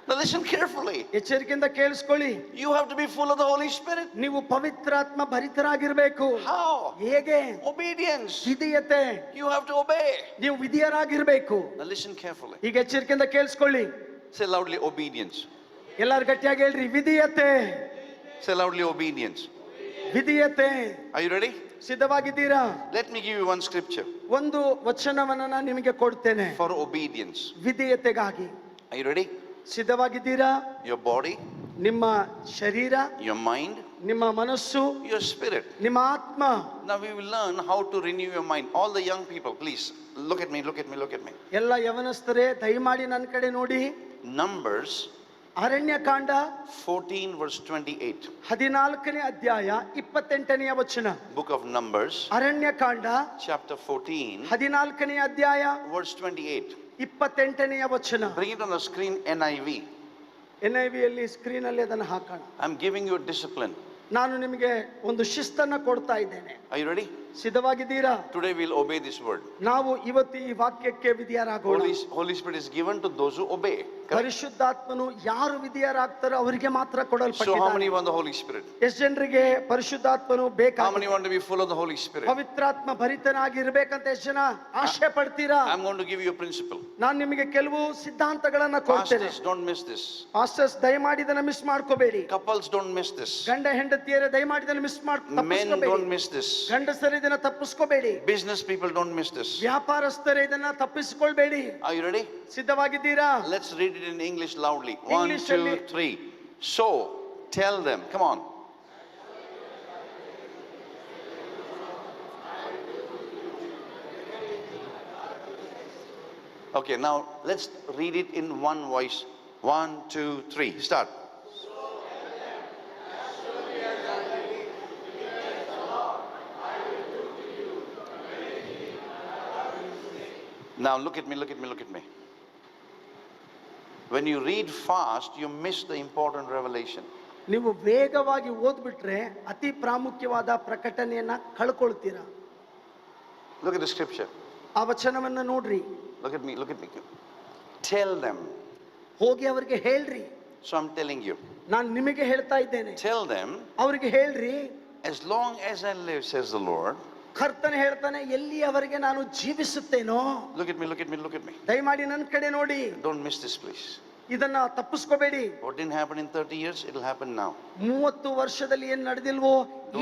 Now listen carefully. ಎಚ್ಚರಿಕೆಯಿಂದ ಕೇಳಿಸ್ಕೊಳ್ಳಿ. You have to be full of the Holy Spirit. ನೀವು ಪವಿತ್ರಾತ್ಮ ಭರಿತರಾಗಿರ್ಬೇಕು. How? ಹೇಗೆ? Obedience. ವಿಧೇಯತೆ. You have to obey. ನೀವು ವಿಧೇಯರಾಗಿರ್ಬೇಕು. Now listen carefully. ಈಗ ಎಚ್ಚರಿಕೆಯಿಂದ ಕೇಳಿಸ್ಕೊಳ್ಳಿ. Say loudly, obedience. ಎಲ್ಲರೂ ಗಟ್ಟಿಯಾಗಿ ಹೇಳ್ರಿ, ವಿಧೇಯತೆ. Say loudly, obedience. ವಿಧೇಯತೆ. Are you ready? ಸಿದ್ಧವಾಗಿದ್ದೀರಾ? Let me give you one scripture ಒಂದು ವಚನವನ್ನು ನಾನು ನಿಮಗೆ ಕೊಡ್ತೇನೆ for obedience. ವಿಧೇಯತೆಗಾಗಿ. Are you ready? ಸಿದ್ಧವಾಗಿದ್ದೀರಾ? Your body, ನಿಮ್ಮ ಶರೀರ, your mind, ನಿಮ್ಮ ಮನಸ್ಸು, your spirit. ನಿಮ್ಮ ಆತ್ಮ. Now we will learn how to renew your mind. All the young people, please look at me. ಎಲ್ಲ ಯವನಸ್ಥರೇ ದಯಮಾಡಿ ನನ್ನ ಕಡೆ ನೋಡಿ. Numbers Aranya Kanda 14 verse 28. 14ನೇ ಅಧ್ಯಾಯ 28ನೇ ವಚನ. Book of Numbers Aranya Kanda chapter 14 14ನೇ ಅಧ್ಯಾಯ verse 28. 28ನೇ ವಚನ. Bring it on the screen, NIV. NIV ಯಲ್ಲಿ ಸ್ಕ್ರೀನ್ ಅಲ್ಲಿ ಅದನ್ನು ಹಾಕೋಣ. I'm giving you discipline. ನಾನು ನಿಮಗೆ ಒಂದು ಶಿಸ್ತನ್ನ ಕೊಡ್ತಾ ಇದ್ದೇನೆ. Are you ready? ಸಿದ್ಧವಾಗಿದ್ದೀರಾ? Today we'll obey this word. ನಾವು ಇವತ್ತು ಈ ವಾಕ್ಯಕ್ಕೆ ವಿಧೇಯರಾಗೋಣ. Holy Spirit is given to those who obey. ಪರಿಶುದ್ಧಾತ್ಮನು ಯಾರು ವಿಧೇಯರಾಗ್ತಾರೋ ಅವರಿಗೆ ಮಾತ್ರ So how many ಕೊಡಲ್ಪಟ್ಟಿದ್ದಾನೆ. want the Holy Spirit? ಎಷ್ಟು ಜನರಿಗೆ ಪರಿಶುದ್ಧಾತ್ಮನು How ಬೇಕಾಗಿದೆ? many want to be full of the Holy Spirit? ಪವಿತ್ರಾತ್ಮ ಭರಿತನಾಗಿರ್ಬೇಕಂತ ಎಷ್ಟು ಜನ ಆಶೆ ಪಡ್ತೀರಾ? I'm going to give you a principle. ನಾನು ನಿಮಗೆ ಕೆಲವು ಸಿದ್ಧಾಂತಗಳನ್ನ ಕೊಡ್ತೇನೆ. Pastors, don't miss this. Pastors ದಯಮಾಡಿ ಇದನ್ನ ಮಿಸ್ ಮಾಡ್ಕೋಬೇಡಿ. Couples, don't miss this. ಗಂಡ ಹೆಂಡತಿಯರೇ ದಯಮಾಡಿ ಇದನ್ನ miss Men, don't miss this. ಗಂಡಸರು ಇದನ್ನ ತಪ್ಪಿಸ್ಕೋಬೇಡಿ. Business people, don't miss this. ವ್ಯಾಪಾರಸ್ಥರೇ ಇದನ್ನ ತಪ್ಪಿಸಿಕೊಳ್ಬೇಡಿ. Are you ready? ಸಿದ್ಧವಾಗಿದ್ದೀರಾ? Let's read it in English loudly. 1, English 2, ಅಲ್ಲಿ. 3. So, tell them. Come on. Okay, now let's read it in one voice. 1, 2, 3. Start. Now look at me, look at me, look at me. When you read fast, you miss the important revelation. ನೀವು ವೇಗವಾಗಿ ಓದ್ಬಿಟ್ರೆ ಅತಿ ಪ್ರಾಮುಖ್ಯವಾದ ಪ್ರಕಟಣೆಯನ್ನ ಕಳ್ಕೊಳ್ತೀರಾ. Look at the scripture. ಆ ವಚನವನ್ನ ನೋಡ್ರಿ. Look at me, look at me. Tell them. ಹೋಗಿ ಅವರಿಗೆ ಹೇಳ್ರಿ. So I'm telling you. ನಾನು ನಿಮಗೆ ಹೇಳ್ತಾ ಇದ್ದೇನೆ. Tell them. ಅವರಿಗೆ ಹೇಳ್ರಿ. As long as I live, says the Lord. ಕರ್ತನೆ ಹೇಳ್ತಾನೆ, ಎಲ್ಲಿಯವರೆಗೆ ನಾನು ಜೀವಿಸುತ್ತೇನೋ. Look at me, look at me, look at me. ದಯಮಾಡಿ ನನ್ನ ಕಡೆ ನೋಡಿ. Don't miss this, please. ಇದನ್ನ ತಪ್ಪಿಸ್ಕೋಬೇಡಿ. What didn't happen in 30 years, it'll happen now. 30 ವರ್ಷದಲ್ಲಿ ಏನ್ ನಡೆದಿಲ್ವೋ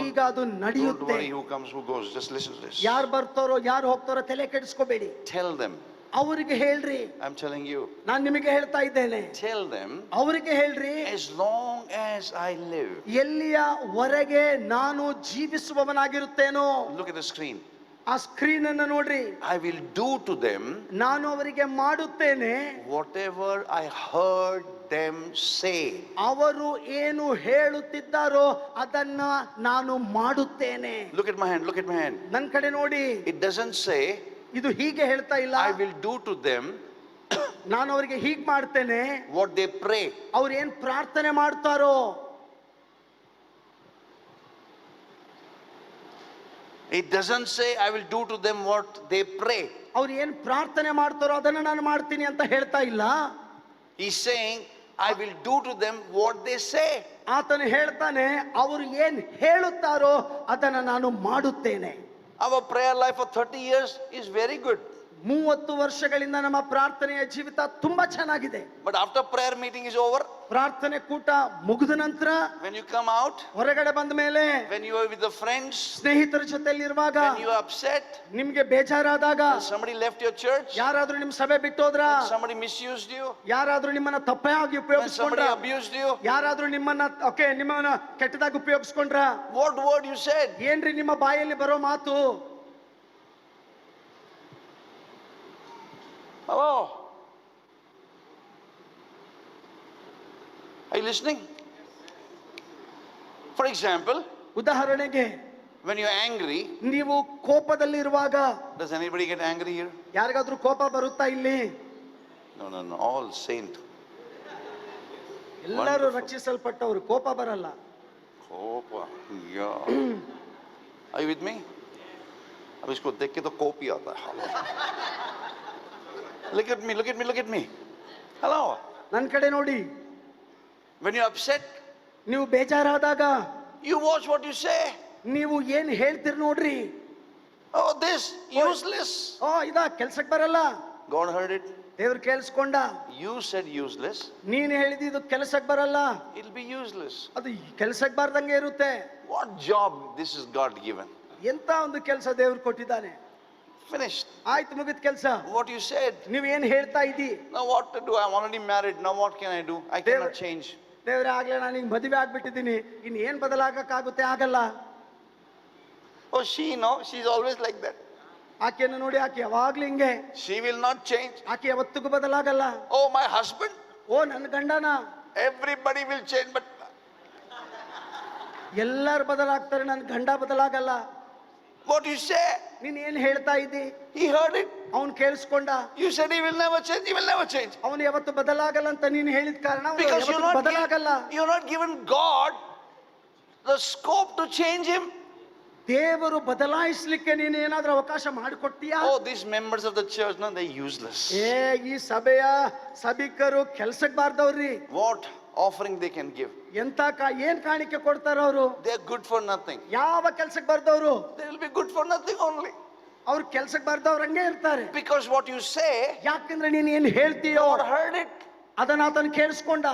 ಈಗ ಅದು Don't ನಡೆಯುತ್ತೆ. worry who comes, who goes. Just listen to this. ಯಾರು ಬರ್ತಾರೋ ಯಾರು ಹೋಗ್ತಾರೋ ತಲೆ ಕೆಡಿಸ್ಕೋಬೇಡಿ. Tell them. ಅವರಿಗೆ ಹೇಳ್ರಿ. I'm telling you. ನಾನು ನಿಮಗೆ ಹೇಳ್ತಾ ಇದ್ದೇನೆ. Tell them. ಅವರಿಗೆ ಹೇಳ್ರಿ. As long as I live. ಎಲ್ಲಿಯವರೆಗೆ ನಾನು ಜೀವಿಸುವವನಾಗಿರುತ್ತೇನೋ. Look at the screen. ಆ ಸ್ಕ್ರೀನ್ ಅನ್ನು ನೋಡ್ರಿ. I will do to them. ನಾನು ಅವರಿಗೆ ಮಾಡುತ್ತೇನೆ. Whatever I heard them say. ಅವರು ಏನು ಹೇಳುತ್ತಿದ್ದಾರೋ ಅದನ್ನ ನಾನು ಮಾಡುತ್ತೇನೆ. Look at my hand, look at my hand. ನನ್ನ ಕಡೆ ನೋಡಿ. It doesn't say. ಇದು ಹೀಗೆ ಹೇಳ್ತಾ ಇಲ್ಲ. I will do to them. ನಾನು ಅವರಿಗೆ ಹೀಗೆ ಮಾಡ್ತೇನೆ. What they pray. ಅವ್ರು ಏನ್ ಪ್ರಾರ್ಥನೆ ಮಾಡ್ತಾರೋ. It doesn't say I will do to them what they pray. ಅವ್ರು ಏನ್ ಪ್ರಾರ್ಥನೆ ಮಾಡ್ತಾರೋ ಅದನ್ನ ನಾನು ಮಾಡ್ತೀನಿ ಅಂತ ಹೇಳ್ತಾ ಇಲ್ಲ. He's saying I will do to them what they say. ಆತನು ಹೇಳ್ತಾನೆ ಅವರು ಏನ್ ಹೇಳುತ್ತಾರೋ ಅದನ್ನ ನಾನು ಮಾಡುತ್ತೇನೆ. Our prayer life for 30 years is very good. 30 ವರ್ಷಗಳಿಂದ ನಮ್ಮ ಪ್ರಾರ್ಥನೆಯ ಜೀವಿತ ತುಂಬಾ ಚೆನ್ನಾಗಿದೆ. But after prayer meeting is over, ಪ್ರಾರ್ಥನೆ ಕೂಟ ಮುಗಿದ ನಂತರ, when you come out, ಹೊರಗಡೆ ಬಂದ ಮೇಲೆ, when you are with the friends, ಸ್ನೇಹಿತರ ಜೊತೆಲಿರುವಾಗ, when you are upset, ನಿಮ್ಗೆ ಬೇಜಾರಾದಾಗ, when somebody left your church, ಯಾರಾದ್ರೂ ನಿಮ್ಮ ಸಭೆ ಬಿಟ್ಟೋದ್ರ, when somebody misused you, ಯಾರಾದ್ರೂ ನಿಮ್ಮನ್ನ ತಪ್ಪಾಗಿ when ಉಪಯೋಗಿಸ್ಕೊಂಡ್ರ, somebody abused you, ಯಾರಾದ್ರೂ ನಿಮ್ಮನ್ನ ಕೆಟ್ಟದಾಗಿ ಉಪಯೋಗಿಸ್ಕೊಂಡ್ರ, what word you said? ಏನ್ರಿ ನಿಮ್ಮ ಬಾಯಲ್ಲಿ ಬರೋ ಮಾತು? Hello? Are you listening? For example, ಉದಾಹರಣೆಗೆ, when you're angry, ನೀವು ಕೋಪದಲ್ಲಿರುವಾಗ, does anybody get angry here? ಯಾರಿಗಾದ್ರೂ ಕೋಪ ಬರುತ್ತಾ ಇಲ್ಲಿ? No, all saint. ಎಲ್ಲರೂ Wonderful. ರಕ್ಷಿಸಲ್ಪಟ್ಟವರು, ಕೋಪ ಬರಲ್ಲ. Kopa, yeah. Are you with me? अब इसको देख के तो कोप ही आता है. Look at me, look at me, look at me. Hello. ನನ್ನ ಕಡೆ ನೋಡಿ. When you're upset, ನೀವು ಬೇಜಾರಾದಾಗ, you watch what you say. ನೀವು ಏನ್ ಹೇಳ್ತೀರಿ ನೋಡ್ರಿ. Oh, this useless. ಇದಾ ಕೆಲ್ಸಕ್ಕೆ ಬರಲ್ಲ. God heard it. ದೇವ್ರು ಕೇಳಿಸ್ಕೊಂಡ. You said useless. ನೀನ್ ಹೇಳಿದಿ ಇದು ಕೆಲಸಕ್ಕೆ ಬರಲ್ಲ. It'll be useless. ಅದು ಕೆಲಸಕ್ಕೆ ಬಾರ್ದಂಗೆ ಇರುತ್ತೆ. What job this is God given? ಎಂತ ಒಂದು ಕೆಲಸ ದೇವ್ರು ಕೊಟ್ಟಿದ್ದಾನೆ. Finished. ಆಯ್ತು, ಮುಗಿದ ಕೆಲಸ. What you said. ನೀವ್ ಏನ್ ಹೇಳ್ತಾ ಇದ್ದಿ? Now what to do? I'm already married. Now what can I do? I cannot change. ದೇವ್ರೆ, ಆಗ್ಲೇ ನಾನು ಹಿಂಗ್ ಮದುವೆ ಆಗ್ಬಿಟ್ಟಿದ್ದೀನಿ, ಇನ್ ಏನ್ ಬದಲಾಗಕ್ಕಾಗುತ್ತೆ? ಆಗಲ್ಲ. Oh, she's always like that. ಆಕೆಯನ್ನು ನೋಡಿ, ಆಕೆ ಯಾವಾಗ್ಲೂ ಹಿಂಗೆ. She will not change. ಆಕೆ ಯಾವತ್ತಿಗೂ ಬದಲಾಗಲ್ಲ. Oh, my husband. ನನ್ನ ಗಂಡನ. Everybody will change, but ಎಲ್ಲರೂ ಬದಲಾಗ್ತಾರೆ, ನನ್ನ ಗಂಡ ಬದಲಾಗಲ್ಲ. what you say? ನೀನ್ ಏನ್ ಹೇಳ್ತಾ ಇದ್ದಿ? He heard it. ಅವನ್ ಕೇಳಿಸ್ಕೊಂಡ. You said he will never change. He will never change. ಅವನು ಯಾವತ್ತು ಬದಲಾಗಲ್ಲ ಅಂತ ನೀನ್ ಹೇಳಿದ ಕಾರಣ ಅವ್ನು Because ಯಾವತ್ತೂ ಬದಲಾಗಲ್ಲ. you're not given God the scope to change him. ದೇವರು ಬದಲಾಯಿಸ್ಲಿಕ್ಕೆ ನೀನು ಏನಾದ್ರೂ ಅವಕಾಶ ಮಾಡಿಕೊಡ್ತೀಯಾ? Oh, these members of the church, no, they're useless. ಈ ಸಭೆಯ ಸಭಿಕರು ಕೆಲ್ಸಕ್ಕೆ ಬಾರ್ದವ್ರಿ. What offering they can give? ಎಂತ ಏನ್ ಕಾಣಿಕೆ ಕೊಡ್ತಾರ ಅವರು? They're good for nothing. ಯಾವ ಕೆಲ್ಸಕ್ಕೆ ಬರ್ದವ್ರು? They will be good for nothing only. ಅವ್ರು ಕೆಲ್ಸಕ್ಕೆ ಬರ್ದವ್ರು ಹಂಗೆ ಇರ್ತಾರೆ. Because what you say, ಯಾಕಂದ್ರೆ ನೀನ್ ಏನ್ ಹೇಳ್ತೀಯೋ God heard it. ಅದನ್ನ ಆತನ ಕೇಳಿಸ್ಕೊಂಡ.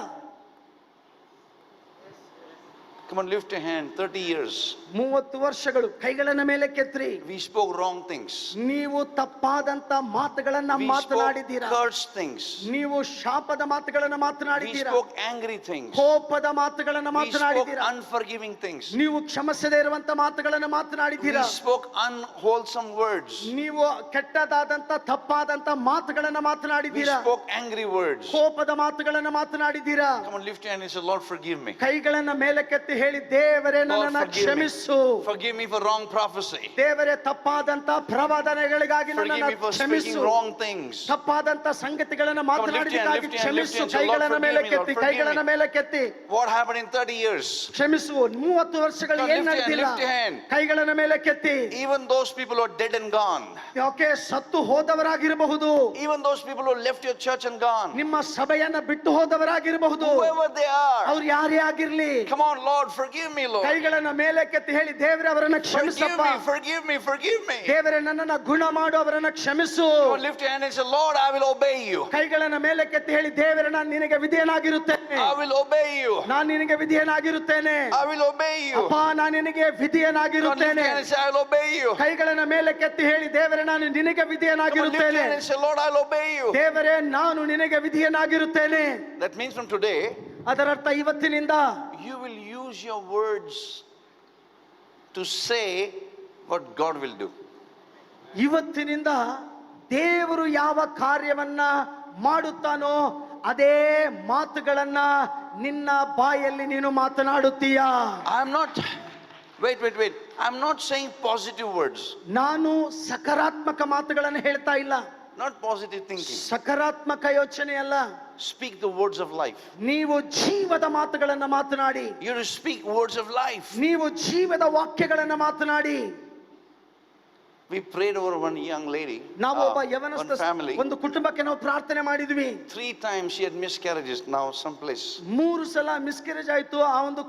Come on, lift your hand. 30 years. 30 ವರ್ಷಗಳು ಕೈಗಳನ್ನ ಮೇಲೆ ಕೆತ್ರಿ. We spoke wrong things. ನೀವು ತಪ್ಪಾದಂತ ಮಾತುಗಳನ್ನ We ಮಾತನಾಡಿದ್ದೀರಾ. spoke cursed things. ನೀವು ಶಾಪದ ಮಾತುಗಳನ್ನ We ಮಾತನಾಡಿದ್ದೀರಾ. spoke angry things. ಕೋಪದ ಮಾತುಗಳನ್ನ We spoke ಮಾತನಾಡಿದ್ದೀರಾ. unforgiving things. ನೀವು ಕ್ಷಮಿಸದೇ ಇರುವಂತ ಮಾತುಗಳನ್ನ We ಮಾತನಾಡಿದ್ದೀರಾ. spoke unwholesome words. ನೀವು ಕೆಟ್ಟದಾದಂತ ತಪ್ಪಾದಂತ ಮಾತುಗಳನ್ನ We ಮಾತನಾಡಿದ್ದೀರಾ. spoke angry words. ಕೋಪದ ಮಾತುಗಳನ್ನ ಮಾತನಾಡಿದ್ದೀರಾ. Come on, lift your hand and say, Lord, forgive me. ಕೈಗಳನ್ನ ಮೇಲೆ ಕೆತ್ತಿ ಹೇಳಿ, ದೇವರೇ Lord, ನನ್ನನ್ನು forgive me. ಕ್ಷಮಿಸು. Forgive me for wrong prophecy. ದೇವರೇ ತಪ್ಪಾದಂತ ಪ್ರವಾದನೆಗಳಿಗಾಗಿ Forgive me ನನ್ನನ್ನು for speaking ಕ್ಷಮಿಸು. wrong things. ತಪ್ಪಾದಂತ ಸಂಗತಿಗಳನ್ನು lift your hand, ಮಾತನಾಡಿದಕ್ಕಾಗಿ lift your hand, ಕ್ಷಮಿಸು. lift your hand. ಕೈಗಳನ್ನು Lord, ಮೇಲೆ forgive me, ಕೆತ್ತಿ, Lord, forgive ಕೈಗಳನ್ನು me. ಮೇಲೆ ಕೆತ್ತಿ. What happened in 30 years? ಕ್ಷಮಿಸು. 30 ವರ್ಷಗಳು Lord, ಏನ್ lift your hand, ನಡೆದಿಲ್ಲ. lift your hand. ಕೈಗಳನ್ನು ಮೇಲೆ ಕೆತ್ತಿ. Even those people who are dead and gone. ಯಾಕೆ ಸತ್ತು ಹೋದವರಾಗಿರಬಹುದು. Even those people who left your church and gone. ನಿಮ್ಮ ಸಭೆಯನ್ನ ಬಿಟ್ಟು ಹೋದವರಾಗಿರಬಹುದು. Whoever they are. ಅವ್ರು ಯಾರೇ ಆಗಿರ್ಲಿ. Come on, Lord, forgive me, Lord. ಕೈಗಳನ್ನ ಮೇಲೆ ಕೆತ್ತಿ ಹೇಳಿ, ದೇವರೇ ಅವರನ್ನ Forgive ಕ್ಷಮಿಸಪ್ಪ. me, forgive me, forgive me. ದೇವರೇ ನನ್ನನ್ನ ಗುಣ ಮಾಡು, ಅವರನ್ನ ಕ್ಷಮಿಸು. Come on, lift your hand and say, Lord, I will obey you. ಕೈಗಳನ್ನ ಮೇಲೆ ಕೆತ್ತಿ ಹೇಳಿ, ದೇವರೇ ನಾನು ನಿನಗೆ ವಿಧೇಯನಾಗಿರುತ್ತೇನೆ. I will obey you. ನಾನು ನಿನಗೆ ವಿಧೇಯನಾಗಿರುತ್ತೇನೆ. I will obey you. ಅಪ್ಪ, ನಾನು ನಿನಗೆ Come on, lift your ವಿಧೇಯನಾಗಿರುತ್ತೇನೆ. hand and say, I will obey you. ಕೈಗಳನ್ನ ಮೇಲೆ ಕೆತ್ತಿ ಹೇಳಿ, ದೇವರೇ ನಾನು ನಿನಗೆ Come on, lift your ವಿಧೇಯನಾಗಿರುತ್ತೇನೆ. hand and say, Lord, I will obey you. ದೇವರೇ ನಾನು ನಿನಗೆ ವಿಧೇಯನಾಗಿರುತ್ತೇನೆ. That means from today, ಅದರರ್ಥ ಇವತ್ತಿನಿಂದ you will use your words to say what God will do. ಇವತ್ತಿನಿಂದ ದೇವರು ಯಾವ ಕಾರ್ಯವನ್ನ ಮಾಡುತ್ತಾನೋ ಅದೇ ಮಾತುಗಳನ್ನ ನಿನ್ನ ಬಾಯಲ್ಲಿ ನೀನು ಮಾತನಾಡುತ್ತೀಯಾ. I'm not, wait. I'm not saying positive words. ನಾನು ಸಕಾರಾತ್ಮಕ ಮಾತುಗಳನ್ನು ಹೇಳ್ತಾ ಇಲ್ಲ. Not positive thinking. ಸಕಾರಾತ್ಮಕ ಯೋಚನೆ ಅಲ್ಲ. Speak the words of life. ನೀವು ಜೀವದ ಮಾತುಗಳನ್ನ ಮಾತನಾಡಿ. You have to speak words of life. ನೀವು ಜೀವದ ವಾಕ್ಯಗಳನ್ನ ಮಾತನಾಡಿ. We prayed over one young lady, ನಾವು ಒಬ್ಬ one ಯವನಸ್ಥ family. ಒಂದು ಕುಟುಂಬಕ್ಕೆ ನಾವು ಪ್ರಾರ್ಥನೆ ಮಾಡಿದ್ವಿ. 3 times she had miscarriages. Now someplace. 3 ಸಲ ಮಿಸ್ಕರೇಜ್ ಆಯ್ತು. ಆ ಒಂದು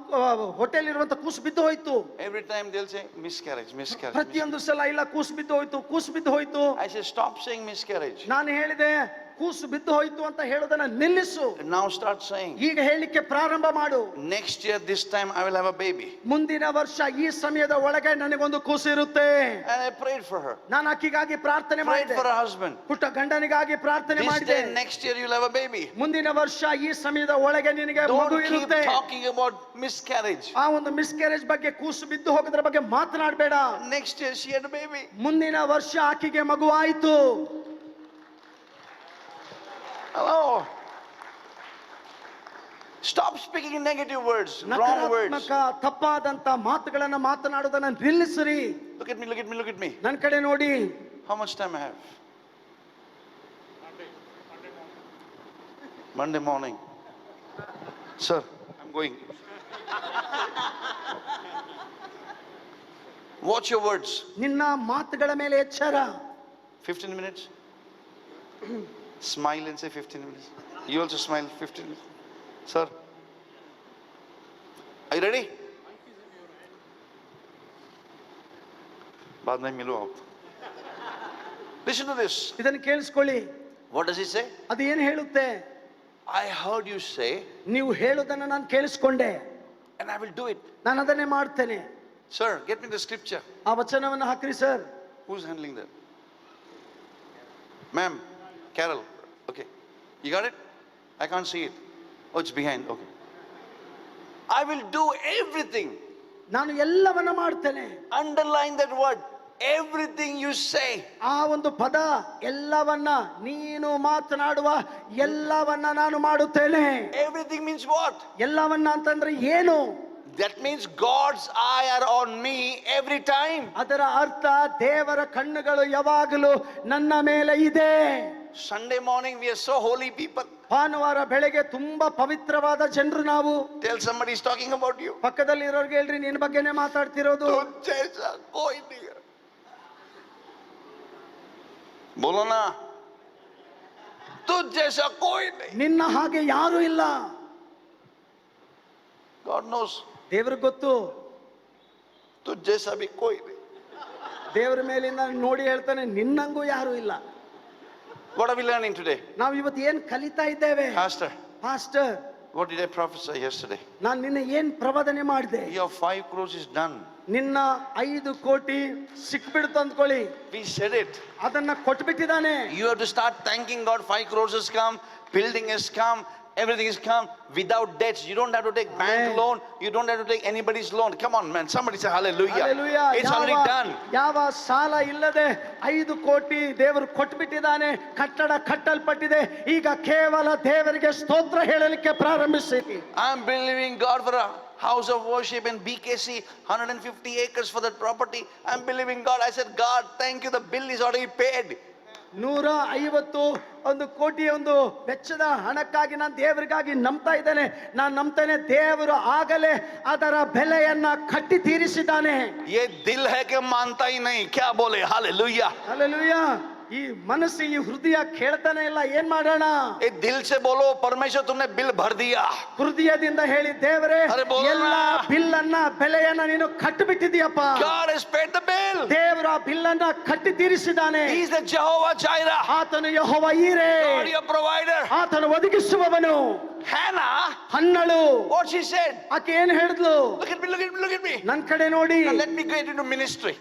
ಹೋಟೆಲ್ ಇರುವಂತ ಕೂಸು ಬಿದ್ದು ಹೋಯ್ತು. Every time they'll say miscarriage. ಪ್ರತಿಯೊಂದು ಸಲ ಇಲ್ಲ, ಕೂಸು ಬಿದ್ದು ಹೋಯ್ತು. I said, stop saying miscarriage. ನಾನು ಹೇಳಿದೆ, ಕೂಸು ಬಿದ್ದು ಹೋಯ್ತು ಅಂತ ಹೇಳೋದನ್ನ ನಿಲ್ಲಿಸು. Now start saying, ಈಗ ಹೇಳಿಕ್ಕೆ ಪ್ರಾರಂಭ ಮಾಡು. next year this time I will have a baby. ಮುಂದಿನ ವರ್ಷ ಈ ಸಮಯದ ಒಳಗೆ ನನಗೊಂದು ಕೂಸು ಇರುತ್ತೆ. And I prayed for her. ನಾನು ಆಕಿಗಾಗಿ ಪ್ರಾರ್ಥನೆ Prayed ಮಾಡಿದೆ. for her husband. ಪುಟ್ಟ ಗಂಡನಿಗಾಗಿ ಪ್ರಾರ್ಥನೆ This ಮಾಡಿದೆ. day, next year you'll have a baby. ಮುಂದಿನ ವರ್ಷ ಈ ಸಮಯದ ಒಳಗೆ ನಿನಗೆ ಮಗು Don't keep ಇರುತ್ತೆ. talking about miscarriage. ಆ ಒಂದು ಮಿಸ್ಕ್ಯಾರೇಜ್ ಬಗ್ಗೆ, ಕೂಸು ಬಿದ್ದು ಹೋಗೋದ್ರ ಬಗ್ಗೆ ಮಾತನಾಡಬೇಡ. Next year she had a baby. ಮುಂದಿನ ವರ್ಷ ಆಕಿಗೆ ಮಗು ಆಯ್ತು. Hello. Stop speaking negative words, wrong words. ನಕಾರಾತ್ಮಕ ತಪ್ಪಾದಂತ ಮಾತುಗಳನ್ನ ಮಾತನಾಡೋದನ್ನ ನಿಲ್ಲಿಸಿರಿ. Look at me. ನನ್ನ ಕಡೆ ನೋಡಿ. How much time I have? Monday morning. Sir, I'm going. Watch your words. ನಿನ್ನ ಮಾತುಗಳ ಮೇಲೆ ಎಚ್ಚರ. 15 minutes. Smile and say 15 minutes. You also smile 15 minutes. Sir, are you ready? बाद में मिलो आप. Listen to this. ಇದನ್ನು ಕೇಳಿಸ್ಕೊಳ್ಳಿ. What does he say? ಅದು ಏನು ಹೇಳುತ್ತೆ? I heard you say, ನೀವು ಹೇಳೋದನ್ನ ನಾನು ಕೇಳಿಸ್ಕೊಂಡೆ, and I will do it. ನಾನು ಅದನ್ನೇ ಮಾಡ್ತೇನೆ. Sir, get me the scripture. ಆ ವಚನವನ್ನು ಹಾಕ್ರಿ sir. Who's handling that? Ma'am, Carol. Okay. You got it? I can't see it. Oh, it's behind. Okay. I will do everything. ನಾನು ಎಲ್ಲವನ್ನ ಮಾಡ್ತೇನೆ. Underline that word. Everything you say. ಆ ಒಂದು ಪದ, ಎಲ್ಲವನ್ನ, ನೀನು ಮಾತನಾಡುವ ಎಲ್ಲವನ್ನ ನಾನು ಮಾಡುತ್ತೇನೆ. Everything means what? ಎಲ್ಲವನ್ನ ಅಂತಂದ್ರೆ ಏನು? That means God's eye are on me every time. ಅದರ ಅರ್ಥ ದೇವರ ಕಣ್ಣುಗಳು ಯಾವಾಗಲೂ ನನ್ನ ಮೇಲೆ ಇದೆ. Sunday morning we are so holy people. ಭಾನುವಾರ ಬೆಳಗ್ಗೆ ತುಂಬಾ ಪವಿತ್ರವಾದ ಜನರು ನಾವು. Tell somebody is talking about you. ಪಕ್ಕದಲ್ಲಿ ಇರೋರ್ಗೆ ಹೇಳ್ರಿ, ನಿನ್ನ ಬಗ್ಗೆನೇ ಮಾತಾಡ್ತಿರೋದು. तुझ जैसा कोई नहीं है. बोलो ना. तुझ जैसा कोई नहीं. ನಿನ್ನ ಹಾಗೆ ಯಾರು ಇಲ್ಲ. God knows. ದೇವ್ರಿಗೆ ಗೊತ್ತು. तुझ जैसा भी कोई नहीं. ದೇವರ ಮೇಲಿಂದ ನೋಡಿ ಹೇಳ್ತಾನೆ, ನಿನ್ನಂಗೂ ಯಾರು ಇಲ್ಲ. What are we learning today? ನಾವು ಇವತ್ತು ಏನ್ ಕಲಿತಾ ಇದ್ದೇವೆ? Pastor, pastor, what did I prophesy yesterday? ನಾನು ನಿನ್ನೆ ಏನ್ ಪ್ರವಾದನೆ ಮಾಡಿದೆ? Your 5 crores is done. ನಿನ್ನ 5 ಕೋಟಿ ಸಿಕ್ಬಿಡ್ತು ಅಂದ್ಕೊಳ್ಳಿ. We said it. ಅದನ್ನ ಕೊಟ್ಬಿಟ್ಟಿದ್ದಾನೆ. You have to start thanking God. 5 crores has come, building has come, everything has come without debts. You don't have to take bank Amen. loan. You don't have to take anybody's loan. Come on, man. Somebody say hallelujah. Hallelujah. It's already done. ಯಾವ ಸಾಲ ಇಲ್ಲದೆ 5 ಕೋಟಿ ದೇವರು ಕೊಟ್ಬಿಟ್ಟಿದ್ದಾನೆ. ಕಟ್ಟಡ ಕಟ್ಟಲ್ಪಟ್ಟಿದೆ. ಈಗ ಕೇವಲ ದೇವರಿಗೆ ಸ್ತೋತ್ರ ಹೇಳಲಿಕ್ಕೆ ಪ್ರಾರಂಭಿಸಿ. I'm believing God for house of worship in BKC, 150 acres for that property. I'm believing God. I said, God, thank you. The bill is already paid. 150 ಕೋಟಿ ಒಂದು ವೆಚ್ಚದ ಹಣಕ್ಕಾಗಿ ನಾನು ದೇವರಿಗಾಗಿ ನಂಬ್ತಾ ಇದ್ದೇನೆ. ನಾನು ನಂಬ್ತೇನೆ, ದೇವರು ಆಗಲೇ ಅದರ ಬೆಲೆಯನ್ನ ಕಟ್ಟಿ ತೀರಿಸಿದ್ದಾನೆ. ये दिल है कि मानता ही नहीं, क्या बोले? हालेलुया. ಹಲ್ಲೆಲೂಯಾ. ಈ ಮನಸ್ಸು, ಈ ಹೃದಯ ಕೇಳ್ತಾನೆ ಇಲ್ಲ, ಏನ್ ಮಾಡೋಣ? ये दिल से बोलो, परमेश्वर तुमने बिल भर दिया. ಹೃದಯದಿಂದ ಹೇಳಿ, ದೇವರೇ ಅರೆ ಬೋಲೋಣ. ಎಲ್ಲ ಬಿಲ್ ಅನ್ನ ಬೆಲೆಯನ್ನ ನೀನು ಕಟ್ಟಿ ಬಿಟ್ಟಿದೀಯಪ್ಪ. God has paid the bill. ದೇವರು ಆ ಬಿಲ್ ಅನ್ನ ಕಟ್ಟಿ ತೀರಿಸಿದ್ದಾನೆ. He is the Jehovah Jireh. ಆತನು ಯೆಹೋವ ಈರೆ, God your provider. ಆತನು ಒದಗಿಸುವವನು. Hannah, ಹನ್ನಳು what she said? ಆಕೆ ಏನ್ ಹೇಳಿದ್ಲು? Look at me, look at me, look at me. ನನ್ ಕಡೆ ನೋಡಿ. Now let me get into ministry.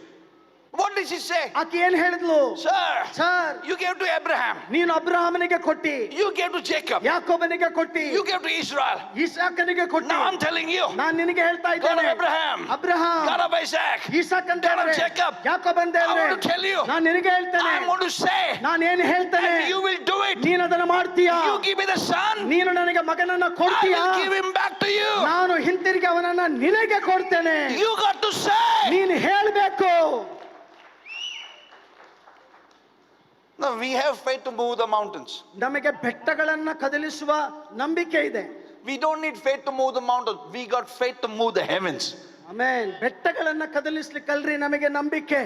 What did she say? ಆಕೆ ಏನ್ ಹೇಳಿದ್ಲು? Sir, sir, you gave to Abraham. ನೀನು ಅಬ್ರಹಾಮನಿಗೆ ಕೊಟ್ಟಿ, You gave to Jacob. ಯಾಕೋಬನಿಗೆ ಕೊಟ್ಟಿ, You gave to Israel. ಇಸಾಕನಿಗೆ ಕೊಟ್ಟಿ. Now I'm telling you, ನಾನ್ ನಿನಗೆ ಹೇಳ್ತಾ God ಇದ್ದೇನೆ, of Abraham, Abraham, God of Isaac, ಇಸಾಕನ್ God of ದೇವರೇ, Jacob, ಯಾಕೋಬನ್ I ದೇವರೇ, want to tell you, ನಾನ್ ನಿನಗೆ ಹೇಳ್ತೇನೆ, I'm going to say, ನಾನು ಏನ್ ಹೇಳ್ತೇನೆ, and you will do it. ನೀನು ಅದನ್ನ ಮಾಡ್ತೀಯಾ. You give me the son, ನೀನು ನನಗೆ ಮಗನನ್ನ I ಕೊಡ್ತೀಯಾ, will give him back to you. ನಾನು ಹಿಂತಿರುಗಿ ಅವನನ್ನ ನಿನಗೆ ಕೊಡ್ತೇನೆ. You got to say. ನೀನು ಹೇಳ್ಬೇಕು. Now we have faith to move the mountains. ನಮಗೆ ಬೆಟ್ಟಗಳನ್ನ ಕದಲಿಸುವ ನಂಬಿಕೆ ಇದೆ. We don't need faith to move the mountains. We got faith to move the heavens. Amen. ಬೆಟ್ಟಗಳನ್ನ ಕದಲಿಸ್ಲಿಕ್ಕಲ್ರಿ ನಮಗೆ ನಂಬಿಕೆ,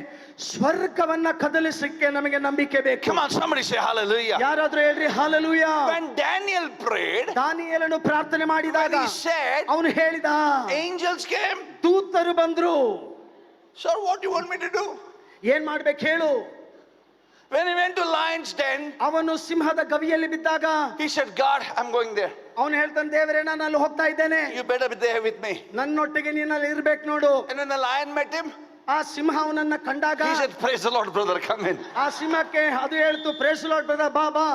ಸ್ವರ್ಗವನ್ನ ಕದಲಿಸಲಿಕ್ಕೆ ನಮಗೆ ನಂಬಿಕೆ ಬೇಕು. Come on, somebody say hallelujah. ಯಾರಾದ್ರೂ ಹೇಳ್ರಿ ಹಲ್ಲೆಲೂಯಾ. When Daniel prayed, ದಾನಿಯೇಲನು ಪ್ರಾರ್ಥನೆ ಮಾಡಿದಾಗ when he said, ಅವನು ಹೇಳಿದ, angels came. ದೂತರು ಬಂದ್ರು. Sir, what do you want me to do? ಏನ್ ಮಾಡ್ಬೇಕು ಹೇಳು? When he went to lion's den, ಅವನು ಸಿಂಹದ ಗವಿಯಲ್ಲಿ ಬಿದ್ದಾಗ he said, God, I'm going there. ಅವನು ಹೇಳ್ತಾನೆ, ದೇವರೇ ನಾನು ಅಲ್ಲಿ ಹೋಗ್ತಾ ಇದ್ದೇನೆ, You better be there with me. ನನ್ನೊಟ್ಟಿಗೆ ನೀನಲ್ಲಿ ಇರ್ಬೇಕು ನೋಡು. And when the lion met him, ಆ ಸಿಂಹ ಅವನನ್ನ ಕಂಡಾಗ he said, praise the Lord, brother, come in. ಆ ಸಿಂಹಕ್ಕೆ ಅದು ಹೇಳ್ತು, ಪ್ರೇಸ್ ಲಾರ್ಡ್ ಬ್ರದರ್, ಬಾ ಬಾ.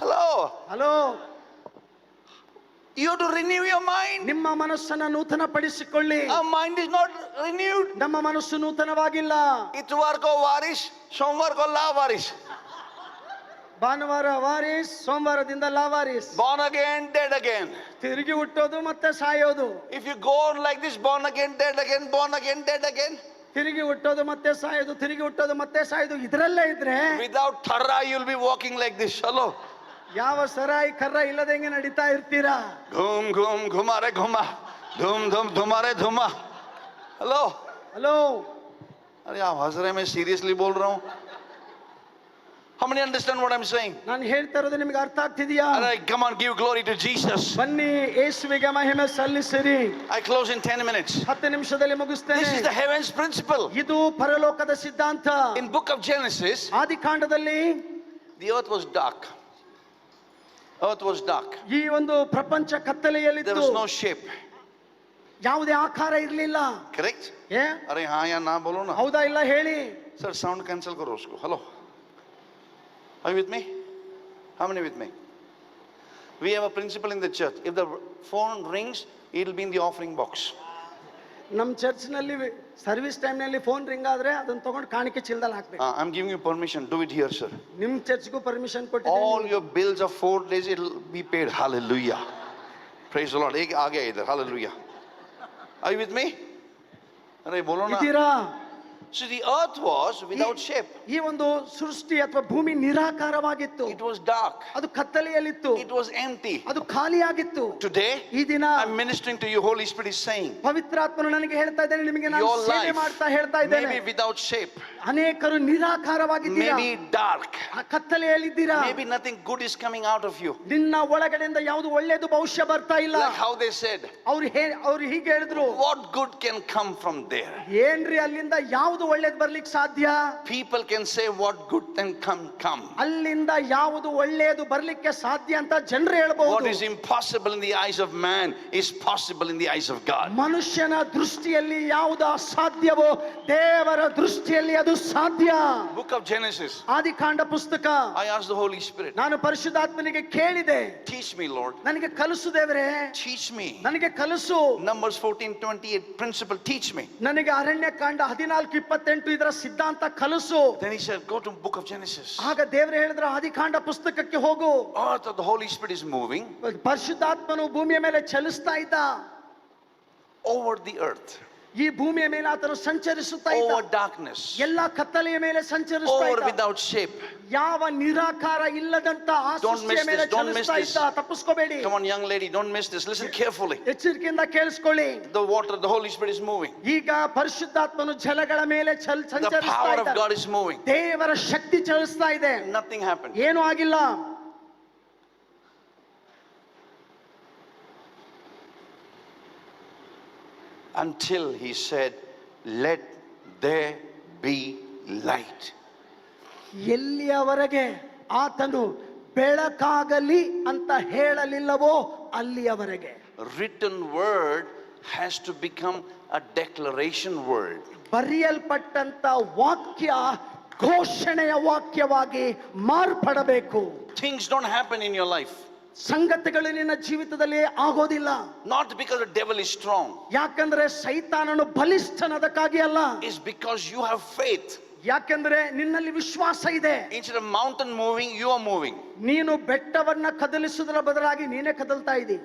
Hello. Hello, You have to renew your mind. ನಿಮ್ಮ ಮನಸ್ಸನ್ನ ನೂತನ ಪಡಿಸಿಕೊಳ್ಳಿ. Our mind is not renewed. ನಮ್ಮ ಮನಸ್ಸು ನೂತನವಾಗಿಲ್ಲ. इतवार को वारिश, सोमवार को लावारिश. ಭಾನುವಾರ ವಾರಿಸ್, ಸೋಮವಾರದಿಂದ Lawaris. Born again, dead again. ತಿರುಗಿ ಹುಟ್ಟೋದು ಮತ್ತೆ ಸಾಯೋದು. If you go on like this, born again, dead again, born again, dead again, ತಿರುಗಿ ಹುಟ್ಟೋದು ಮತ್ತೆ ಸಾಯೋದು, ತಿರುಗಿ ಹುಟ್ಟೋದು ಮತ್ತೆ ಸಾಯೋದು, ಇದರಲ್ಲೇ ಇದ್ರೆ without tharra, you'll be walking like this. Hello. ಯಾವ ಸರಾಯಿ ಕರ್ರ ಇಲ್ಲದಂಗೆ ನಡೀತಾ ಇರ್ತೀರಾ. Ghum, ghum, ghumare ghuma. Dhum, dhum, dhumare dhuma. Hello. Hello, अरे आप हंस रहे हैं, मैं सीरियसली बोल रहा हूँ. How many understand what I'm saying? ನಾನು ಹೇಳ್ತಾ ಇರೋದು ನಿಮ್ಗೆ ಅರ್ಥ ಆಗ್ತಿದೆಯಾ? Alright, come on, give glory to Jesus. ಬನ್ನಿ ಯೇಸುವಿಗೆ ಮಹಿಮೆ ಸಲ್ಲಿಸಿರಿ. I close in 10 minutes. 10 ನಿಮಿಷದಲ್ಲಿ ಮುಗಿಸ್ತೇನೆ. This is the heavens principle. ಇದು ಪರಲೋಕದ ಸಿದ್ಧಾಂತ. In book of Genesis, ಆದಿಕಾಂಡದಲ್ಲಿ the earth was dark. Earth was dark. ಈ ಒಂದು ಪ್ರಪಂಚ There ಕತ್ತಲೆಯಲ್ಲಿತ್ತು. was no shape. ಯಾವುದೇ ಆಕಾರ ಇರಲಿಲ್ಲ. Correct? ಏ, अरे हाँ या ना बोलो ना. ಹೌದಾ ಇಲ್ಲ ಹೇಳಿ? Sir, sound cancel करो उसको. Hello. Are you with me? How many with me? We have a principle in the church. If the phone rings, it will be in the offering box. ನಮ್ಮ ಚರ್ಚ್ನಲ್ಲಿ ಸರ್ವಿಸ್ ಟೈಮ್ನಲ್ಲಿ phone ring ಆದ್ರೆ ಅದನ್ನ ತಗೊಂಡು ಕಾಣಿಕೆ ಚೀಲದಲ್ಲಿ ಹಾಕ್ಬೇಕು. I'm giving you permission. Do it here, sir. ನಿಮ್ ಚರ್ಚ್ಗೂ permission All ಕೊಟ್ಟಿದ್ದೀನಿ. your bills of 4 days, it will be paid. Hallelujah. Praise the Lord. एक आ गया इधर. Hallelujah. Are you with me? अरे बोलो ना. ಇದ್ದೀರಾ? So the earth was without shape. ಈ ಒಂದು ಸೃಷ್ಟಿ ಅಥವಾ ಭೂಮಿ ನಿರಾಕಾರವಾಗಿತ್ತು. It was dark. ಅದು ಕತ್ತಲೆಯಲ್ಲಿತ್ತು. It was empty. ಅದು ಖಾಲಿಯಾಗಿತ್ತು. Today, ಈ ದಿನ I'm ministering to you. Holy Spirit is saying, ಪವಿತ್ರಾತ್ಮನು ನನಗೆ ಹೇಳ್ತಾ ಇದ್ದಾನೆ, ನಿಮಗೆ ನಾನು your ಸೇವೆ life ಮಾಡ್ತಾ ಹೇಳ್ತಾ ಇದ್ದೇನೆ. maybe without shape, ಅನೇಕರು ನಿರಾಕಾರವಾಗಿದ್ದೀರಾ, maybe dark, ಆ ಕತ್ತಲೆಯಲ್ಲಿದ್ದೀರಾ. maybe nothing good is coming out of you. ನಿನ್ನ ಒಳಗಡೆಯಿಂದ ಯಾವುದು ಒಳ್ಳೆಯದು ಭವಿಷ್ಯ ಬರ್ತಾ ಇಲ್ಲ. Like how they said, ಅವ್ರು ಹೀಗೆ ಹೇಳಿದ್ರು, what good can come from there? ಏನ್ರಿ ಅಲ್ಲಿಂದ ಯಾವುದು ಒಳ್ಳೇದು ಬರ್ಲಿಕ್ಕೆ ಸಾಧ್ಯ? People can say what good can come. ಅಲ್ಲಿಂದ ಯಾವುದು ಒಳ್ಳೆಯದು ಬರ್ಲಿಕ್ಕೆ ಸಾಧ್ಯ ಅಂತ ಜನರು What ಹೇಳ್ಬಹುದು. is impossible in the eyes of man is possible in the eyes of God. ಮನುಷ್ಯನ ದೃಷ್ಟಿಯಲ್ಲಿ ಯಾವುದು ಅಸಾಧ್ಯವೋ ದೇವರ ದೃಷ್ಟಿಯಲ್ಲಿ ಅದು ಅದು ಸಾಧ್ಯ. Book of Genesis. ಆದಿಕಾಂಡ ಪುಸ್ತಕ. I asked the Holy Spirit, ನಾನು ಪರಿಶುದ್ಧಾತ್ಮನಿಗೆ ಕೇಳಿದೆ, teach me, Lord. ನನಗೆ ಕಲಿಸು ದೇವರೇ, Teach me. ನನಗೆ ಕಲಿಸು. Numbers 14:28 principle, teach me. ನನಗೆ ಅರಣ್ಯಕಾಂಡ 14:28 ಇದರ ಸಿದ್ಧಾಂತ ಕಲಿಸು. Then he said, go to Book of Genesis. ಆಗ ದೇವರು ಹೇಳಿದ್ರು, ಆದಿಕಾಂಡ ಪುಸ್ತಕಕ್ಕೆ ಹೋಗು. Oh, the Holy Spirit is moving ಪರಿಶುದ್ಧಾತ್ಮನು ಭೂಮಿಯ ಮೇಲೆ ಚಲಿಸ್ತಾ ಇದ್ದ. over the earth, ಈ ಭೂಮಿಯ ಮೇಲೆ ಆತನು ಸಂಚರಿಸುತ್ತಾ ಇದ್ದ. over darkness, ಎಲ್ಲ ಕತ್ತಲೆಯ ಮೇಲೆ ಸಂಚರಿಸ್ತಾ over ಇದ್ದ. without shape. ಯಾವ ನಿರಾಕಾರ ಇಲ್ಲದಂತ ಆ Don't miss ಸೃಷ್ಟಿಯ ಮೇಲೆ this, don't miss ಚಲಿಸ್ತಾ this. ಇದ್ದ. ತಪ್ಪಿಸ್ಕೋಬೇಡಿ. Come on, young lady, don't miss this. Listen carefully. ಎಚ್ಚರಿಕೆಯಿಂದ ಕೇಳಿಸ್ಕೊಳ್ಳಿ. The water, the Holy Spirit is moving. ಈಗ ಪರಿಶುದ್ಧಾತ್ಮನು ಜಲಗಳ ಮೇಲೆ The ಸಂಚರಿಸ್ತಾ power of ಇದ್ದ. God is moving. ದೇವರ ಶಕ್ತಿ ಚಲಿಸ್ತಾ ಇದೆ. Nothing happened. ಏನೂ ಆಗಿಲ್ಲ. Until he said, let there be light. ಎಲ್ಲಿಯವರೆಗೆ ಆತನು ಬೆಳಕಾಗಲಿ ಅಂತ ಹೇಳಲಿಲ್ಲವೋ ಅಲ್ಲಿಯವರೆಗೆ. Written word has to become a declaration word. ಬರೆಯಲ್ಪಟ್ಟಂತ ವಾಕ್ಯ ಘೋಷಣೆಯ ವಾಕ್ಯವಾಗಿ ಮಾರ್ಪಡಬೇಕು. Things don't happen in your life. ಸಂಗತಿಗಳು ನಿನ್ನ ಜೀವಿತದಲ್ಲಿ ಆಗೋದಿಲ್ಲ. Not because the devil is strong. ಯಾಕಂದ್ರೆ ಸೈತಾನನು ಬಲಿಷ್ಠನದಕ್ಕಾಗಿ ಅಲ್ಲ. It's because you have faith. ಯಾಕಂದ್ರೆ ನಿನ್ನಲ್ಲಿ ವಿಶ್ವಾಸ ಇದೆ. Instead of mountain moving, you are moving. ನೀನು ಬೆಟ್ಟವನ್ನ ಕದಲಿಸುವುದರ ಬದಲಾಗಿ ನೀನೇ ಕದಲ್ತಾ ಇದ್ದಿ.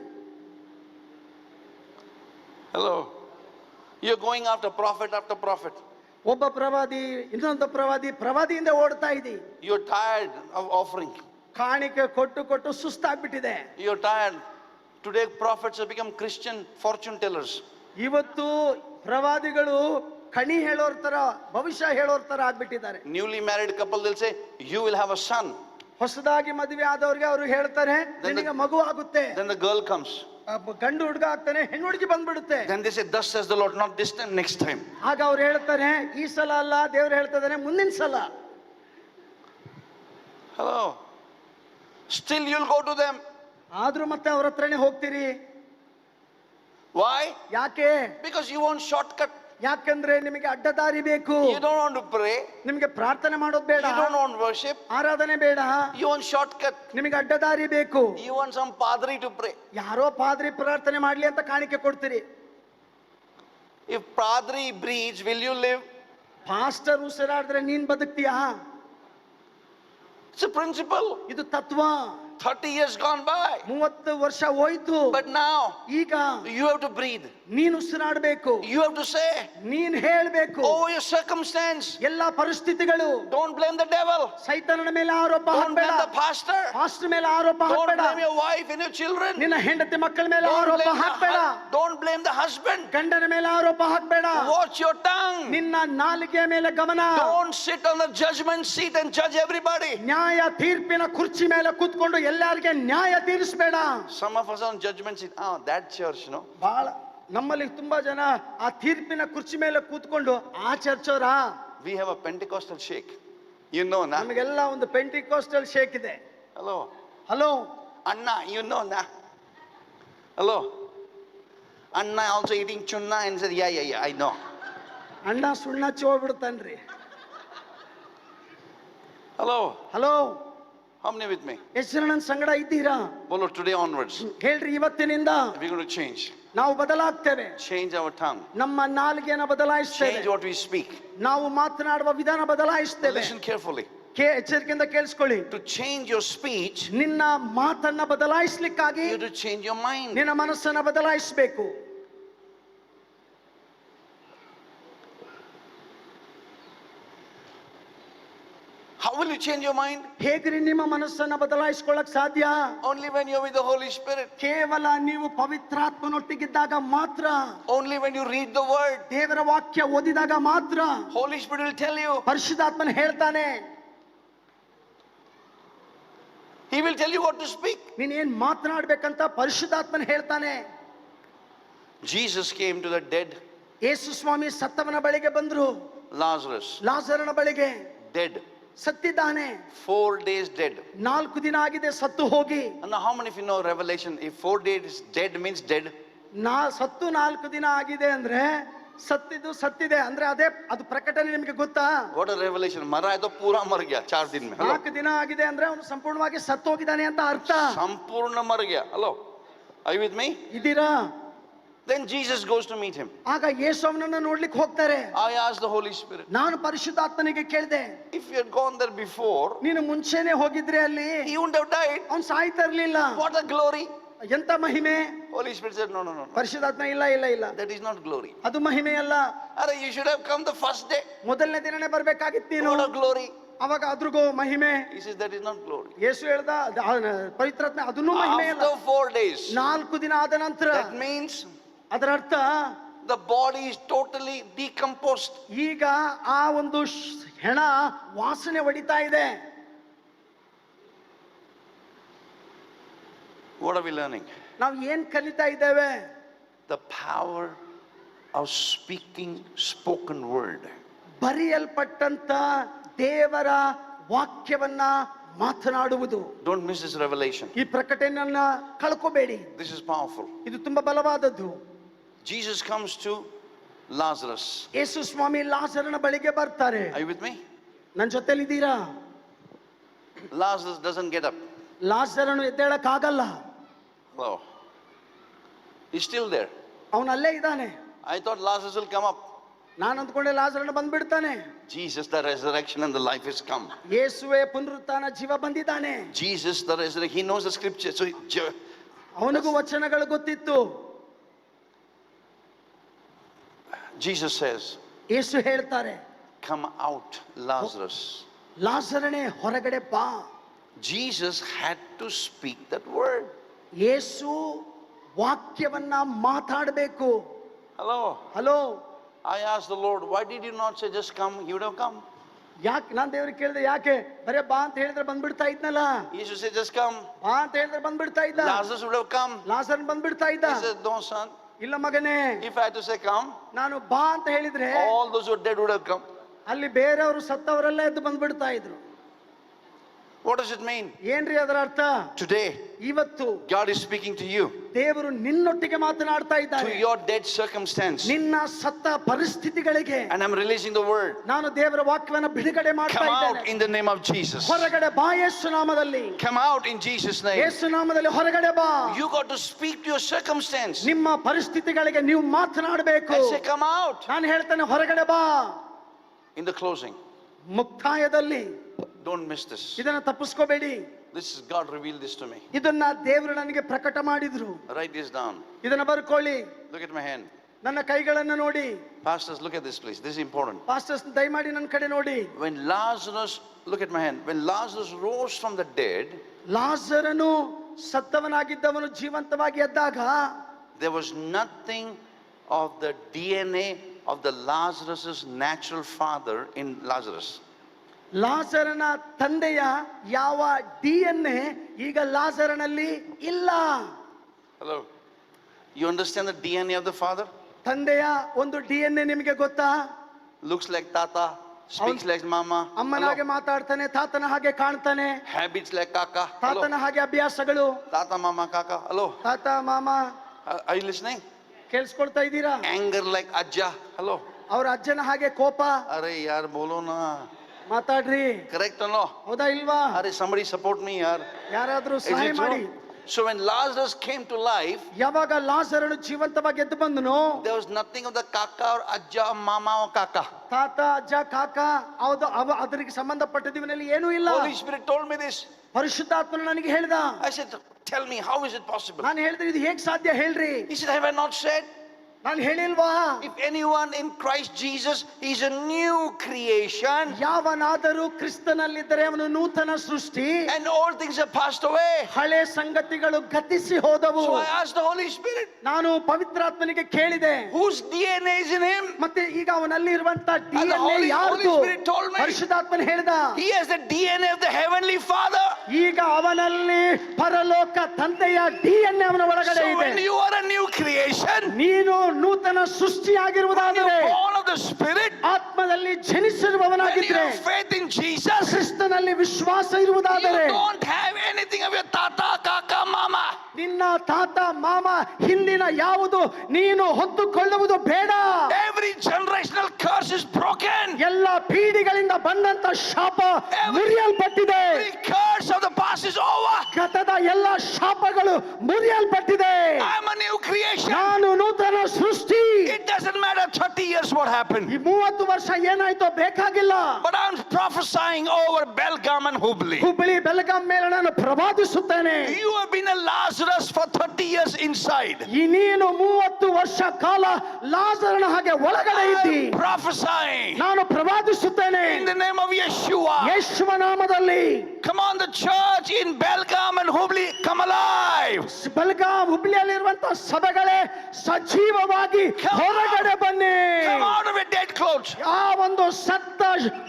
Hello. You're going after prophet. ಒಬ್ಬ ಪ್ರವಾದಿ ಇನ್ನೊಂದು ಪ್ರವಾದಿಯಿಂದ ಓಡ್ತಾ ಇದ್ದಿ. You're tired of offering. ಕಾಣಿಕೆ ಕೊಟ್ಟು ಸುಸ್ತಾಗ್ಬಿಟ್ಟಿದೆ. You're tired. Today prophets have become Christian fortune tellers. ಇವತ್ತು ಪ್ರವಾದಿಗಳು ಕಣಿ ಹೇಳೋರ್ ತರ, ಭವಿಷ್ಯ ಹೇಳೋರ್ ತರ ಆಗ್ಬಿಟ್ಟಿದ್ದಾರೆ. Newly married couple, they'll say, you will have a son. ಹೊಸದಾಗಿ ಮದುವೆ ಆದವ್ರಿಗೆ ಅವರು ಹೇಳ್ತಾರೆ, ನಿನಗೆ ಮಗು ಆಗುತ್ತೆ. Then the girl comes. ಗಂಡು ಹುಡುಗ ಆಗ್ತಾನೆ, ಹೆಣ್ಣು ಹುಡುಗಿ ಬಂದ್ಬಿಡುತ್ತೆ. Then they say, thus says the Lord, not this time, next time. ಆಗ ಅವ್ರು ಹೇಳ್ತಾರೆ, ಈ ಸಲ ಅಲ್ಲ, ದೇವ್ರು ಹೇಳ್ತಿದಾರೆ ಮುಂದಿನ ಸಲ. Hello. Still you'll go to them. ಆದ್ರೂ ಮತ್ತೆ ಅವ್ರ ಹತ್ರನೇ ಹೋಗ್ತೀರಿ. Why? ಯಾಕೆ? Because you want shortcut. ಯಾಕಂದ್ರೆ ನಿಮಗೆ ಅಡ್ಡದಾರಿ ಬೇಕು. You don't want to pray. ನಿಮಗೆ ಪ್ರಾರ್ಥನೆ ಮಾಡೋದು ಬೇಡ. You don't want worship. ಆರಾಧನೆ ಬೇಡ. You want shortcut. ನಿಮಗೆ ಅಡ್ಡದಾರಿ ಬೇಕು. You want some padri to pray. ಯಾರೋ ಪಾದ್ರಿ ಪ್ರಾರ್ಥನೆ ಮಾಡ್ಲಿ ಅಂತ ಕಾಣಿಕೆ ಕೊಡ್ತೀರಿ. If padri breathes, will you live? Pastor ಉಸಿರಾಡಿದ್ರೆ ನೀನ್ ಬದುಕ್ತೀಯಾ? It's a principle. ಇದು ತತ್ವ. 30 years gone by. 30 ವರ್ಷ ಹೋಯ್ತು. But now ಈಗ you have to breathe. ನೀನು ಉಸಿರಾಡಬೇಕು. You have to say. ನೀನ್ ಹೇಳ್ಬೇಕು. Oh, your circumstance. ಎಲ್ಲಾ ಪರಿಸ್ಥಿತಿಗಳು. Don't blame the devil. ಸೈತಾನನ ಮೇಲೆ ಆರೋಪ Don't blame ಹಾಕಬೇಡ. the pastor. Pastor ಮೇಲೆ ಆರೋಪ Don't ಹಾಕಬೇಡ. blame your wife and your children. ನಿನ್ನ ಹೆಂಡತಿ ಮಕ್ಕಳ ಮೇಲೆ Don't ಆರೋಪ blame ಹಾಕಬೇಡ. don't blame the husband. ಗಂಡನ ಮೇಲೆ ಆರೋಪ ಹಾಕಬೇಡ. Watch your tongue. ನಿನ್ನ ನಾಲಿಗೆಯ ಮೇಲೆ ಗಮನ. Don't sit on the judgment seat and judge everybody. ನ್ಯಾಯ ತೀರ್ಪಿನ ಕುರ್ಚಿ ಮೇಲೆ ಕೂತ್ಕೊಂಡು ಎಲ್ಲರಿಗೆ ನ್ಯಾಯ ತೀರಿಸಬೇಡ. Some of us on judgment seat. Oh, that church, no. ಬಹಳ ನಮ್ಮಲ್ಲಿ ತುಂಬಾ ಜನ ಆ ತೀರ್ಪಿನ ಕುರ್ಚಿ ಮೇಲೆ ಕೂತ್ಕೊಂಡು ಆ ಚರ್ಚೋರ. We have a Pentecostal shake. You know, na? ನಮಗೆಲ್ಲ ಒಂದು ಪೆಂಟಿಕೋಸ್ಟಲ್ ಶೇಕ್ ಇದೆ. Hello. Hello Anna, you know, na? Hello. Anna also eating chunna and said, yeah, I know. ಅಣ್ಣ ಸುಣ್ಣ ಹೋಗ್ಬಿಡ್ತಾನ್ರಿ. Hello. Hello. How many with me? ಎಷ್ಟು ಜನ ನನ್ನ ಸಂಗಡ ಇದ್ದೀರಾ? Bolo, today onwards, ಹೇಳ್ರಿ, ಇವತ್ತಿನಿಂದ we're going to change. ನಾವು ಬದಲಾಗ್ತೇವೆ. Change our tongue. ನಮ್ಮ ನಾಲಿಗೆಯನ್ನು ಬದಲಾಯಿಸ್ತೇವೆ. Change what we speak. ನಾವು ಮಾತನಾಡುವ ವಿಧಾನ ಬದಲಾಯಿಸ್ತೇವೆ. Listen carefully. ಎಚ್ಚರಿಕೆಯಿಂದ ಕೇಳಿಸ್ಕೊಳ್ಳಿ. To change your speech, ನಿನ್ನ ಮಾತನ್ನ ಬದಲಾಯಿಸ್ಲಿಕ್ಕಾಗಿ you have to change your mind. ನಿನ್ನ ಮನಸ್ಸನ್ನ ಬದಲಾಯಿಸಬೇಕು. How will you change your mind? ಹೇಗ್ರಿ ನಿಮ್ಮ ಮನಸ್ಸನ್ನ ಬದಲಾಯಿಸ್ಕೊಳ್ಳಕ್ ಸಾಧ್ಯ? Only when you're with the Holy Spirit. ಕೇವಲ ನೀವು ಪವಿತ್ರಾತ್ಮನೊಟ್ಟಿಗಿದ್ದಾಗ ಮಾತ್ರ. Only when you read the word. ದೇವರ ವಾಕ್ಯ ಓದಿದಾಗ ಮಾತ್ರ. Holy Spirit will tell you. ಪರಿಶುದ್ಧಾತ್ಮನ ಹೇಳ್ತಾನೆ. He will tell you what to speak. ನೀನ್ ಏನ್ ಮಾತನಾಡ್ಬೇಕಂತ ಪರಿಶುದ್ಧಾತ್ಮನ ಹೇಳ್ತಾನೆ. Jesus came to the dead. ಯೇಸು ಸ್ವಾಮಿ ಸತ್ತವನ ಬಳಿಗೆ ಬಂದ್ರು. Lazarus. ಲಾಜರನ ಬಳಿಗೆ. Dead. ಸತ್ತಿದ್ದಾನೆ. 4 days dead. 4 ದಿನ ಆಗಿದೆ ಸತ್ತು ಹೋಗಿ. And now how many of you know Revelation? If 4 days dead means dead. ಸತ್ತು 4 ದಿನ ಆಗಿದೆ ಅಂದ್ರೆ ಸತ್ತಿದೆ ಅಂದ್ರೆ ಅದು ಪ್ರಕಟಣೆ ನಿಮಗೆ ಗೊತ್ತಾ? What a revelation. मरा है तो पूरा मर गया 4 दिन में. Hello. 4 ದಿನ ಆಗಿದೆ ಅಂದ್ರೆ ಅವನು ಸಂಪೂರ್ಣವಾಗಿ ಸತ್ತೋಗಿದ್ದಾನೆ ಅಂತ ಅರ್ಥ. ಸಂಪೂರ್ಣ ಮರ गया. Hello. Are you with me? ಇದ್ದೀರಾ? Then Jesus goes to meet him. ಆಗ ಯೇಸು ಅವನನ್ನ ನೋಡ್ಲಿಕ್ಕೆ ಹೋಗ್ತಾರೆ. I asked the Holy Spirit. ನಾನು ಪರಿಶುದ್ಧಾತ್ಮನಿಗೆ ಕೇಳಿದೆ, If you had gone there before, ನೀನು ಮುಂಚೆನೆ ಹೋಗಿದ್ರೆ ಅಲ್ಲಿ he wouldn't have died. ಅವನು ಸಾಯ್ತಾ ಇರ್ಲಿಲ್ಲ. What a glory. ಎಂತ ಮಹಿಮೆ. Holy Spirit said, no. ಪರಿಶುದ್ಧಾತ್ಮ ಇಲ್ಲ. That is not glory. ಅದು ಮಹಿಮೆ ಅಲ್ಲ. Arey, you should have come the first day. ಮೊದಲನೇ ದಿನನೇ ಬರ್ಬೇಕಾಗಿತ್ತು ನೀನು. What a glory. ಅವಾಗ ಅದ್ರಿಗೂ ಮಹಿಮೆ. He says that is not glory. ಯೇಸು ಹೇಳ್ದ ಪವಿತ್ರಾತ್ಮ ಅದನ್ನು ಮಹಿಮೆ ಅಲ್ಲ. After 4 days. 4 ದಿನ ಆದ ನಂತರ. That means ಅದರ ಅರ್ಥ the body is totally decomposed. ಈಗ ಆ ಒಂದು ಹೆಣ ವಾಸನೆ ಹೊಡಿತಾ ಇದೆ. What are we learning? ನಾವು ಏನ್ ಕಲಿತಾ ಇದ್ದೇವೆ? The power of speaking spoken word. ಬರೆಯಲ್ಪಟ್ಟಂತ ದೇವರ ವಾಕ್ಯವನ್ನ ಮಾತನಾಡುವುದು. Don't miss this revelation. ಈ ಪ್ರಕಟಣೆಯನ್ನ ಕಳ್ಕೋಬೇಡಿ. This is powerful. ಇದು ತುಂಬಾ ಬಲವಾದದ್ದು. Jesus comes to Lazarus. ಯೇಸು ಸ್ವಾಮಿ ಲಾಜರನ ಬಳಿಗೆ ಬರ್ತಾರೆ. Are you with me? ನನ್ನ ಜೊತೆಲಿ ಇದ್ದೀರಾ? Lazarus doesn't get up. ಲಾಜರನು ಎದ್ದೇಳಕ್ ಆಗಲ್ಲ. Hello. He's still there. ಅವನು ಅಲ್ಲೇ ಇದ್ದಾನೆ. I thought Lazarus will come up. ನಾನು ಅಂದ್ಕೊಂಡೆ ಲಾಜರನ ಬಂದ್ಬಿಡ್ತಾನೆ. Jesus, the resurrection and the life has come. ಯೇಸುವೇ ಪುನರುತ್ಥಾನ ಜೀವ ಬಂದಿದ್ದಾನೆ. Jesus, the resurrection, he knows the scripture. So ಅವನಿಗೂ ವಚನಗಳು ಗೊತ್ತಿತ್ತು. Jesus says, ಯೇಸು ಹೇಳ್ತಾರೆ, come out, Lazarus. ಲಾಜರನೇ ಹೊರಗಡೆ ಬಾ. Jesus had to speak that word. ಯೇಸು ವಾಕ್ಯವನ್ನ ಮಾತಾಡಬೇಕು. Hello. I asked the Lord, why did you not say just come? He would have come. ಯಾಕೆ ನಾನು ದೇವರಿಗೆ ಕೇಳಿದೆ, ಯಾಕೆ ಬರೇ ಬಾ ಅಂತ ಹೇಳಿದ್ರೆ ಬಂದ್ಬಿಡ್ತಾ ಇದ್ನಲ್ಲ. Jesus said just come. ಬಾ ಅಂತ ಹೇಳಿದ್ರೆ ಬಂದ್ಬಿಡ್ತಾ ಇದ್ದ. Lazarus would have come. ಲಾಜರನ್ ಬಂದ್ಬಿಡ್ತಾ ಇದ್ದ. He said, no son. ಇಲ್ಲ ಮಗನೇ, If I had to say come, ನಾನು ಬಾ ಅಂತ ಹೇಳಿದ್ರೆ all those who are dead would have come. ಅಲ್ಲಿ ಬೇರೆಯವರು ಸತ್ತವರೆಲ್ಲ ಎದ್ದು ಬಂದ್ಬಿಡ್ತಾ ಇದ್ರು. What does it mean? ಏನ್ರಿ ಅದರ ಅರ್ಥ? Today, ಇವತ್ತು God is speaking to you. ದೇವರು ನಿನ್ನೊಟ್ಟಿಗೆ ಮಾತನಾಡ್ತಾ ಇದ್ದಾನೆ. To your dead circumstance. ನಿನ್ನ ಸತ್ತ ಪರಿಸ್ಥಿತಿಗಳಿಗೆ. And I'm releasing the word. ನಾನು ದೇವರ ವಾಕ್ಯವನ್ನು ಬಿಡುಗಡೆ ಮಾಡ್ತಾ Come ಇದ್ದೇನೆ. out in the name of Jesus. ಹೊರಗಡೆ ಬಾ ಯೇಸು ನಾಮದಲ್ಲಿ. Come out in Jesus' name. ಯೇಸು ನಾಮದಲ್ಲಿ ಹೊರಗಡೆ ಬಾ. You got to speak to your circumstance. ನಿಮ್ಮ ಪರಿಸ್ಥಿತಿಗಳಿಗೆ ನೀವು ಮಾತನಾಡಬೇಕು. I say come out. ನಾನು ಹೇಳ್ತೇನೆ ಹೊರಗಡೆ ಬಾ. In the closing, ಮುಕ್ತಾಯದಲ್ಲಿ don't miss this. ಇದನ್ನ ತಪ್ಪಿಸ್ಕೋಬೇಡಿ. This is God revealed this to me. ಇದನ್ನ ದೇವರು ನನಗೆ ಪ್ರಕಟ ಮಾಡಿದ್ರು. Write this down. ಇದನ್ನ ಬರ್ಕೊಳ್ಳಿ. Look at my hand. ನನ್ನ ಕೈಗಳನ್ನು ನೋಡಿ. Pastors, look at this please. This is important. Pastors ದಯಮಾಡಿ ನನ್ನ ಕಡೆ ನೋಡಿ. When Lazarus, look at my hand. When Lazarus rose from the dead, ಲಾಜರನು ಸತ್ತವನಾಗಿದ್ದವನು ಜೀವಂತವಾಗಿ ಎದ್ದಾಗ, there was nothing of the DNA of the Lazarus's natural father in Lazarus. ಲಾಜರನ ತಂದೆಯ ಯಾವ DNA ಈಗ ಲಾಜರನಲ್ಲಿ ಇಲ್ಲ. Hello. You understand the DNA of the father? ತಂದೆಯ ಒಂದು DNA ನಿಮಗೆ ಗೊತ್ತಾ? Looks like tata, speaks like mama. ಅಮ್ಮನ ಹಾಗೆ ಮಾತಾಡ್ತಾನೆ, ತಾತನ ಹಾಗೆ ಕಾಣ್ತಾನೆ. Habits like kaka. ತಾತನ ಹಾಗೆ ಅಭ್ಯಾಸಗಳು. Tata, mama, kaka. Hello. ತಾತ ಮಾಮ. Are you listening? ಕೇಳಿಸ್ಕೊಳ್ತಾ ಇದ್ದೀರಾ? Anger like ajja. Hello. ಅವ್ರ ಅಜ್ಜನ ಹಾಗೆ ಕೋಪ. Arey yaar bolo na. ಮಾತಾಡ್ರಿ. Correct or no? ಹೌದಾ ಇಲ್ವಾ? Arey somebody support me yaar. ಯಾರಾದ್ರೂ Is ಸಹಾಯ it ಮಾಡಿ. true? So when Lazarus came to life, ಯಾವಾಗ ಲಾಜರನು ಜೀವಂತವಾಗಿ ಎದ್ದು ಬಂದನು, there was nothing of the kaka or ajja or mama or kaka. ತಾತ ಅಜ್ಜ ಕಾಕ ಅದರಿಗೆ ಸಂಬಂಧಪಟ್ಟದ್ದು ಇವನಲ್ಲಿ ಏನೂ ಇಲ್ಲ. Holy Spirit told me this. ಪರಿಶುದ್ಧಾತ್ಮನು ನನಗೆ ಹೇಳ್ದ. I said, tell me, how is it possible? ನಾನು ಹೇಳಿದ್ರೆ ಇದು ಹೇಗ್ ಸಾಧ್ಯ ಹೇಳ್ರಿ? He said, have I not said? ನಾನು ಹೇಳಿಲ್ವಾ? If anyone in Christ Jesus, he's a new creation. ಯಾವನಾದರೂ ಕ್ರಿಸ್ತನಲ್ಲಿದ್ದರೆ ಅವನು ನೂತನ ಸೃಷ್ಟಿ. And all things have passed away. ಹಳೆ ಸಂಗತಿಗಳು ಗತಿಸಿ ಹೋದವು. So I asked the Holy Spirit. ನಾನು ಪವಿತ್ರಾತ್ಮನಿಗೆ ಕೇಳಿದೆ. Whose DNA is in him? ಮತ್ತೆ ಈಗ ಅವನಲ್ಲಿ ಇರುವಂತ And the DNA ಯಾರ್ದು? Holy Spirit told me. ಪರಿಶುದ್ಧಾತ್ಮನು ಹೇಳ್ದ. He has the DNA of the heavenly Father. ಈಗ ಅವನಲ್ಲಿ ಪರಲೋಕ ತಂದೆಯ DNA ಅವನ ಒಳಗಡೆ So ಇದೆ. when you are a new creation, ನೀನು ನೂತನ ಸೃಷ್ಟಿಯಾಗಿರುವುದಾದರೆ, when you're born of the Spirit, ಆತ್ಮದಲ್ಲಿ when you ಜನಿಸಿರುವವನಾಗಿದ್ರೆ, have faith in Jesus, ಕ್ರಿಸ್ತನಲ್ಲಿ ವಿಶ್ವಾಸ you ಇರುವುದಾದರೆ, don't have anything of your tata, kaka, mama. ನಿನ್ನ ತಾತ ಮಾಮ ಹಿಂದಿನ ಯಾವುದು ನೀನು ಹೊತ್ತುಕೊಳ್ಳುವುದು ಬೇಡ. Every generational curse is broken. ಎಲ್ಲ ಪೀಳಿಗೆಗಳಿಂದ ಬಂದಂತ ಶಾಪ ಮುರಿಯಲ್ಪಟ್ಟಿದೆ. Every curse of the past is over. ಗತದ ಎಲ್ಲ ಶಾಪಗಳು ಮುರಿಯಲ್ಪಟ್ಟಿದೆ. I'm a new creation. ನಾನು ನೂತನ ಸೃಷ್ಟಿ. It doesn't matter 30 years what happened. ಈ 30 ವರ್ಷ ಏನಾಯ್ತೋ ಬೇಕಾಗಿಲ್ಲ. But I'm prophesying over Belgaum and Hubli. Hubballi Belgaum ಮೇಲೆ ನಾನು ಪ್ರವಾದಿಸುತ್ತೇನೆ. You have been a Lazarus for 30 years inside. ಈ ನೀನು 30 ವರ್ಷ ಕಾಲ ಲಾಜರನ ಹಾಗೆ ಒಳಗಡೆ ಇದ್ದಿ. I'm prophesying ನಾನು ಪ್ರವಾದಿಸುತ್ತೇನೆ in the name of Yeshua. ಯೇಸುವ ನಾಮದಲ್ಲಿ. Come on, the church in Belgaum and Hubli, come alive. Belgaum ಹುಬ್ಳಿಯಲ್ಲಿರುವಂತ ಸಭೆಗಳೇ ಸಜೀವವಾಗಿ ಹೊರಗಡೆ ಬನ್ನಿ. Come out of your dead clothes. ಆ ಒಂದು ಸತ್ತ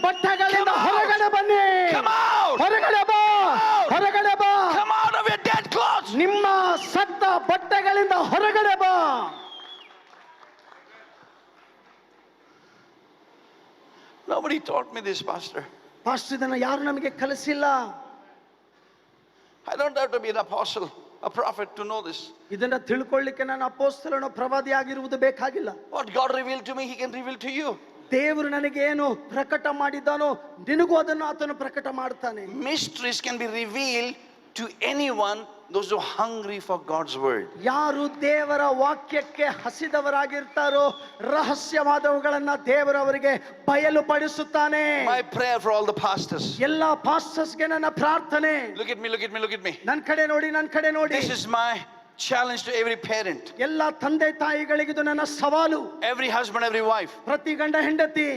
ಬಟ್ಟೆಗಳಿಂದ ಹೊರಗಡೆ ಬನ್ನಿ. Come out. ಹೊರಗಡೆ ಬಾ, ಹೊರಗಡೆ ಬಾ. Come out of your dead clothes. ನಿಮ್ಮ ಸತ್ತ ಬಟ್ಟೆಗಳಿಂದ ಹೊರಗಡೆ ಬಾ. Nobody taught me this, Pastor. Pastor ಇದನ್ನ ಯಾರು ನಮಗೆ ಕಲಿಸಿಲ್ಲ. I don't have to be an apostle, a prophet to know this. ಇದನ್ನ ತಿಳ್ಕೊಳ್ಳಿಕ್ಕೆ ನಾನು ಅಪೊಸ್ತಲನೋ ಪ್ರವಾದಿ ಆಗಿರುವುದು ಬೇಕಾಗಿಲ್ಲ. What God revealed to me, He can reveal to you. ದೇವರು ನನಗೆ ಏನು ಪ್ರಕಟ ಮಾಡಿದ್ದಾನೋ ನಿನಗೂ ಅದನ್ನು ಆತನು ಪ್ರಕಟ ಮಾಡ್ತಾನೆ. Mysteries can be revealed to anyone, those who are hungry for God's word. ಯಾರು ದೇವರ ವಾಕ್ಯಕ್ಕೆ ಹಸಿದವರಾಗಿರ್ತಾರೋ ರಹಸ್ಯವಾದವುಗಳನ್ನ ದೇವರು ಅವರಿಗೆ ಬಯಲುಪಡಿಸುತ್ತಾನೆ. My prayer for all the pastors. ಎಲ್ಲ ಪಾಸ್ಟರ್ಸ್ಗೆ ನನ್ನ ಪ್ರಾರ್ಥನೆ. Look at me, look at me, look at me. ನನ್ನ ಕಡೆ ನೋಡಿ, ನನ್ನ ಕಡೆ ನೋಡಿ. This is my challenge to every parent, ಎಲ್ಲ ತಂದೆ ತಾಯಿಗಳಿಗಿದು ನನ್ನ ಸವಾಲು. every husband, every wife. ಪ್ರತಿ ಗಂಡ ಹೆಂಡತಿ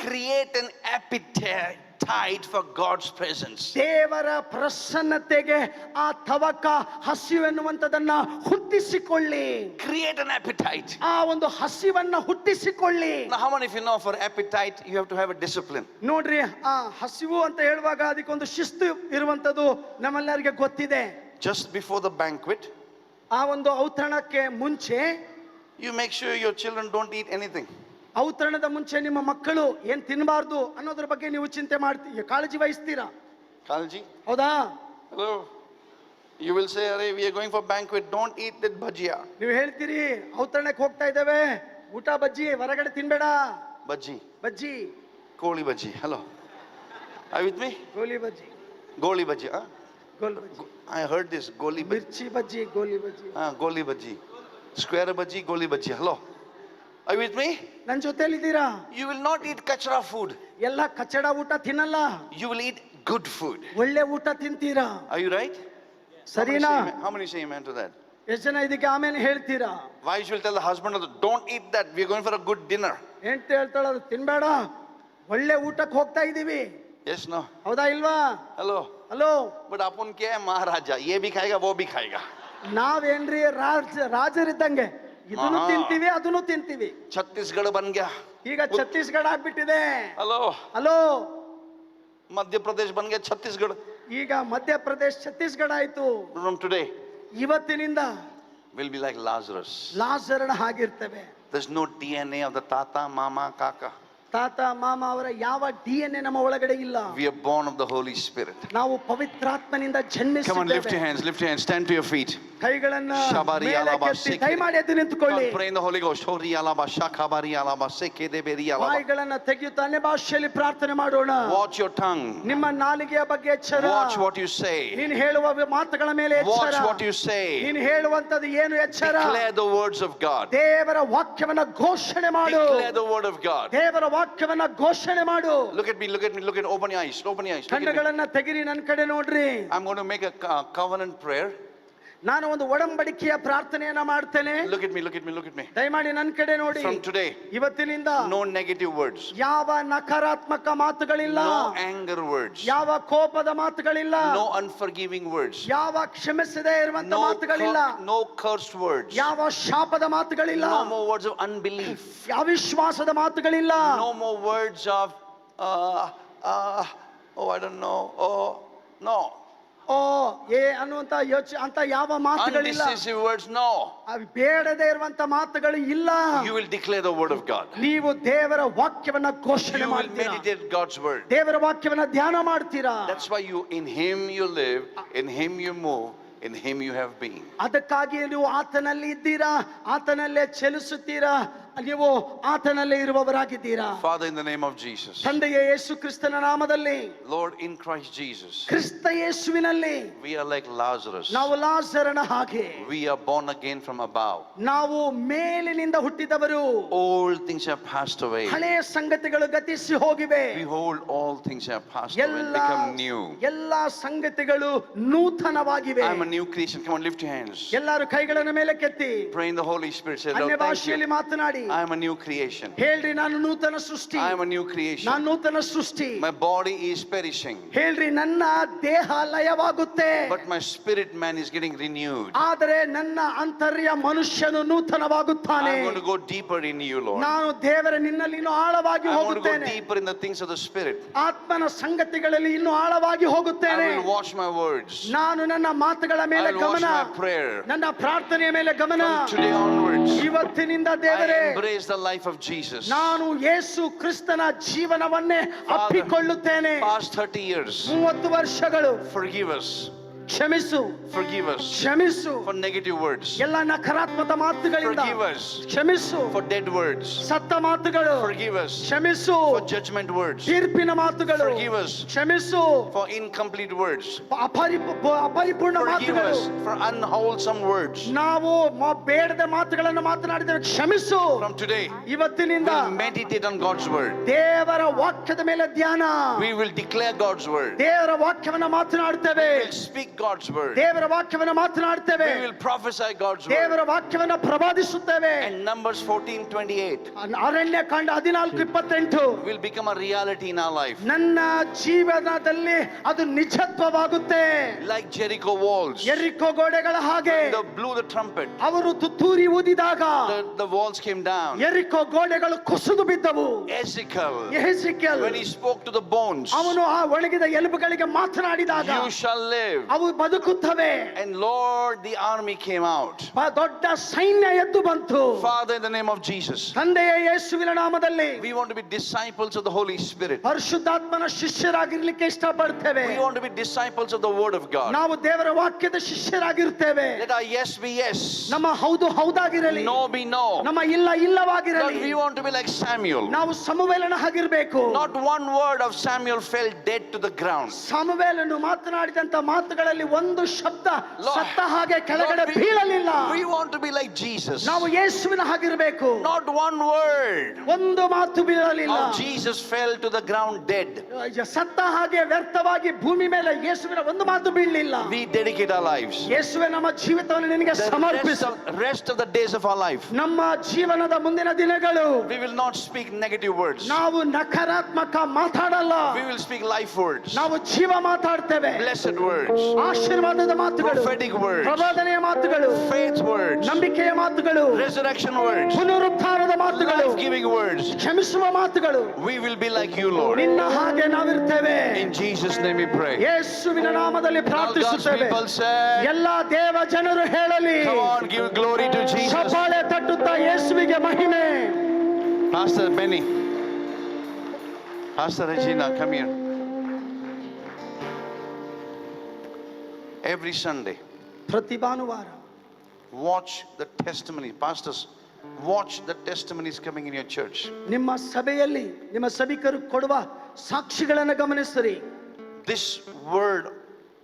Create an appetite for God's presence. ದೇವರ ಪ್ರಸನ್ನತೆಗೆ ಆ ತವಕ ಹಸಿವು ಎನ್ನುವಂಥದನ್ನ ಹುಟ್ಟಿಸಿಕೊಳ್ಳಿ. Create an appetite. ಆ ಒಂದು ಹಸಿವನ್ನ ಹುಟ್ಟಿಸಿಕೊಳ್ಳಿ. Now, how many of you know for appetite you have to have a discipline? ನೋಡ್ರಿ, ಆ ಹಸಿವು ಅಂತ ಹೇಳುವಾಗ ಅದಕ್ಕೊಂದು ಶಿಸ್ತು ಇರುವಂತದ್ದು ನಮ್ಮೆಲ್ಲರಿಗೆ ಗೊತ್ತಿದೆ. Just before the banquet, ಆ ಒಂದು ಔತಣಕ್ಕೆ ಮುಂಚೆ you make sure your children don't eat anything. ಔತಣದ ಮುಂಚೆ ನಿಮ್ಮ ಮಕ್ಕಳು ಏನ್ ತಿನ್ನಬಾರ್ದು ಅನ್ನೋದ್ರ ಬಗ್ಗೆ ನೀವು ಚಿಂತೆ ಮಾಡ್ತೀರಾ, ಕಾಳಜಿ ವಹಿಸ್ತೀರಾ? Kalji, ಹೌದಾ? hello. You will say, "Arey, we are going for banquet. Don't eat that bhajia." ನೀವು ಹೇಳ್ತೀರಿ, ಔತಣಕ್ಕೆ ಹೋಗ್ತಾ ಇದ್ದೇವೆ, ಊಟ ಬಜ್ಜಿ ಹೊರಗಡೆ ತಿನ್ಬೇಡ. Bhaji, bajji, koli bhaji. Hello. Are you with me? ಗೋಲಿ ಬಜ್ಜಿ, Goli bhaji, huh? Goal bajji, I heard this. Goli bhaji. Mirchi bajji, ಗೋಲಿ ಬಜ್ಜಿ. Goli bhaji. Square bhaji, goli bhaji. Hello. Are you with me? ನನ್ ಜೊತೆಲಿದ್ದೀರಾ? You will not eat kachra food. ಎಲ್ಲ ಕಚಡ ಊಟ ತಿನ್ನಲ್ಲ, You will eat good food. ಒಳ್ಳೆ ಊಟ ತಿಂತೀರಾ. Are you right? ಸರಿನಾ? How many say amen to that? ಎಷ್ಟು ಜನ ಇದಕ್ಕೆ ಆಮೇಲೆ ಹೇಳ್ತೀರಾ? Wives will tell the husband, "Don't eat that. We are going for a good dinner." ಹೆಂಡ್ತಿ ಹೇಳ್ತಾಳ, ಅದು ತಿನ್ಬೇಡ, ಒಳ್ಳೆ ಊಟಕ್ಕೆ ಹೋಗ್ತಾ ಇದೀವಿ. Yes, no. ಹೌದಾ ಇಲ್ವಾ? Hello. ಹಲೋ. But अपन क्या है महाराजा, ये भी खाएगा वो भी खाएगा. ನಾವೇನ್ರಿ ರಾಜರಿದ್ದಂಗೆ ಇದನ್ನು ಆಹಾ. ತಿಂತೀವಿ ಅದನ್ನು ತಿಂತೀವಿ. छत्तीसगढ़ बन गया. ಈಗ ಛತ್ತೀಸ್ಗಢ ಆಗ್ಬಿಟ್ಟಿದೆ. Hello. ಹಲೋ. मध्य प्रदेश बन गया छत्तीसगढ़. ಈಗ ಮಧ್ಯಪ್ರದೇಶ ಛತ್ತೀಸ್ಗಢ ಆಯ್ತು. From today ಇವತ್ತಿನಿಂದ will be like Lazarus. ಲಾಜರನ ಹಾಗಿರ್ತೇವೆ. There's no DNA of the tata, mama, kaka. ತಾತ ಮಾಮ ಅವರ ಯಾವ DNA ನಮ್ಮ ಒಳಗಡೆ ಇಲ್ಲ. We are born of the Holy Spirit. ನಾವು ಪವಿತ್ರಾತ್ಮನಿಂದ Come on, lift your ಜನ್ಮಿಸಿದ್ದೇವೆ. hands, lift your hands, stand to your feet. ಕೈಗಳನ್ನ ಶಬರಿ ಮೇಲಕ್ಕೆತ್ತಿ ಅಲಬಾ ದಯಮಾಡಿ ಎದ್ದು ನಿಂತುಕೊಳ್ಳಿ. Pray in the Holy Ghost. Hori alaba, shakabari alaba, sekedeberi alaba. ಬಾಯಿಗಳನ್ನ ತೆಗೆಯುತ್ತಾ ಅನ್ಯ ಭಾಷೆಯಲ್ಲಿ ಪ್ರಾರ್ಥನೆ ಮಾಡೋಣ. Watch your tongue. ನಿಮ್ಮ ನಾಲಿಗೆಯ ಬಗ್ಗೆ ಎಚ್ಚರ. Watch what you say. ನೀನು ಹೇಳುವ ಮಾತುಗಳ ಮೇಲೆ Watch ಎಚ್ಚರ. what you say. ನೀನು ಹೇಳುವಂತದ್ದು ಏನು ಎಚ್ಚರ. Declare the words of God. ದೇವರ ವಾಕ್ಯವನ್ನ ಘೋಷಣೆ ಮಾಡು. Declare the word of God. ದೇವರ ವಾಕ್ಯವನ್ನ ಘೋಷಣೆ ಮಾಡು. Look at me, look at me, look at, open your eyes, open your eyes. Look at me. ಕಣ್ಣುಗಳನ್ನ ತೆಗಿರಿ, ನನ್ನ ಕಡೆ ನೋಡ್ರಿ. I'm going to make a covenant prayer. ನಾನು ಒಂದು ಒಡಂಬಡಿಕೆಯ ಪ್ರಾರ್ಥನೆಯನ್ನ ಮಾಡ್ತೇನೆ. Look at me, look at me, look at me. ದಯಮಾಡಿ ನನ್ನ ಕಡೆ ನೋಡಿ. From today, ಇವತ್ತಿನಿಂದ no negative words. ಯಾವ ನಕಾರಾತ್ಮಕ ಮಾತುಗಳಿಲ್ಲ. No anger words. ಯಾವ ಕೋಪದ ಮಾತುಗಳಿಲ್ಲ. No unforgiving words. ಯಾವ ಕ್ಷಮಿಸದೇ ಇರುವಂತ ಮಾತುಗಳಿಲ್ಲ. No cursed words. ಯಾವ ಶಾಪದ ಮಾತುಗಳಿಲ್ಲ. No more words of unbelief. ಅವಿಶ್ವಾಸದ ಮಾತುಗಳಿಲ್ಲ. No more words of oh, I don't know. Oh, no. ಓ ಏ ಅನ್ನುವಂತ ಅಂತ ಯಾವ ಮಾತುಗಳಿಲ್ಲ. Undecisive words, no. ಅವು ಬೇಡದೇ ಇರುವಂತ ಮಾತುಗಳು ಇಲ್ಲ. You will declare the word of God. ನೀವು ದೇವರ ವಾಕ್ಯವನ್ನ ಘೋಷಣೆ You will ಮಾಡ್ತೀರಾ. meditate God's word. ದೇವರ ವಾಕ್ಯವನ್ನ ಧ್ಯಾನ ಮಾಡ್ತೀರಾ. That's why in Him you live, in Him you move, In him you have been. ಅದಕ್ಕಾಗಿಯೇ ನೀವು ಆತನಲ್ಲಿ ಇದ್ದೀರಾ, ಆತನಲ್ಲೇ ಚಲಿಸುತ್ತೀರಾ, ನೀವು ಆತನಲ್ಲೇ ಇರುವವರಾಗಿದ್ದೀರಾ. Father, in the name of Jesus. ತಂದೆಯೇ ಯೇಸು ಕ್ರಿಸ್ತನ ನಾಮದಲ್ಲಿ, Lord, in Christ Jesus, ಕ್ರಿಸ್ತ ಯೇಸುವಿನಲ್ಲಿ we are like Lazarus. ನಾವು ಲಾಜರನ ಹಾಗೆ, We are born again from above. ನಾವು ಮೇಲಿನಿಂದ ಹುಟ್ಟಿದವರು. All things have passed away. ಹಳೆಯ ಸಂಗತಿಗಳು ಗತಿಸಿ ಹೋಗಿವೆ. Behold, all things have passed away and become new. ಎಲ್ಲಾ ಸಂಗತಿಗಳು ನೂತನವಾಗಿವೆ. I'm a new creation. Come on, lift your hands. ಎಲ್ಲರೂ ಕೈಗಳನ್ನು ಮೇಲೆ ಕೆತ್ತಿ Pray in the Holy Spirit. Say, ಅನ್ಯ Lord, thank ಭಾಷೆಯಲ್ಲಿ you. ಮಾತನಾಡಿ I am a new creation. ಹೇಳ್ರಿ, ನಾನು ನೂತನ ಸೃಷ್ಟಿ, I am a new creation. ನಾನು ನೂತನ ಸೃಷ್ಟಿ. My body is perishing, ಹೇಳ್ರಿ, ನನ್ನ ದೇಹ ಲಯವಾಗುತ್ತೆ, but my spirit man is getting renewed. ಆದರೆ ನನ್ನ ಅಂತರ್ಯ ಮನುಷ್ಯನು ನೂತನವಾಗುತ್ತಾನೆ. I'm going to go deeper in you, Lord. ನಾನು ದೇವರ ನಿನ್ನಲ್ಲಿ ಇನ್ನೂ ಆಳವಾಗಿ I want to go ಹೋಗುತ್ತೇನೆ. deeper in the things of the Spirit. ಆತ್ಮನ ಸಂಗತಿಗಳಲ್ಲಿ ಇನ್ನೂ ಆಳವಾಗಿ I ಹೋಗುತ್ತೇನೆ. will watch my words. ನಾನು ನನ್ನ ಮಾತುಗಳ I ಮೇಲೆ will watch ಗಮನ, my prayer. ನನ್ನ ಪ್ರಾರ್ಥನೆಯ ಮೇಲೆ ಗಮನ. From today onwards, ಇವತ್ತಿನಿಂದ I ದೇವರೇ, embrace the life of Jesus. ನಾನು ಯೇಸು ಕ್ರಿಸ್ತನ ಜೀವನವನ್ನೇ ಅಪ್ಪಿಕೊಳ್ಳುತ್ತೇನೆ. Past 30 years, 30 ವರ್ಷಗಳು forgive us. ಕ್ಷಮಿಸು, Forgive us ಕ್ಷಮಿಸು. for negative words. ಎಲ್ಲ ನಕಾರಾತ್ಮಕ ಮಾತುಗಳಿಂದ Forgive us ಕ್ಷಮಿಸು. for dead words. ಸತ್ತ ಮಾತುಗಳು Forgive us ಕ್ಷಮಿಸು. for judgment words. ತೀರ್ಪಿನ ಮಾತುಗಳು Forgive us ಕ್ಷಮಿಸು. for incomplete words. ಅಪರಿಪೂರ್ಣ Forgive ಮಾತುಗಳು, us for unwholesome words. ನಾವು ಬೇಡದ ಮಾತುಗಳನ್ನು ಮಾತನಾಡಿದ್ದೇವೆ, ಕ್ಷಮಿಸು. From today, ಇವತ್ತಿನಿಂದ we'll meditate on God's word. ದೇವರ ವಾಕ್ಯದ ಮೇಲೆ ಧ್ಯಾನ, We will declare God's word. ದೇವರ ವಾಕ್ಯವನ್ನ ಮಾತನಾಡ್ತೇವೆ, We will speak God's word. ದೇವರ ವಾಕ್ಯವನ್ನ ಮಾತನಾಡ್ತೇವೆ, We will prophesy God's word. ದೇವರ ವಾಕ್ಯವನ್ನ ಪ್ರವಾದಿಸುತ್ತೇವೆ. And Numbers 14:28 ಅರಣ್ಯ ಕಾಂಡ 14:28 will become a reality in our life. ನನ್ನ ಜೀವನದಲ್ಲಿ ಅದು ನಿಜತ್ವವಾಗುತ್ತೆ. Like Jericho walls. ಯೆರಿಕೋ ಗೋಡೆಗಳ ಹಾಗೆ They blew the trumpet. ಅವರು ತುತ್ತೂರಿ ಊದಿದಾಗ The walls came down. ಯೆರಿಕೋ ಗೋಡೆಗಳು ಕುಸಿದು ಬಿದ್ದವು. Ezekiel, ಯೆಹೆಜ್ಕೇಲ್, when he spoke to the bones, ಅವನು ಆ ಒಣಗಿದ ಎಲುಬುಗಳಿಗೆ ಮಾತನಾಡಿದಾಗ you shall live. ಅವು ಬದುಕುತ್ತವೆ. And Lord, the army came out. ದೊಡ್ಡ ಸೈನ್ಯ ಎದ್ದು ಬಂತು. Father, in the name of Jesus, ತಂದೆಯ ಯೇಸುವಿನ ನಾಮದಲ್ಲಿ we want to be disciples of the Holy Spirit. ಪರಿಶುದ್ಧಾತ್ಮನ ಶಿಷ್ಯರಾಗಿರ್ಲಿಕ್ಕೆ ಇಷ್ಟಪಡ್ತೇವೆ. We want to be disciples of the Word of God. ನಾವು ದೇವರ ವಾಕ್ಯದ ಶಿಷ್ಯರಾಗಿರ್ತೇವೆ. Let our yes be yes, ನಮ್ಮ ಹೌದು ಹೌದಾಗಿರಲಿ, no be no. ನಮ್ಮ ಇಲ್ಲ Lord, ಇಲ್ಲವಾಗಿರಲಿ. we want to be like Samuel. ನಾವು ಸಮುವೇಲನ ಹಾಗಿರ್ಬೇಕು. Not one word of Samuel fell dead to the ground. ಸಮುವೇಲನು ಮಾತನಾಡಿದಂತ ಮಾತುಗಳಲ್ಲಿ ಒಂದು ಶಬ್ದ Lord, ಸತ್ತ ಹಾಗೆ ಕೆಳಗಡೆ Lord, ಬೀಳಲಿಲ್ಲ. we want to be like Jesus. ನಾವು ಯೇಸುವಿನ ಹಾಗಿರಬೇಕು. Not one word ಒಂದು ಮಾತು ಬೀಳಲಿಲ್ಲ. of Jesus fell to the ground dead. ಸತ್ತ ಹಾಗೆ ವ್ಯರ್ಥವಾಗಿ ಭೂಮಿ ಮೇಲೆ ಯೇಸುವಿನ ಒಂದು ಮಾತು ಬೀಳಲಿಲ್ಲ. We dedicate our lives. ಯೇಸುವೆ, ನಮ್ಮ ಜೀವಿತವನ್ನು ನಿನಗೆ The ಸಮರ್ಪಿಸು. rest of the days of our life, ನಮ್ಮ ಜೀವನದ ಮುಂದಿನ ದಿನಗಳು we will not speak negative words. ನಾವು ನಕಾರಾತ್ಮಕ ಮಾತಾಡಲ್ಲ. We will speak life words, ನಾವು ಜೀವ ಮಾತಾಡ್ತೇವೆ. blessed words, ಆಶೀರ್ವಾದದ ಮಾತುಗಳು, prophetic words, ಪ್ರಬೋಧನೆಯ ಮಾತುಗಳು, faith words, ನಂಬಿಕೆಯ ಮಾತುಗಳು, resurrection words, ಪುನರುತ್ಥಾನದ ಮಾತುಗಳು, life-giving words. ಕ್ಷಮಿಸುವ ಮಾತುಗಳು. We will be like you, Lord. ನಿನ್ನ ಹಾಗೆ ನಾವಿರ್ತೇವೆ. In Jesus' name we pray. ಯೇಸುವಿನ ನಾಮದಲ್ಲಿ All God's ಪ್ರಾರ್ಥಿಸುತ್ತೇವೆ. people said, ಎಲ್ಲ ದೇವ ಜನರು ಹೇಳಲಿ. come on, give glory to Jesus. ಚಪ್ಪಾಳೆ ತಟ್ಟುತ್ತಾ ಯೇಸುವಿಗೆ ಮಹಿಮೆ. Pastor Benny, Pastor Regina, come here. Every Sunday, ಪ್ರತಿ ಭಾನುವಾರ watch the testimony. Pastors, watch the testimonies coming in your church. ನಿಮ್ಮ ಸಭೆಯಲ್ಲಿ ನಿಮ್ಮ ಸಭಿಕರು ಕೊಡುವ ಸಾಕ್ಷಿಗಳನ್ನು ಗಮನಿಸಿರಿ. This word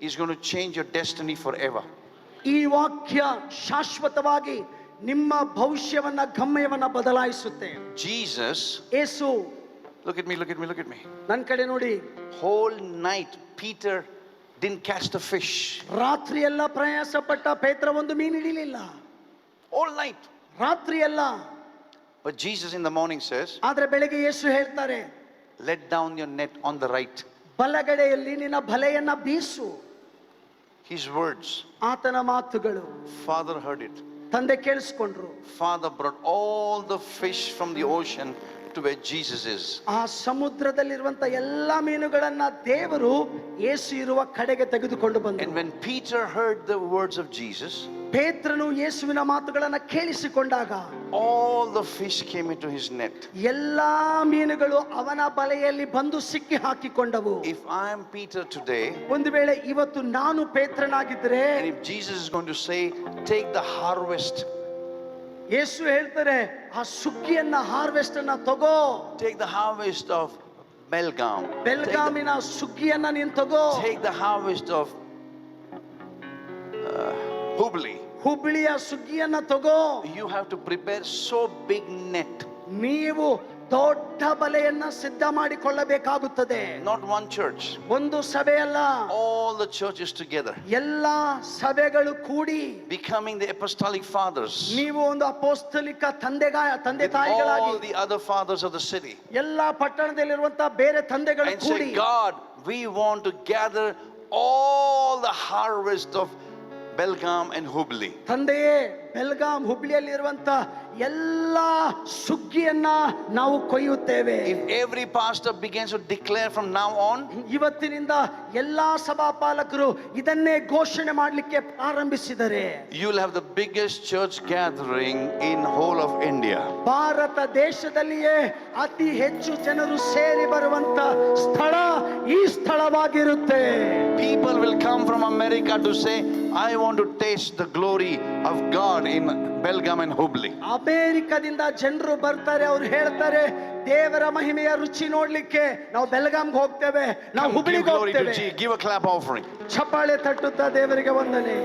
is going to change your destiny forever. ಈ ವಾಕ್ಯ ಶಾಶ್ವತವಾಗಿ ನಿಮ್ಮ ಭವಿಷ್ಯವನ್ನ ಗಮ್ಯವನ್ನ ಬದಲಾಯಿಸುತ್ತೆ. Jesus, Yesu, look at me, look at me, look at me. ನನ್ನ ಕಡೆ ನೋಡಿ. Whole night, Peter didn't catch the fish. ರಾತ್ರಿ ಎಲ್ಲ ಪ್ರಯಾಸ ಪಟ್ಟ ಪೇತ್ರ ಒಂದು ಮೀನು ಹಿಡಿಲಿಲ್ಲ. All night. ರಾತ್ರಿ ಎಲ್ಲ. But Jesus in the morning says, ಆದ್ರೆ ಬೆಳಗ್ಗೆ ಯೇಸು ಹೇಳ್ತಾರೆ, let down your net on the right. ಬಲಗಡೆಯಲ್ಲಿ ನಿನ್ನ ಬಲೆಯನ್ನ ಬೀಸು. His words, ಆತನ ಮಾತುಗಳು. Father heard it. ತಂದೆ ಕೇಳಿಸ್ಕೊಂಡ್ರು. Father brought all the fish from the ocean depth where Jesus is. ಆ ಸಮುದ್ರದಲ್ಲಿರುವಂತ ಎಲ್ಲಾ ಮೀನುಗಳನ್ನ ದೇವರು ಯೇಸು ಇರುವ ಕಡೆಗೆ ತೆಗೆದುಕೊಂಡು ಬಂದರು. And when Peter heard the words of Jesus, ಪೇತ್ರನು ಯೇಸುವಿನ ಮಾತುಗಳನ್ನ ಕೇಳಿಸಿಕೊಂಡಾಗ all the fish came into his net. ಎಲ್ಲಾ ಮೀನುಗಳು ಅವನ ಬಲೆಯಲ್ಲಿ ಬಂದು ಸಿಕ್ಕಿ ಹಾಕಿಕೊಂಡವು. If I am Peter today, ಒಂದು ವೇಳೆ ಇವತ್ತು ನಾನು ಪೇತ್ರನಾಗಿದ್ದರೆ, and if Jesus is going to say, take the harvest, ಯೇಸು ಹೇಳ್ತಾರೆ ಆ ಸುಗ್ಗಿಯನ್ನ, ಹಾರ್ವೆಸ್ಟ್ ಅನ್ನ ತಗೋ, take the harvest of Belgaum, ಬೆಲ್ಗಾಮಿನ ಸುಗ್ಗಿಯನ್ನ ನೀನ್ ತಗೋ, take the harvest of Hubli. ಹುಬ್ಳಿಯ ಸುಗ್ಗಿಯನ್ನ ತಗೋ. You have to prepare so big net. ನೀವು ದೊಡ್ಡ ಬಲೆಯನ್ನ ಸಿದ್ಧ ಮಾಡಿಕೊಳ್ಳಬೇಕಾಗುತ್ತದೆ. Not one church, ಒಂದು ಸಭೆಯಲ್ಲ, all the churches together, ಎಲ್ಲಾ ಸಭೆಗಳು ಕೂಡಿ becoming the apostolic fathers, ನೀವು ಒಂದು ಅಪೋಸ್ತಲಿಕ ತಂದೆ with ತಾಯಿಗಳಾಗಿ all the other fathers of the city, ಎಲ್ಲಾ ಪಟ್ಟಣದಲ್ಲಿರುವಂತಹ ಬೇರೆ ತಂದೆಗಳು and ಕೂಡಿ, say, God, we want to gather all the harvest of Belgaum and Hubli. ತಂದೆಯೇ, ಬೆಲ್ಗಾಂ ಹುಬ್ಳಿಯಲ್ಲಿ ಇರುವಂತ ಎಲ್ಲಾ ಸುಗ್ಗಿಯನ್ನ ನಾವು ಕೊಯ್ಯುತ್ತೇವೆ. If every pastor begins to declare from now on, ಇವತ್ತಿನಿಂದ ಎಲ್ಲಾ ಸಭಾಪಾಲಕರು ಇದನ್ನೇ ಘೋಷಣೆ ಮಾಡಲಿಕ್ಕೆ ಪ್ರಾರಂಭಿಸಿದರೆ, you will have the biggest church gathering in whole of India. Bharat ದೇಶದಲ್ಲಿಯೇ ಅತಿ ಹೆಚ್ಚು ಜನರು ಸೇರಿ ಬರುವಂತ ಸ್ಥಳ ಈ ಸ್ಥಳವಾಗಿರುತ್ತೆ. People will come from America to say, I want to taste the glory of God in Belgaum and Hubli. ಅಮೇರಿಕದಿಂದ ಜನರು ಬರ್ತಾರೆ, ಅವ್ರು ಹೇಳ್ತಾರೆ ದೇವರ ಮಹಿಮೆಯ ರುಚಿ ನೋಡ್ಲಿಕ್ಕೆ ನಾವು ಬೆಲ್ಗಾಂಗೆ ಹೋಗ್ತೇವೆ, ನಾವು Give ಹುಬ್ಳಿಗೆ glory to ಹೋಗ್ತೇವೆ. Jesus. Give a clap offering. ಚಪ್ಪಾಳೆ ತಟ್ಟುತ್ತಾ ದೇವರಿಗೆ ವಂದನೆ.